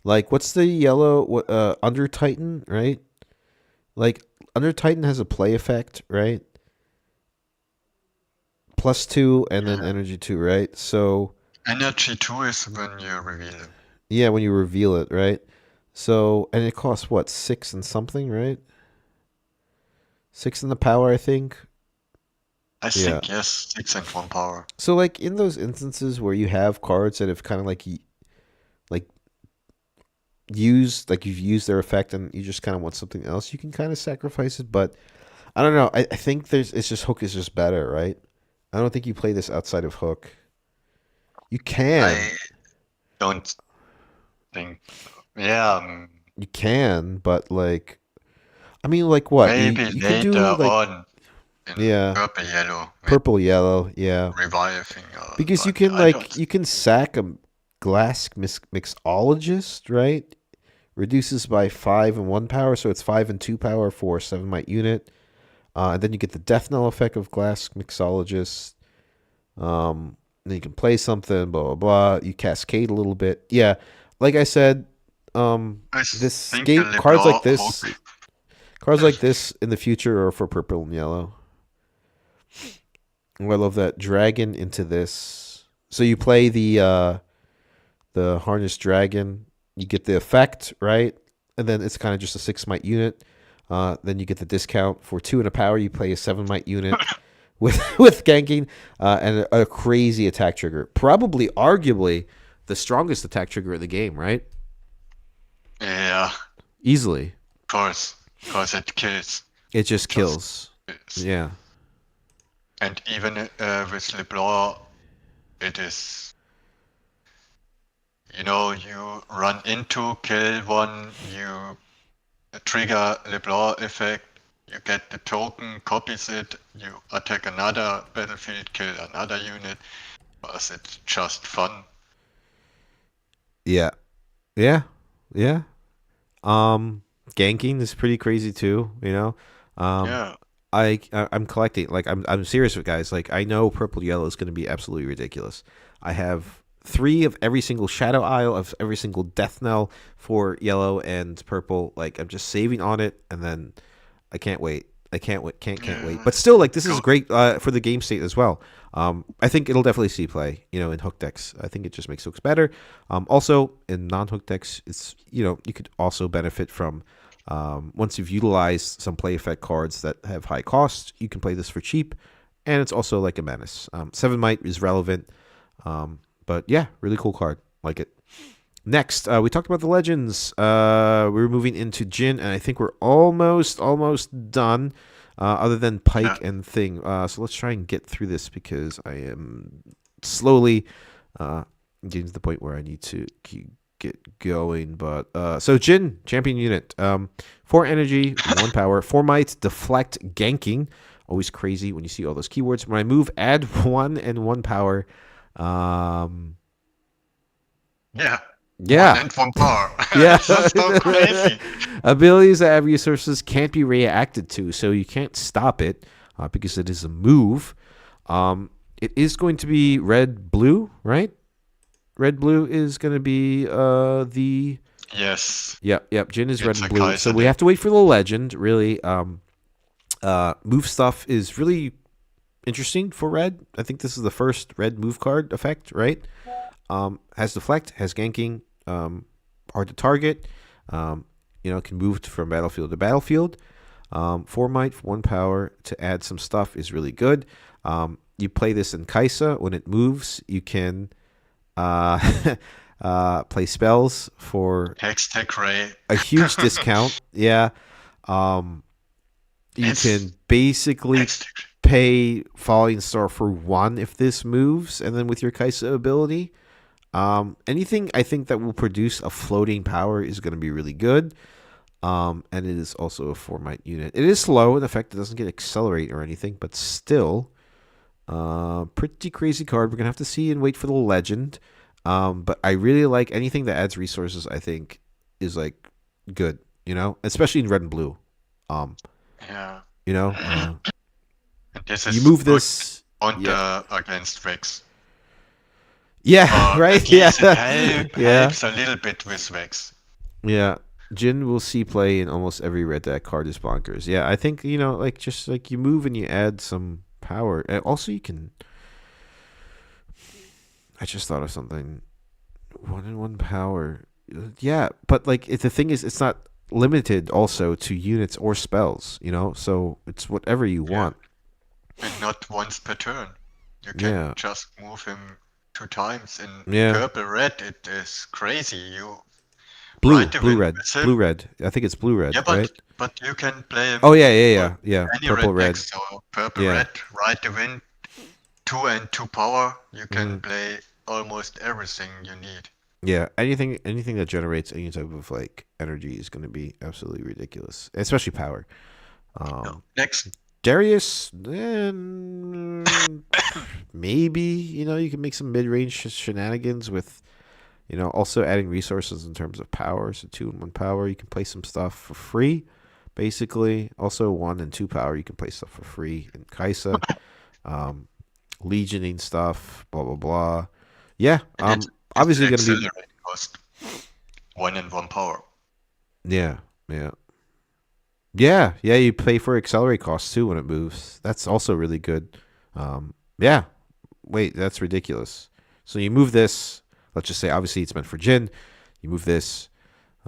Like, what's the yellow Under Titan, right? Like, Under Titan has a play effect, right? +2 and then energy 2, right? So Energy 2 is when you reveal it. Yeah, when you reveal it, right? So, and it costs what, 6 and something, right? 6 in the power, I think. I think, yes, 6 and 1 power. So, like, in those instances where you have cards that have kind of like you've used their effect and you just kind of want something else, you can kind of sacrifice it. But I don't know. I think hook is just better, right? I don't think you play this outside of hook. You can. I don't think. Yeah, You can, but like, I mean, like what? Maybe You could later do like, on in yeah, purple yellow, purple, yellow, yeah. reviving. Because you But can I don't. you can sack a glass mixologist, right? Reduces by 5 and 1 power, so it's 5 and 2 power for 7 might unit. And then you get the death knell effect of glass mixologist. Then you can play something, blah blah blah. You cascade a little bit. Yeah, like I said, I this think game a cards like this in the future are for purple and yellow. I love that dragon into this. So you play the harness dragon. You get the effect, right? And then it's kind of just a 6 might unit. Then you get the discount for 2 and a power. You play a 7 might unit with ganking and a crazy attack trigger. Probably, arguably, the strongest attack trigger in the game, right? Yeah, Easily. of course, because it kills. It just kills. Kills. Yeah. And even with LeBlanc, it is. You run into, kill one, you trigger LeBlanc effect, you get the token, copies it, you attack another battlefield, kill another unit. Was it just fun? Yeah. Yeah. Yeah. Ganking is pretty crazy too, you know? Yeah. I'm collecting, like I'm serious with guys. Like I know purple yellow is going to be absolutely ridiculous. I have 3 of every single shadow isle of every single death knell for yellow and purple. Like I'm just saving on it, and then I can't wait. I can't wait. Can't wait. But still, like this is great for the game state as well. I think it'll definitely see play. In hook decks. I think it just makes hooks better. Also in non-hook decks, it's you could also benefit from. Once you've utilized some play effect cards that have high cost, you can play this for cheap, and it's also like a menace. 7 might is relevant, but yeah, really cool card. Like it. Next, we talked about the legends. We're moving into Jin, and I think we're almost done. Other than Pike and Thing. So let's try and get through this because I am slowly getting to the point where I need to get going. But so Jin, champion unit. 4 energy, 1 power, 4 might, deflect, ganking. Always crazy when you see all those keywords. When I move, add 1 and 1 power. Yeah. Yeah. 1 and 1 power. Yeah. It's just so crazy. Abilities that have resources can't be reacted to, so you can't stop it because it is a move. It is going to be red-blue, right? Red-blue is going to be the... Yes. Yep. Jin is red It's and a blue. Kaiser So we have to wait for the legend, really. Move stuff is really interesting for red. I think this is the first red move card effect, right? Has deflect, has ganking, hard to target. Can move from battlefield to battlefield. 4 might, 1 power to add some stuff is really good. You play this in Kaisa. When it moves, you can play spells for Hextech Ray. a huge discount. Yeah. You can basically Hextech. pay Falling Star for 1 if this moves, and then with your Kaisa ability, anything I think that will produce a floating power is going to be really good. And it is also a 4 might unit. It is slow. In effect, it doesn't get accelerate or anything, but still, pretty crazy card. We're going to have to see and wait for the legend. But I really like anything that adds resources, I think, is like good, especially in red and blue. Yeah. And This is you move this against Vex. Yeah, right? At Yeah. least it helps a little bit with Vex. Yeah. Jin will see play in almost every red deck. Card is bonkers. Yeah, I think, just like you move and you add some power. And also, you can. I just thought of something. 1 and 1 power. Yeah, but like the thing is, it's not limited also to units or spells, so it's whatever you want. And not once per turn. You can just move him 2 times. In purple red, it is crazy. You blue red. I think it's blue red, yeah, right? But you can play him. Oh yeah. Any Purple red. Decks, so purple red, ride the wind, 2 and 2 power. You can play almost everything you need. Yeah, anything that generates any type of like energy is going to be absolutely ridiculous, especially power. Next. Darius, maybe you can make some mid-range shenanigans with also adding resources in terms of power. So 2 and 1 power, you can play some stuff for free, basically. Also 1 and 2 power, you can play stuff for free in Kaisa, legioning stuff, blah blah blah. Yeah, obviously going to be Accelerate cost 1 and 1 power. yeah. You pay for accelerate costs too when it moves. That's also really good. Yeah. Wait, that's ridiculous. So you move this. Let's just say, obviously, it's meant for Jin. You move this.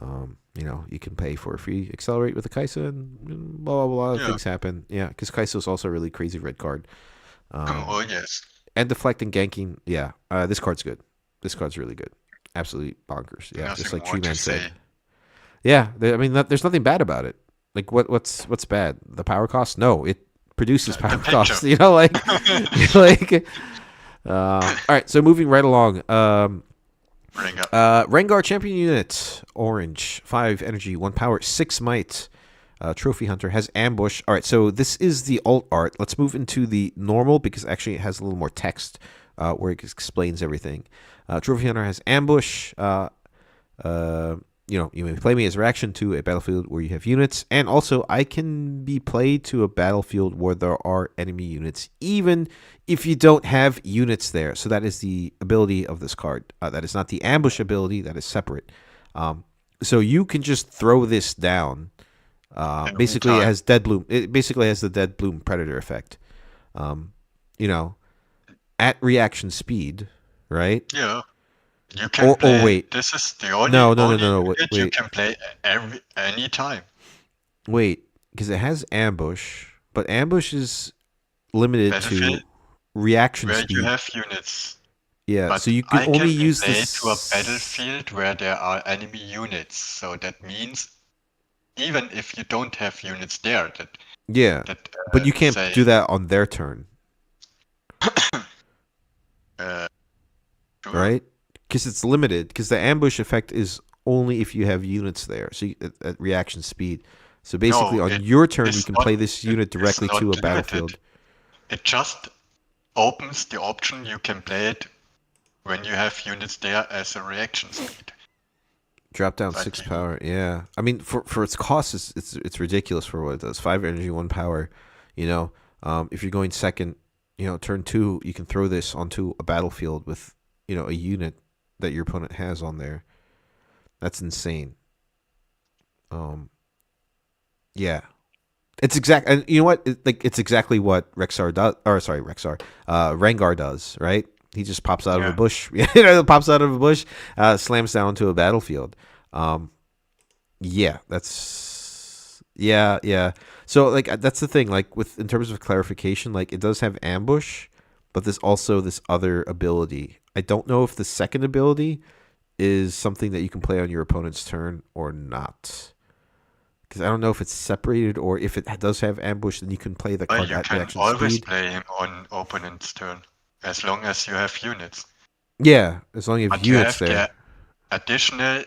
You can pay for a free accelerate with a Kaisa, and blah blah blah. Things happen. Yeah, because Kaisa is also a really crazy red card. Oh yes. And deflecting, ganking. Yeah, this card's good. This card's really good. Absolutely bonkers. Yeah, Nothing just like more Tree to Man say. said. Yeah, there's nothing bad about it. Like what's bad? The power cost? No, it produces power costs. All right, so moving right along. Rengar champion unit, orange, 5 energy, 1 power, 6 might. Trophy Hunter has ambush. All right, so this is the alt art. Let's move into the normal because actually it has a little more text where it explains everything. Trophy Hunter has ambush. You may play me as a reaction to a battlefield where you have units, and also I can be played to a battlefield where there are enemy units, even if you don't have units there. So that is the ability of this card. That is not the ambush ability. That is separate. So you can just throw this down. Basically, it has Dead Bloom. It basically has the Dead Bloom Predator effect. At reaction speed, right? Yeah. You can play. Wait. This is the only. No. Wait. You Wait. can play any time. Wait, because it has ambush, but ambush is limited to reaction where speed. You have units. Yeah, But so you can only use play this to a battlefield where there are enemy units. So that means even if you don't have units there, but you can't do that on their turn, sure. right? Because it's limited. Because the ambush effect is only if you have units there. So at reaction speed. So basically, on your turn, you can play this unit directly to a battlefield. It just opens the option you can play it when you have units there as a reaction speed. Drop down 6 power. Yeah, I mean for its cost, it's ridiculous for what it does. 5 energy, 1 power. If you're going second, turn 2, you can throw this onto a battlefield with a unit that your opponent has on there. That's insane. Yeah. It's exact, and you know what? It's exactly what Rengar does, right? He just pops out of a bush. Pops out of a bush, slams down to a battlefield. Yeah. So that's the thing. In terms of clarification, it does have ambush, but there's also this other ability. I don't know if the second ability is something that you can play on your opponent's turn or not. Because I don't know if it's separated or if it does have ambush, then you can play the card at reaction speed. You can always play him on opponent's turn, as long as you have units. Yeah, as long as you have units there. The additional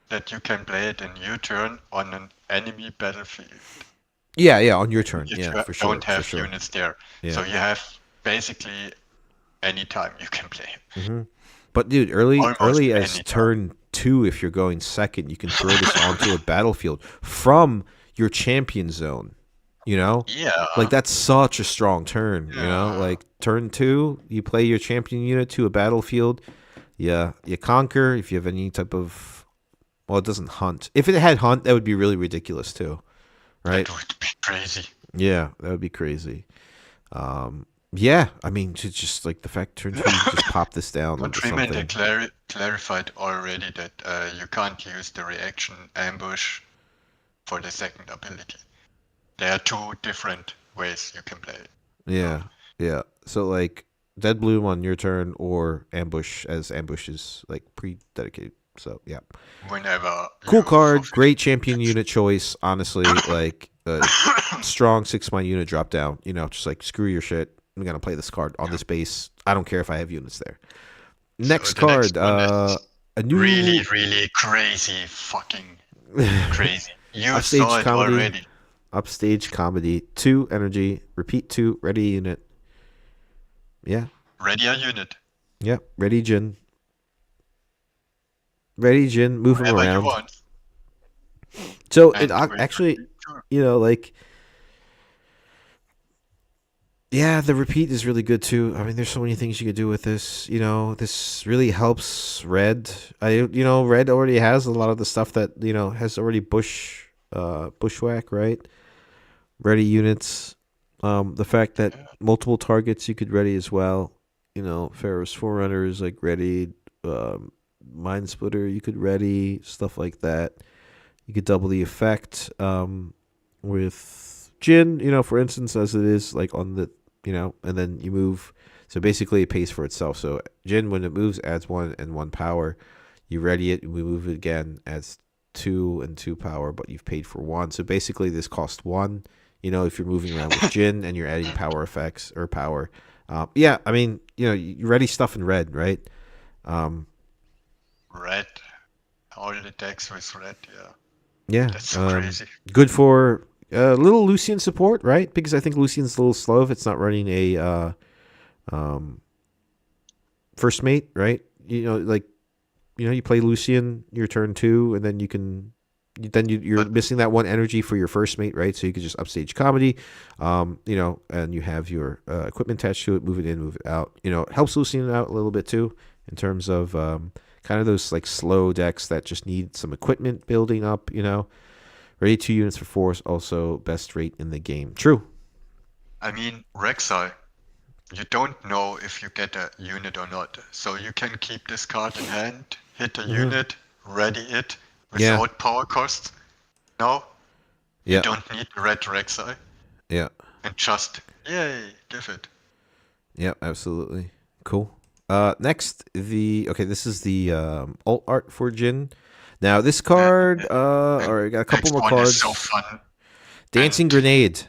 that you can play it in your turn on an enemy battlefield. Yeah, on your turn. If you don't have units there. Yeah. So you have basically any time you can play him. Mm-hmm. But dude, early as turn 2, if you're going second, you can throw this onto a battlefield from your champion zone. Yeah. That's such a strong turn. Turn 2, you play your champion unit to a battlefield. Yeah, you conquer. If you have any type of, it doesn't hunt. If it had hunt, that would be really ridiculous too, right? That would be crazy. Yeah, that would be crazy. Yeah, I mean, just the fact turn 2, you just pop this down onto something. They clarified already that you can't use the reaction ambush for the second ability. There are 2 different ways you can play it. Yeah. So Dead Bloom on your turn or ambush, as ambush is pre-dedicated. So yeah. Whenever. Cool card, great champion unit choice. Honestly, strong 6-might unit drop down. Just screw your shit. I'm gonna play this card on this base. I don't care if I have units there. Next card, a new Really, really crazy, fucking crazy. You Upstage saw it comedy. already. Upstage comedy. 2 energy. Repeat 2. Ready unit. Yeah. Ready a unit. Yeah. Ready Jin. Ready Jin. Move him Whatever you around. want. So And it with actually, sure. you know, like, yeah, the repeat is really good too. I mean, there's so many things you could do with this. You know, this really helps Red. Red already has a lot of the stuff that has already bushwhack, right? Ready units. The fact that multiple targets you could ready as well. Pharaoh's Forerunners like ready. Mind Splitter you could ready, stuff like that. You could double the effect with Jin, for instance, as it is like on the, and then you move. So basically it pays for itself. So Jin, when it moves, adds 1 and 1 power. You ready it, and we move it again, adds 2 and 2 power, but you've paid for 1. So basically this costs 1, if you're moving around with Jin and you're adding power effects or power. Yeah, I mean, you ready stuff in red, right? Red. All the decks with red, yeah. Yeah. That's so crazy. Good for little Lucian support, right? Because I think Lucian's a little slow if it's not running a first mate, right? You play Lucian your turn 2, and then you're missing that 1 energy for your first mate, right? So you could just upstage comedy, and you have your equipment attached to it, move it in, move it out. It helps Lucian out a little bit too in terms of kind of those like slow decks that just need some equipment building up. Ready 2 units for 4 is also best rate in the game. True. I mean, Rek'Sai, you don't know if you get a unit or not. So you can keep this card in hand, hit a unit, ready it without power cost. No? Yeah. You don't need red Rek'Sai. Yeah. And just, yay, give it. Yeah, absolutely. Cool. Next, this is the alt art for Jin. Now, this card, I got a couple more cards. Is so fun. Dancing Grenade.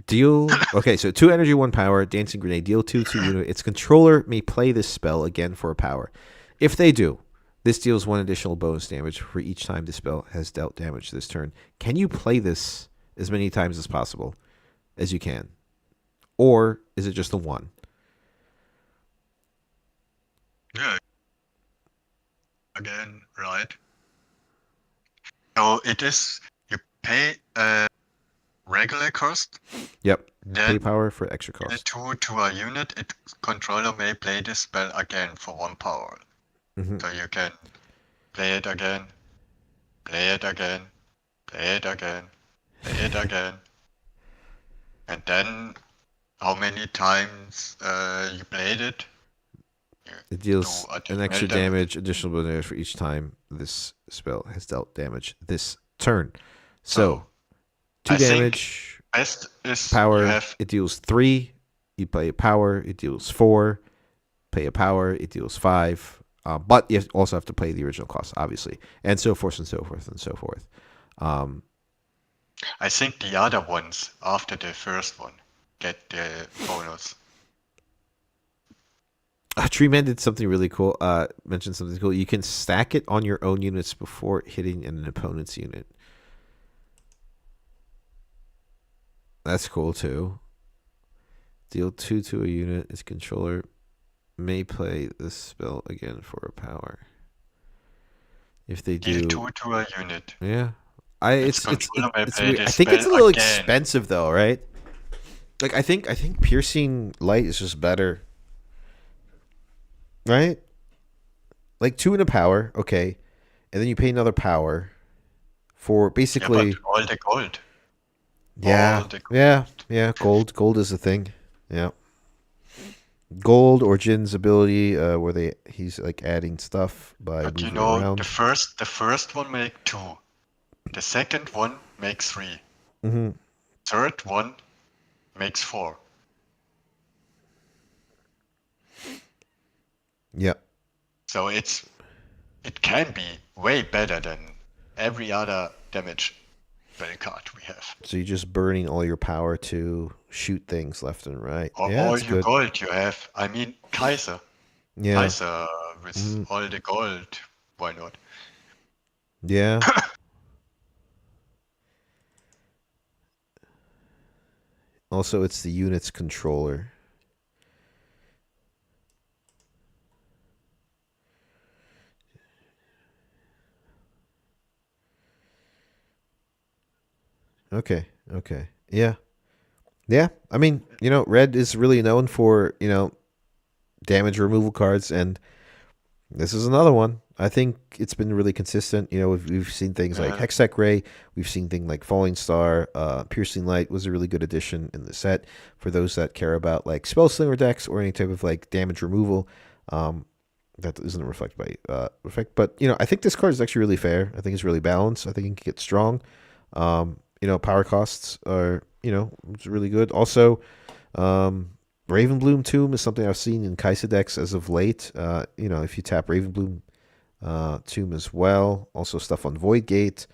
Deal. Okay, so 2 energy, 1 power. Dancing Grenade. Deal 2 to unit. Its controller may play this spell again for a power. If they do, this deals 1 additional bonus damage for each time the spell has dealt damage this turn. Can you play this as many times as possible as you can? Or is it just a 1? Yeah. Again, right. So it is, you pay a regular cost. Yep. Then pay power for extra the cost. 2 to a unit, its controller may play this spell again for 1 power. Mm-hmm. So you can play it again, play it again, play it again, play it again. And then how many times you played it? It deals do an extra additional damage, additional bonus for each time this spell has dealt damage this turn. So, 2 I think damage, best is power, you have it deals 3. You play a power, it deals 4. Pay a power, it deals 5. But you also have to pay the original cost, obviously, and so forth and so forth and so forth. I think the other ones after the first one get the bonus. Treeman did something really cool. Mentioned something cool. You can stack it on your own units before hitting an opponent's unit. That's cool too. Deal 2 to a unit. Its controller may play this spell again for a power. If they do, Deal 2 to a unit. yeah. Its It's controller may weird. play I this think it's a spell little again. expensive though, right? Like I think piercing light is just better. Right? Like 2 and a power, okay. And then you pay another power for basically Yeah, but all the gold. Yeah. All the gold. Gold is a thing. Yeah. Gold or Jin's ability, where he's like adding stuff by But moving around. the first one make 2. The second one makes 3. Mm-hmm. Third one makes 4. Yep. So it can be way better than every other damage spell card we have. So you're just burning all your power to shoot things left and right. Or Yeah, all that's your good. gold you have. I mean, Kaiser. Yeah. Kaiser with all the gold, why not? Yeah. Also, it's the unit's controller. Okay. Okay. Yeah. Yeah. I mean, red is really known for, damage removal cards, and this is another one. I think it's been really consistent. We've seen things like Hextech Ray. We've seen things like Falling Star. Piercing Light was a really good addition in the set for those that care about like Spell Slinger decks or any type of like damage removal. That isn't reflected by effect, but I think this card is actually really fair. I think it's really balanced. I think it can get strong. Power costs are it's really good. Also, Ravenbloom Tomb is something I've seen in Kaisa decks as of late. If you tap Ravenbloom Tomb as well, also stuff on Void Gate.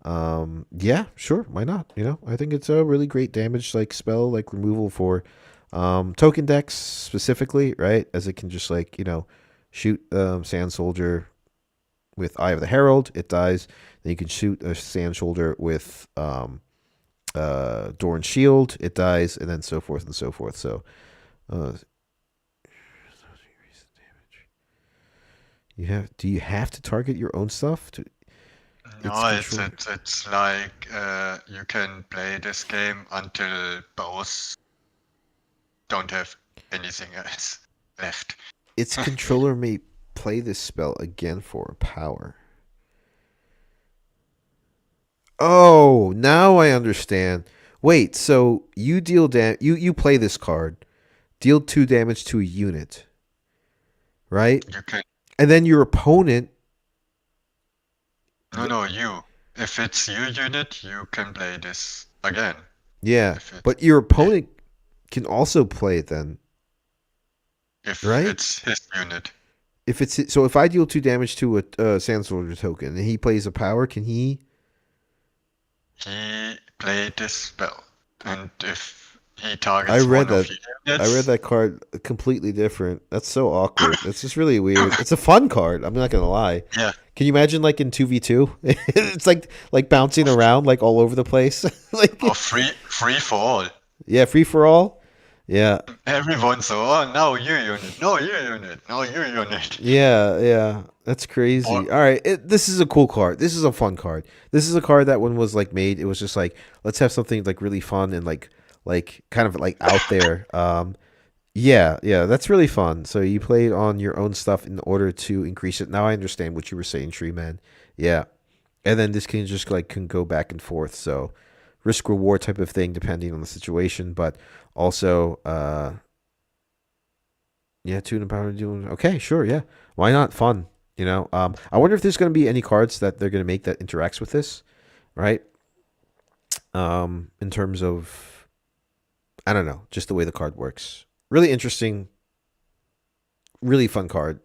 Yeah, sure, why not? I think it's a really great damage like spell like removal for token decks specifically, right? As it can just like shoot Sand Soldier with Eye of the Herald, it dies. Then you can shoot a Sand Soldier with Doran Shield, it dies, and then so forth and so forth. So, do you have to target your own stuff? No, it's like you can play this game until both don't have anything else left. Its controller may play this spell again for a power. Oh, now I understand. Wait, so you deal you play this card, deal 2 damage to a unit, right? You can. And then your opponent. No, you. If it's your unit, you can play this again. Yeah, but your opponent can also play it then. If right? It's his unit. If I deal 2 damage to a Sand Soldier token and he plays a power, can he? He played this spell, and if he targets one of your units, I read that card completely different. That's so awkward. It's just really weird. It's a fun card. I'm not gonna lie. Yeah. Can you imagine like in 2v2? It's like bouncing around like all over the place. Like free for all. Yeah, free for all. Yeah. Everyone's no your unit, no your unit, no your unit. Yeah. That's crazy. All right, this is a cool card. This is a fun card. This is a card that when was like made, it was just like let's have something like really fun and like kind of like out there. Yeah, that's really fun. So you played on your own stuff in order to increase it. Now I understand what you were saying, Tree Man. Yeah, and then this can just like can go back and forth. So risk reward type of thing depending on the situation, but also yeah, 2 and power doing okay, sure, yeah, why not? Fun. I wonder if there's going to be any cards that they're going to make that interacts with this, right? In terms of, I don't know, just the way the card works. Really interesting, really fun card.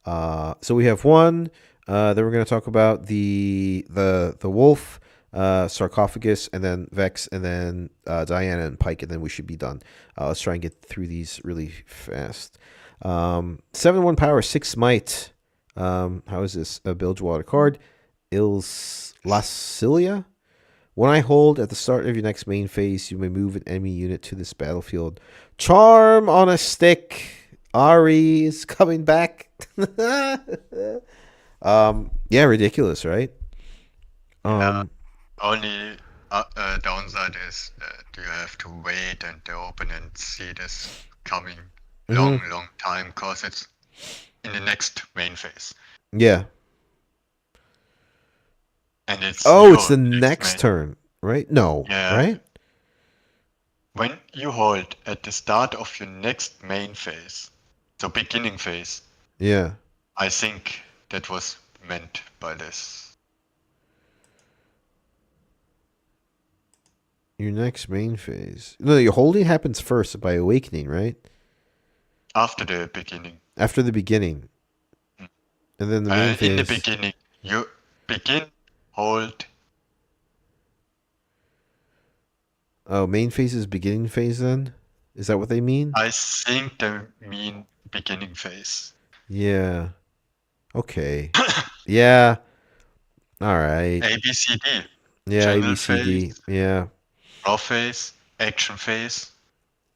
So we have one. Then we're going to talk about the wolf, sarcophagus, and then Vex, and then Diana and Pike, and then we should be done. Let's try and get through these really fast. 7-1 power, 6 might. How is this? A Bilgewater card. Lasilia. When I hold at the start of your next main phase, you may move an enemy unit to this battlefield. Charm on a stick. Ari is coming back. Yeah, ridiculous, right? Only downside is that you have to wait and the opponent see this coming long time because it's in the next main phase. Yeah. And it's it's the next turn, right? No, yeah. Right? When you hold at the start of your next main phase, so beginning phase. Yeah. I think that was meant by this. Your next main phase. No, your holding happens first by awakening, right? After the beginning. After the beginning. And then the main phase. In the beginning. You begin, hold. Oh, main phase is beginning phase then? Is that what they mean? I think they mean beginning phase. Yeah. Okay. Yeah. All right. A, B, C, D. Yeah, Channel ABCD. phase, Yeah. draw phase, action phase,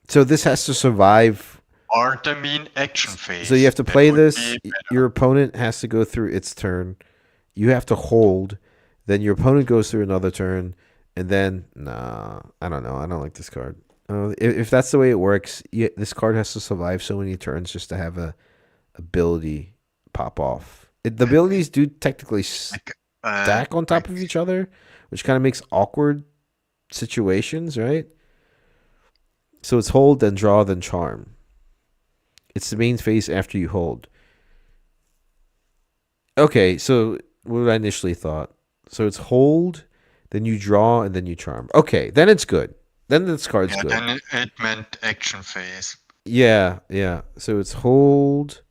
So this has to survive. or the mean action So you phase. have to That play would this. be Your better. opponent has to go through its turn. You have to hold. Then your opponent goes through another turn, and then nah, I don't know. I don't like this card. If that's the way it works, this card has to survive so many turns just to have a ability pop off. The abilities do technically Like, stack on top of each other, which kind of makes awkward situations, right? So it's hold, then draw, then charm. It's the main phase after you hold. Okay, so what I initially thought. So it's hold, then you draw, and then you charm. Okay, then it's good. Then this card's yeah, good. then it meant action phase. Yeah, yeah. So it's hold,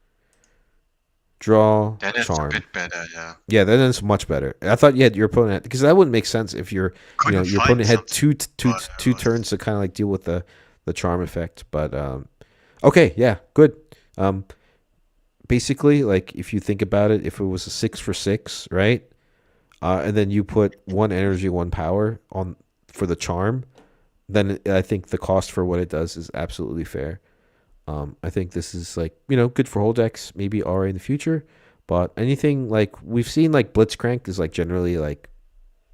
draw, Then it's a charm. bit better, yeah. Yeah, then it's much better. I thought you had your opponent because that wouldn't make sense if your Couldn't your find opponent had something, two but it was- turns to kind of like deal with the charm effect. But okay, yeah, good. Basically, like if you think about it, if it was a 6 for 6, right? And then you put 1 energy, 1 power on for the charm, then I think the cost for what it does is absolutely fair. I think this is like, good for whole decks, maybe RA in the future, but anything like we've seen like Blitzcrank is like generally like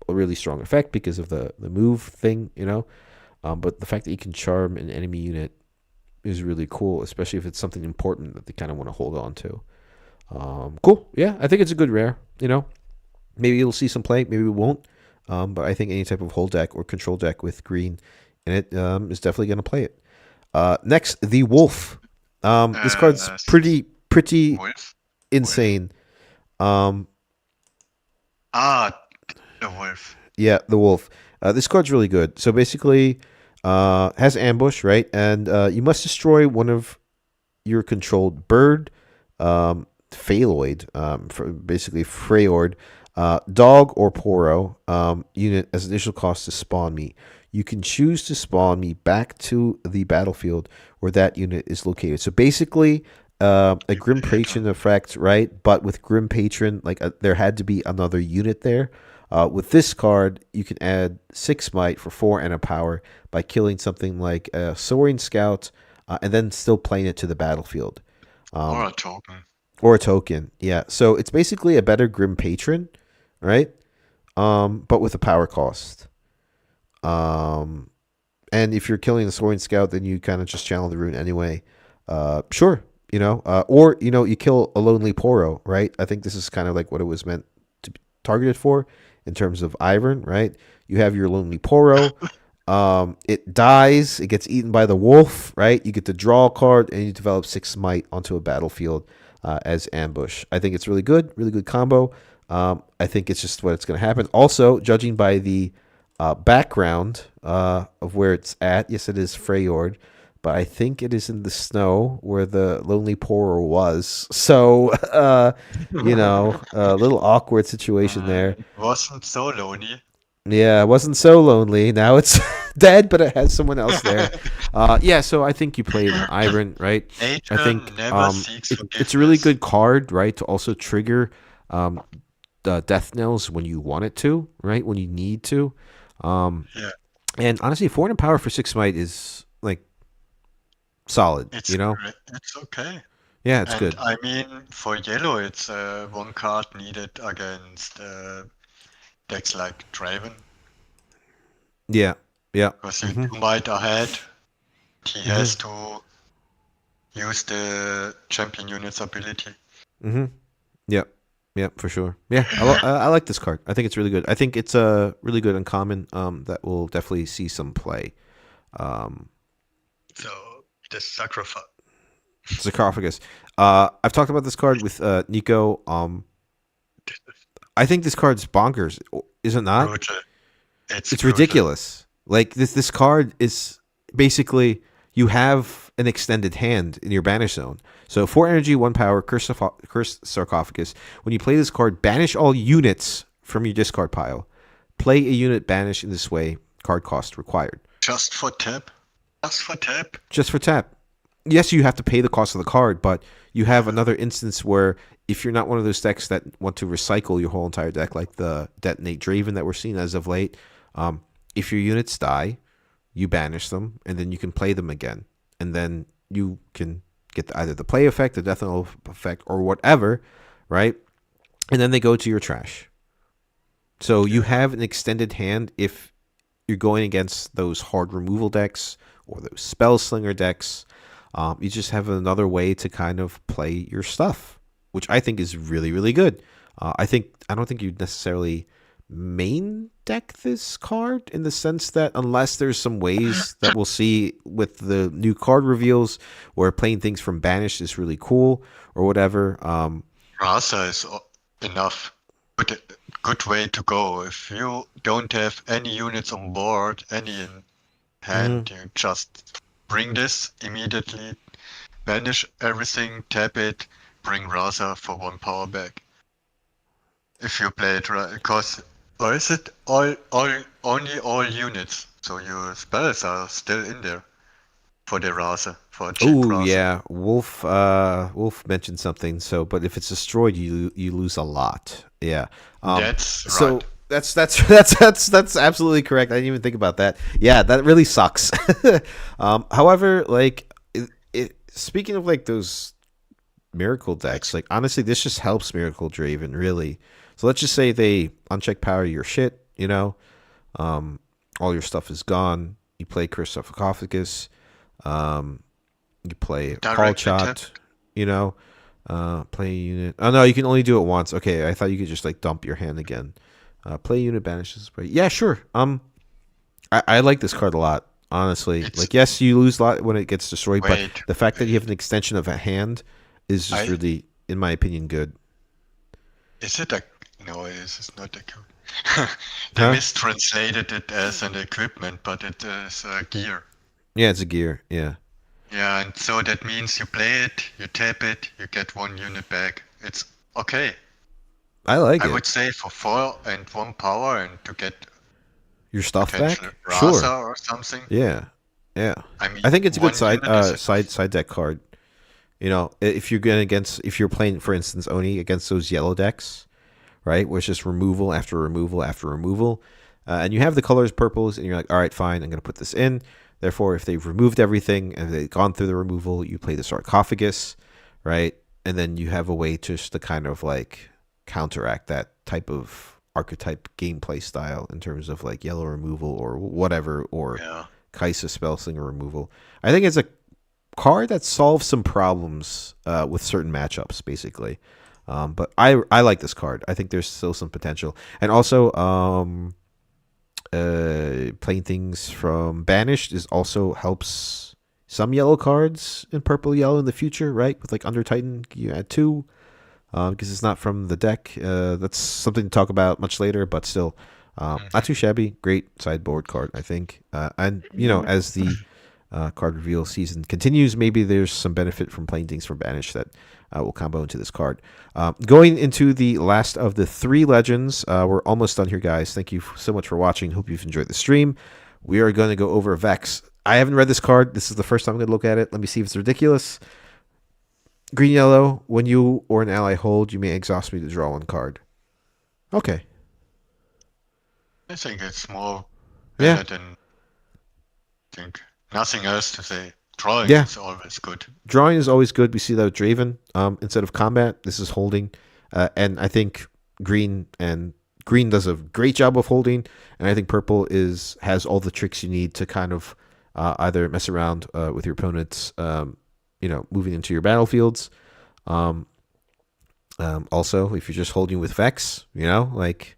a really strong effect because of the move thing, but the fact that you can charm an enemy unit is really cool, especially if it's something important that they kind of want to hold on to. Cool. Yeah, I think it's a good rare, Maybe you'll see some play, maybe we won't. But I think any type of hold deck or control deck with green in it is definitely going to play it. Next, the Wolf. This card's pretty Wolf? insane. Ah, the wolf. Yeah, the Wolf. This card's really good. So basically, has ambush, right? And you must destroy one of your controlled bird, Phalloid, basically Freyord, dog or Poro unit as initial cost to spawn me. You can choose to spawn me back to the battlefield where that unit is located. So basically, a Grim Patron effect, right? But with Grim Patron, like there had to be another unit there. With this card, you can add 6 might for 4 and a power by killing something like a Soaring Scout and then still playing it to the battlefield. Or a token. Or a token, yeah. So it's basically a better Grim Patron, right? But with a power cost. And if you're killing the Soaring Scout, then you kind of just channel the rune anyway. Sure, or you kill a Lonely Poro, right? I think this is kind of like what it was meant to be targeted for in terms of Ivern, right? You have your Lonely Poro. It dies. It gets eaten by the wolf, right? You get to draw a card, and you develop 6 might onto a battlefield as ambush. I think it's really good combo. I think it's just what it's going to happen. Also, judging by the background of where it's at, yes, it is Freyord, but I think it is in the snow where the Lonely Poro was. So, a little awkward situation there. It wasn't so lonely. Yeah, it wasn't so lonely. Now it's dead, but it has someone else there. Yeah, so I think you played an Ivern, right? I think never seeks it's a really forgiveness. good card, right, to also trigger the death knells when you want it to, right, when you need to. Yeah. And honestly, 4 and power for 6 might is like solid, It's it's okay. Yeah, it's And good. I mean, for yellow, it's 1 card needed against decks like Draven. Yeah. Because you 2 might ahead, he has to use the champion unit's ability. Yeah, for sure. Yeah, I like this card. I think it's really good. I think it's a really good uncommon that will definitely see some play. So, the sacrifice. Sarcophagus. I've talked about this card with Nico. I think this card's bonkers. Is it not? Brutal. It's It's brutal. ridiculous. Like this card is basically you have an extended hand in your banish zone. So 4 energy, 1 power, curse sarcophagus. When you play this card, banish all units from your discard pile. Play a unit banished in this way. Card cost required. Just for tap. Just for tap. Just for tap. yes, you have to pay the cost of the card, but you have another instance where if you're not one of those decks that want to recycle your whole entire deck, like the Detonate Draven that we're seeing as of late, if your units die, you banish them, and then you can play them again. And then you can get either the play effect, the death knell effect, or whatever, right? And then they go to your trash. So you have an extended hand if you're going against those hard removal decks or those spell slinger decks. You just have another way to kind of play your stuff, which I think is really, really good. I don't think you'd necessarily main deck this card in the sense that unless there's some ways that we'll see with the new card reveals where playing things from Banished is really cool or whatever. Rasa is enough. Good way to go. If you don't have any units on board, any in hand, you just bring this immediately, banish everything, tap it, bring Rasa for 1 power back. If you play it right, because or is it only all units? So your spells are still in there for the Rasa, for a cheap Oh Rasa. yeah, Wolf mentioned something. So, but if it's destroyed, you lose a lot. Yeah, That's so right. that's absolutely correct. I didn't even think about that. Yeah, that really sucks. However, like speaking of like those miracle decks, like honestly, this just helps Miracle Draven really. So let's just say they uncheck power your shit. You know, all your stuff is gone. You play Curse of Sarcophagus. You play Call Direct Shot. attack. You know, play a unit. Oh no, you can only do it once. Okay, I thought you could just like dump your hand again. Play unit banishes. Yeah, sure. I like this card a lot. Honestly, like yes, you lose a lot when it gets destroyed, but the fact that you have an extension of a hand is just really, in my opinion, good. Is it a... No, this is not a code. They mistranslated it as an equipment, but it is a gear. Yeah, it's a gear. Yeah. Yeah, and so that means you play it, you tap it, you get 1 unit back. It's okay. I like it. I would say for 4 and 1 power and to get your stuff back. Rasa Sure. or something. Yeah. Yeah. I mean, I think it's a good one unit is side deck card. You know, if you're going if you're playing, for instance, Oni against those yellow decks, right, where it's just removal after removal after removal, and you have the colors purples, and you're like, all right, fine, I'm going to put this in. Therefore, if they've removed everything and they've gone through the removal, you play the Sarcophagus, right, and then you have a way just to kind of like counteract that type of archetype gameplay style in terms of like yellow removal or whatever, or Kaisa Spellslinger removal. I think it's a card that solves some problems with certain matchups, basically. But I like this card. I think there's still some potential. And also, playing things from Banished is also helps some yellow cards in purple yellow in the future, right? With like Under Titan, you add 2 because it's not from the deck. That's something to talk about much later, but still, not too shabby. Great sideboard card, I think. And you know, as the card reveal season continues, maybe there's some benefit from playing things from Banished that will combo into this card. Going into the last of the 3 legends, we're almost done here, guys. Thank you so much for watching. Hope you've enjoyed the stream. We are going to go over Vex. I haven't read this card. This is the first time I'm going to look at it. Let me see if it's ridiculous. Green yellow. When you or an ally hold, you may exhaust me to draw 1 card. Okay. I think it's more better than... I think nothing else to say. Drawing is always good. Drawing is always good. We see that with Draven. Instead of combat, this is holding. And I think green does a great job of holding. And I think purple has all the tricks you need to kind of either mess around with your opponents, moving into your battlefields. Also, if you're just holding with Vex, like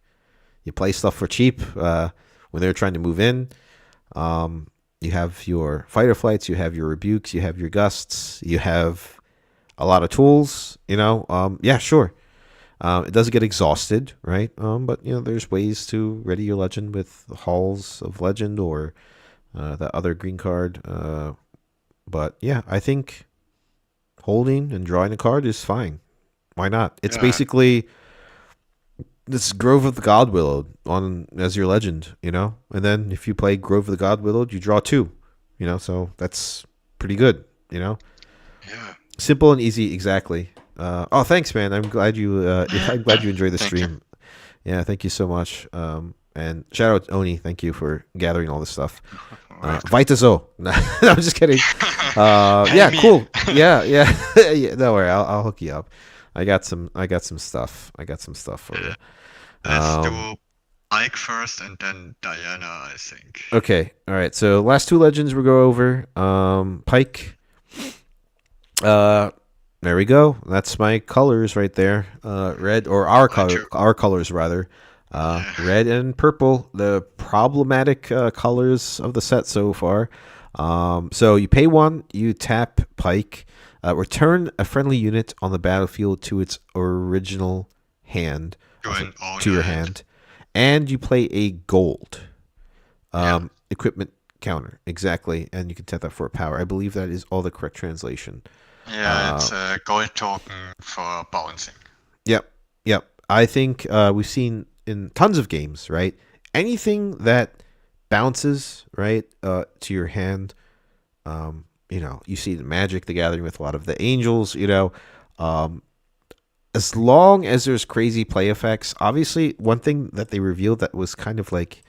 you play stuff for cheap when they're trying to move in. You have your fight or flights, you have your rebukes, you have your gusts, you have a lot of tools, yeah, sure. It doesn't get exhausted, right? But there's ways to ready your legend with Halls of Legend or the other green card. But yeah, I think holding and drawing a card is fine. Why not? It's basically this Grove of the Godwillowed as your legend, and then if you play Grove of the Godwillowed, you draw 2, so that's pretty good, Yeah. Simple and easy, exactly. Oh, thanks, man. I'm glad you. I'm glad you enjoyed the Thank you. stream. Yeah, thank you so much. And shout out Oni. Thank you for gathering all this stuff. Vita Zo. No, I'm just kidding. Pay Yeah, me. cool. Yeah. Yeah. Don't worry. I'll hook you up. I got some stuff. I got some stuff for you. Let's do Ike first and then Diana, I think. Okay. All right. So last two legends we'll go over. Pike. There we go. That's my colors right there. Red, or our colors rather. Red and purple, the problematic colors of the set so far. So you pay 1, you tap Pike, return a friendly unit on the battlefield to its original hand, to your hand, and you play a gold equipment counter. Exactly, and you can tap that for a power. I believe that is all the correct translation. Yeah, it's a gold token for bouncing. Yep. I think we've seen in tons of games, right? Anything that bounces, right, to your hand, you see the Magic the Gathering with a lot of the angels, as long as there's crazy play effects. Obviously, one thing that they revealed that was kind of like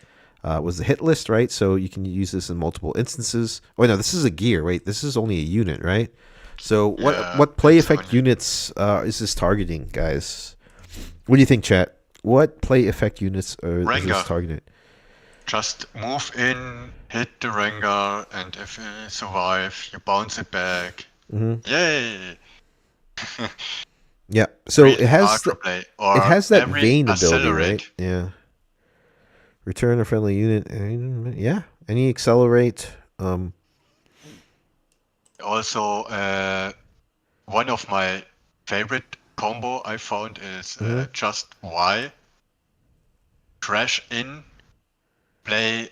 was the hit list, right? So you can use this in multiple instances. Oh no, this is a gear, right? This is only a unit, right? So what play effect units is this targeting, guys? What do you think, chat? What play effect units is this targeting? Just move in, hit the Rengar, and if you survive, you bounce it back. Mm-hmm. Yay! Yeah. So Really it has that Vayne ability, right? Yeah. Return a friendly unit. Yeah. Any accelerate. Also, one of my favorite combo I found is just Y. Crash in, play,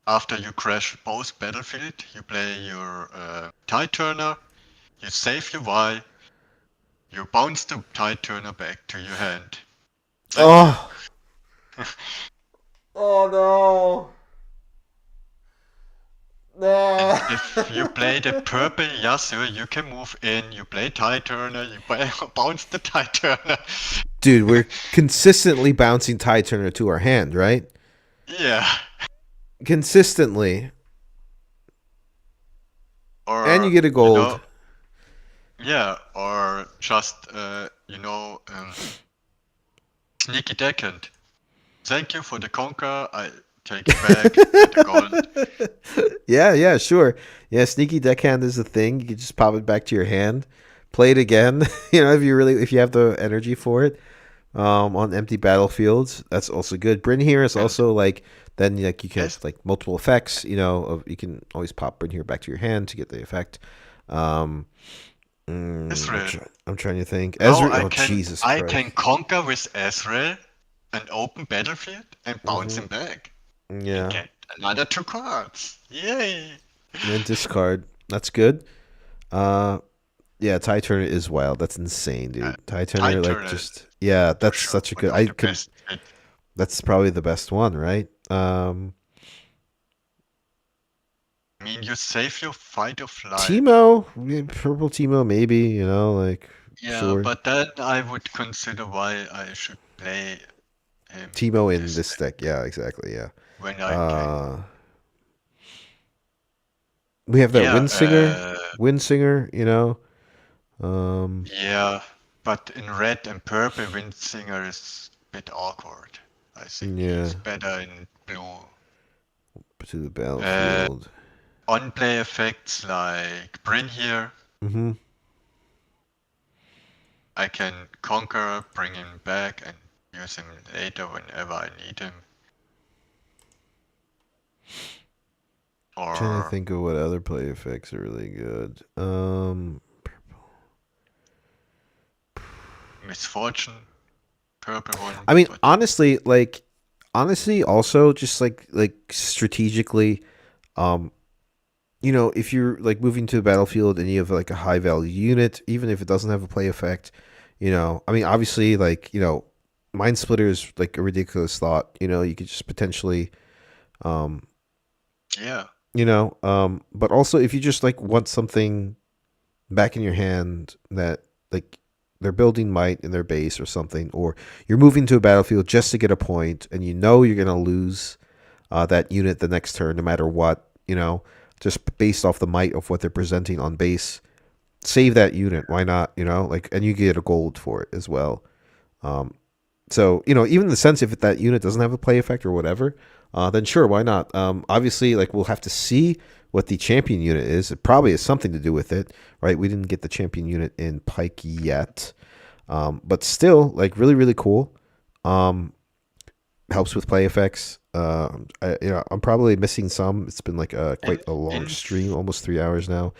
after you crash both battlefield, you play your Tide Turner, you save your Y, you bounce the Tide Turner back to your hand. Thank you. Oh no. And if you play the purple Yasuo, you can move in, you play Tide Turner, you bounce the Tide Turner. Dude, we're consistently bouncing Tide Turner to our hand, right? Yeah. Consistently. Or, and you get a gold. Yeah, or just, sneaky deckhand. Thank you for the conquer, I take it back, get the gold. Yeah, sure. Yeah, sneaky deckhand is a thing. You can just pop it back to your hand, play it again. If you have the energy for it, on empty battlefields. That's also good. Bryn here is also then you can have multiple effects. You can always pop Bryn here back to your hand to get the effect. I'm trying to think. Ezreal, Jesus Christ. I can conquer with Ezreal an open battlefield and bounce him back. Yeah. And get another 2 cards. Yay! And then discard. That's good. Yeah, Tide Turner is wild. That's insane, dude. Tide Turner, that's such a good. That's probably the best one, right? I mean, you save your fight of life. Teemo, purple Teemo, maybe. Yeah, sure. but then I would consider why I should play him. Teemo in this deck, yeah, exactly, yeah. When I can. We have that Windsinger, Yeah, but in red and purple, Windsinger is a bit awkward. I think it's better in blue. To the battlefield. On-play effects like Bryn here. Mm-hmm. I can conquer, bring him back, and use him later whenever I need him. I'm trying to think of what other play effects are really good. Misfortune, purple one. I mean, honestly, also just strategically, if you're moving to the battlefield and you have a high value unit, even if it doesn't have a play effect, I mean, obviously, Mind Splitter is a ridiculous thought. You could just potentially, But also if you just like want something back in your hand that like they're building might in their base or something, or you're moving to a battlefield just to get a point, and you're gonna lose that unit the next turn no matter what, just based off the might of what they're presenting on base. Save that unit. Why not? And you get a gold for it as well. So even in the sense if that unit doesn't have a play effect or whatever, then sure, why not? Obviously, like we'll have to see what the champion unit is. It probably has something to do with it, right? We didn't get the champion unit in Pike yet, but still, like really, really cool. Helps with play effects. I'm probably missing some. It's been like quite a long stream, almost 3 hours now.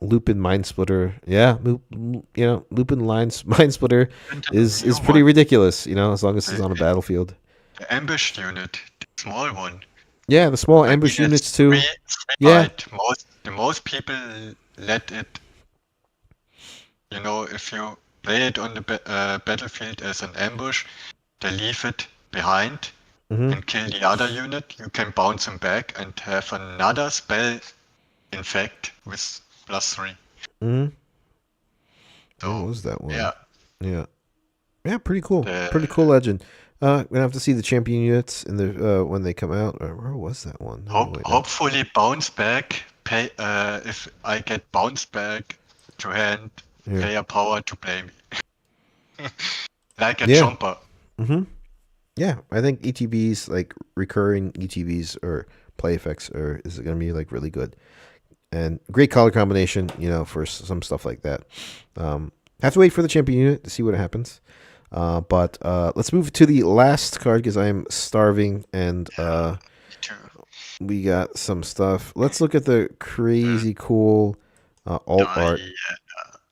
Lupin Mind Splitter, yeah, Lupin Mind Splitter is pretty ridiculous. As long as it's on a battlefield. The ambush unit, the small one. Yeah, the small ambush units too. Yeah, most people let it. If you play it on the battlefield as an ambush, they leave it behind and kill the other unit. You can bounce them back and have another spell infect with +3. Mm-hmm. So, what was that one? Yeah. Yeah, pretty cool. Pretty cool legend. We're gonna have to see the champion units in the when they come out. Where was that one? Hopefully bounce back. Pay if I get bounce back to hand, player power to play me. Like a jumper. Mm-hmm. Yeah, I think ETBs, like recurring ETBs or play effects, is going to be like really good, and great color combination. For some stuff like that. Have to wait for the champion unit to see what happens. But let's move to the last card because I am starving, and we got some stuff. Let's look at the crazy cool alt art.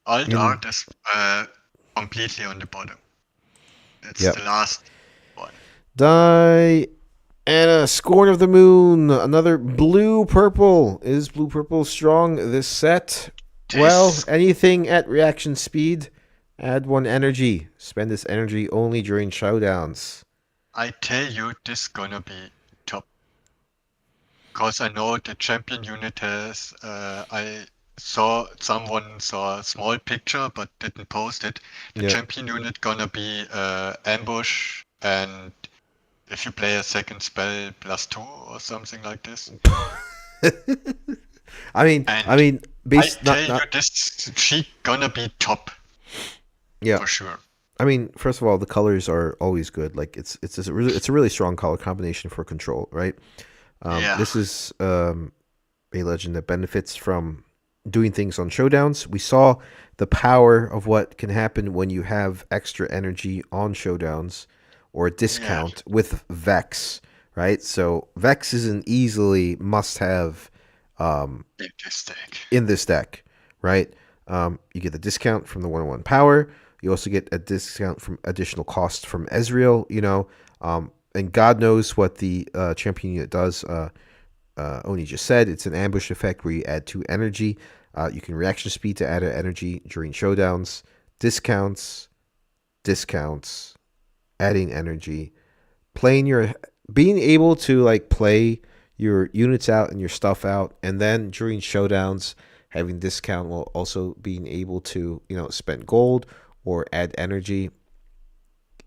Alt art is completely on the bottom. It's the last one. Diana, Scorn of the Moon, another blue-purple. Is blue-purple strong this set? Well, anything at reaction speed, add 1 energy. Spend this energy only during showdowns. I tell you, this gonna be top. Because I know the champion unit has, someone saw a small picture but didn't post it. The champion unit gonna be ambush, and if you play a second spell +2 or something like this. This she gonna be top. Yeah, for sure. First of all, the colors are always good. Like it's a really strong color combination for control, right? This is a legend that benefits from doing things on showdowns. We saw the power of what can happen when you have extra energy on showdowns or a discount with Vex, right? So Vex is an easily must-have in this deck, right? You get the discount from the 1/1 power. You also get a discount from additional cost from Ezreal, and God knows what the champion unit does. Oni just said it's an ambush effect where you add 2 energy. You can reaction speed to add an energy during showdowns. Discounts, adding energy, being able to like play your units out and your stuff out, and then during showdowns having discount while also being able to spend gold or add energy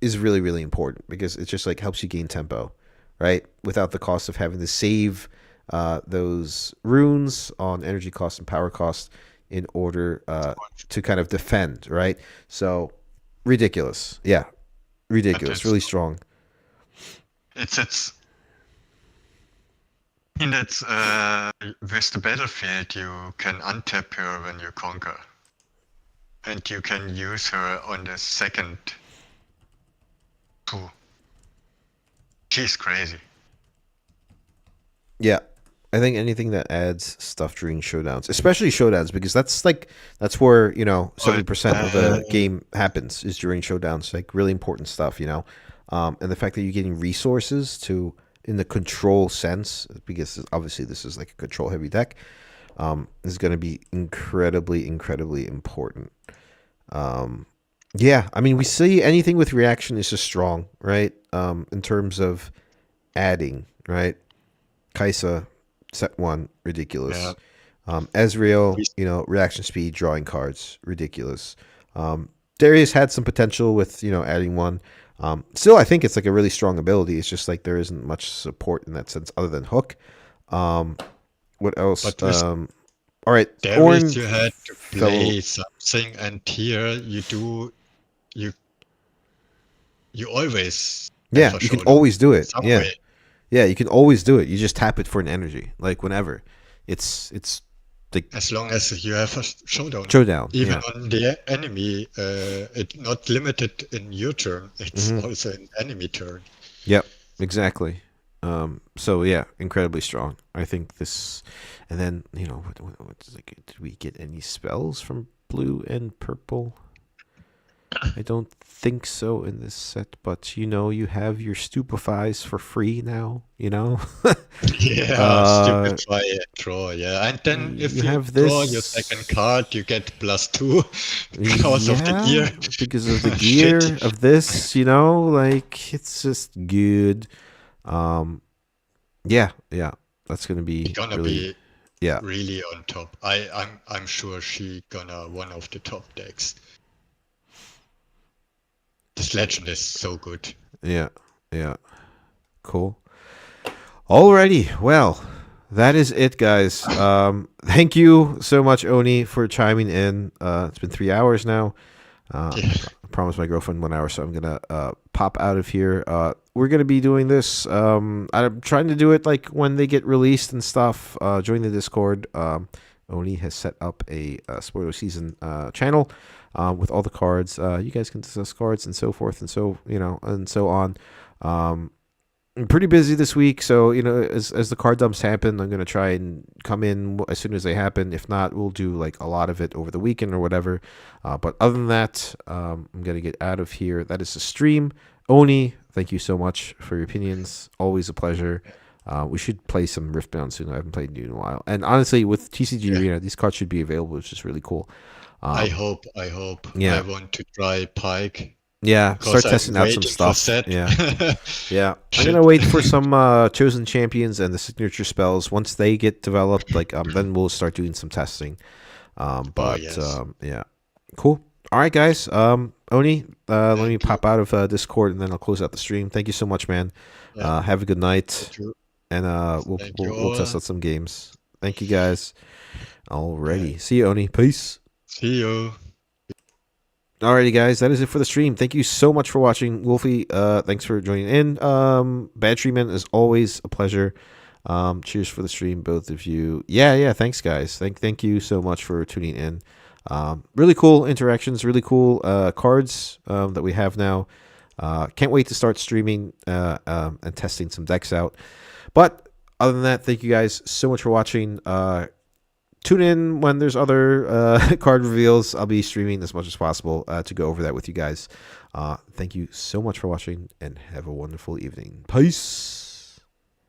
is really, really important because it just like helps you gain tempo, right? Without the cost of having to save those runes on energy cost and power cost in order to kind of defend, right? So ridiculous. Yeah. Ridiculous. Really strong. It's with the battlefield you can untap her when you conquer. And you can use her on the second 2. She's crazy. Yeah. I think anything that adds stuff during showdowns, especially showdowns, because that's where 70% of the game happens is during showdowns. Like really important stuff, and the fact that you're getting resources in the control sense, because obviously this is like a control heavy deck, is going to be incredibly, incredibly important. We see anything with reaction is just strong, right? In terms of adding, right? Kaisa, set 1, ridiculous. Yeah. Ezreal, reaction speed, drawing cards, ridiculous. Darius had some potential with, adding 1. Still, I think it's like a really strong ability. It's just like there isn't much support in that sense other than Hook. What else? But with all right, Darius, Orange you had to play something, and here you always Yeah, have a you can showdown always do it. some Yeah. way. Yeah, you can always do it. You just tap it for an energy, like whenever. It's the As long as you have a showdown. showdown. Even Yeah. on the enemy, it's not limited in your turn. It's also an enemy turn. Yep, exactly. So yeah, incredibly strong. I think this, and then what does it get? Did we get any spells from blue and purple? I don't think so in this set, but you have your stupefies for free now. Yeah, stupefy and draw. Yeah, and then if you you have draw your this- second card, you get +2 because of the gear. Because of the Shit. gear of this, like it's just good. Yeah, that's gonna be It's gonna really, be yeah. really on top. I'm sure she gonna one of the top decks. This legend is so good. Yeah. Cool. Alrighty. Well, that is it, guys. Thank you so much, Oni, for chiming in. It's been 3 hours now. I promised my girlfriend 1 hour, so I'm gonna pop out of here. We're gonna be doing this. I'm trying to do it like when they get released and stuff. Join the Discord. Oni has set up a spoiler season channel with all the cards. You guys can discuss cards and so forth and so and so on. I'm pretty busy this week, so as the card dumps happen, I'm gonna try and come in as soon as they happen. If not, we'll do like a lot of it over the weekend or whatever. But other than that, I'm gonna get out of here. That is the stream. Oni, thank you so much for your opinions. Always a pleasure. We should play some Riftbound soon. I haven't played you in a while. And honestly, with TCG Arena, these cards should be available, which is really cool. I hope. Yeah. I want to try Pike. Yeah, Because start testing I'm out some waiting for stuff. Set. Yeah. I'm Shit. gonna wait for some chosen champions and the signature spells. Once they get developed, then we'll start doing some testing. Yes. Yeah, cool. All right, guys. Oni, let me pop out of Discord and then I'll close out the stream. Thank you so much, man. Yeah. Have a good night, Thank you. and we'll Thank you we'll test all. out some games. Thank you, guys. Alrighty, see you, Oni. Peace. See you. Alrighty, guys, that is it for the stream. Thank you so much for watching. Wolfie, thanks for joining in. Bad Treatment is always a pleasure. Cheers for the stream, both of you. Yeah, thanks, guys. Thank you so much for tuning in. Really cool interactions, really cool cards that we have now. Can't wait to start streaming and testing some decks out. But other than that, thank you guys so much for watching. Tune in when there's other card reveals. I'll be streaming as much as possible to go over that with you guys. Thank you so much for watching and have a wonderful evening. Peace.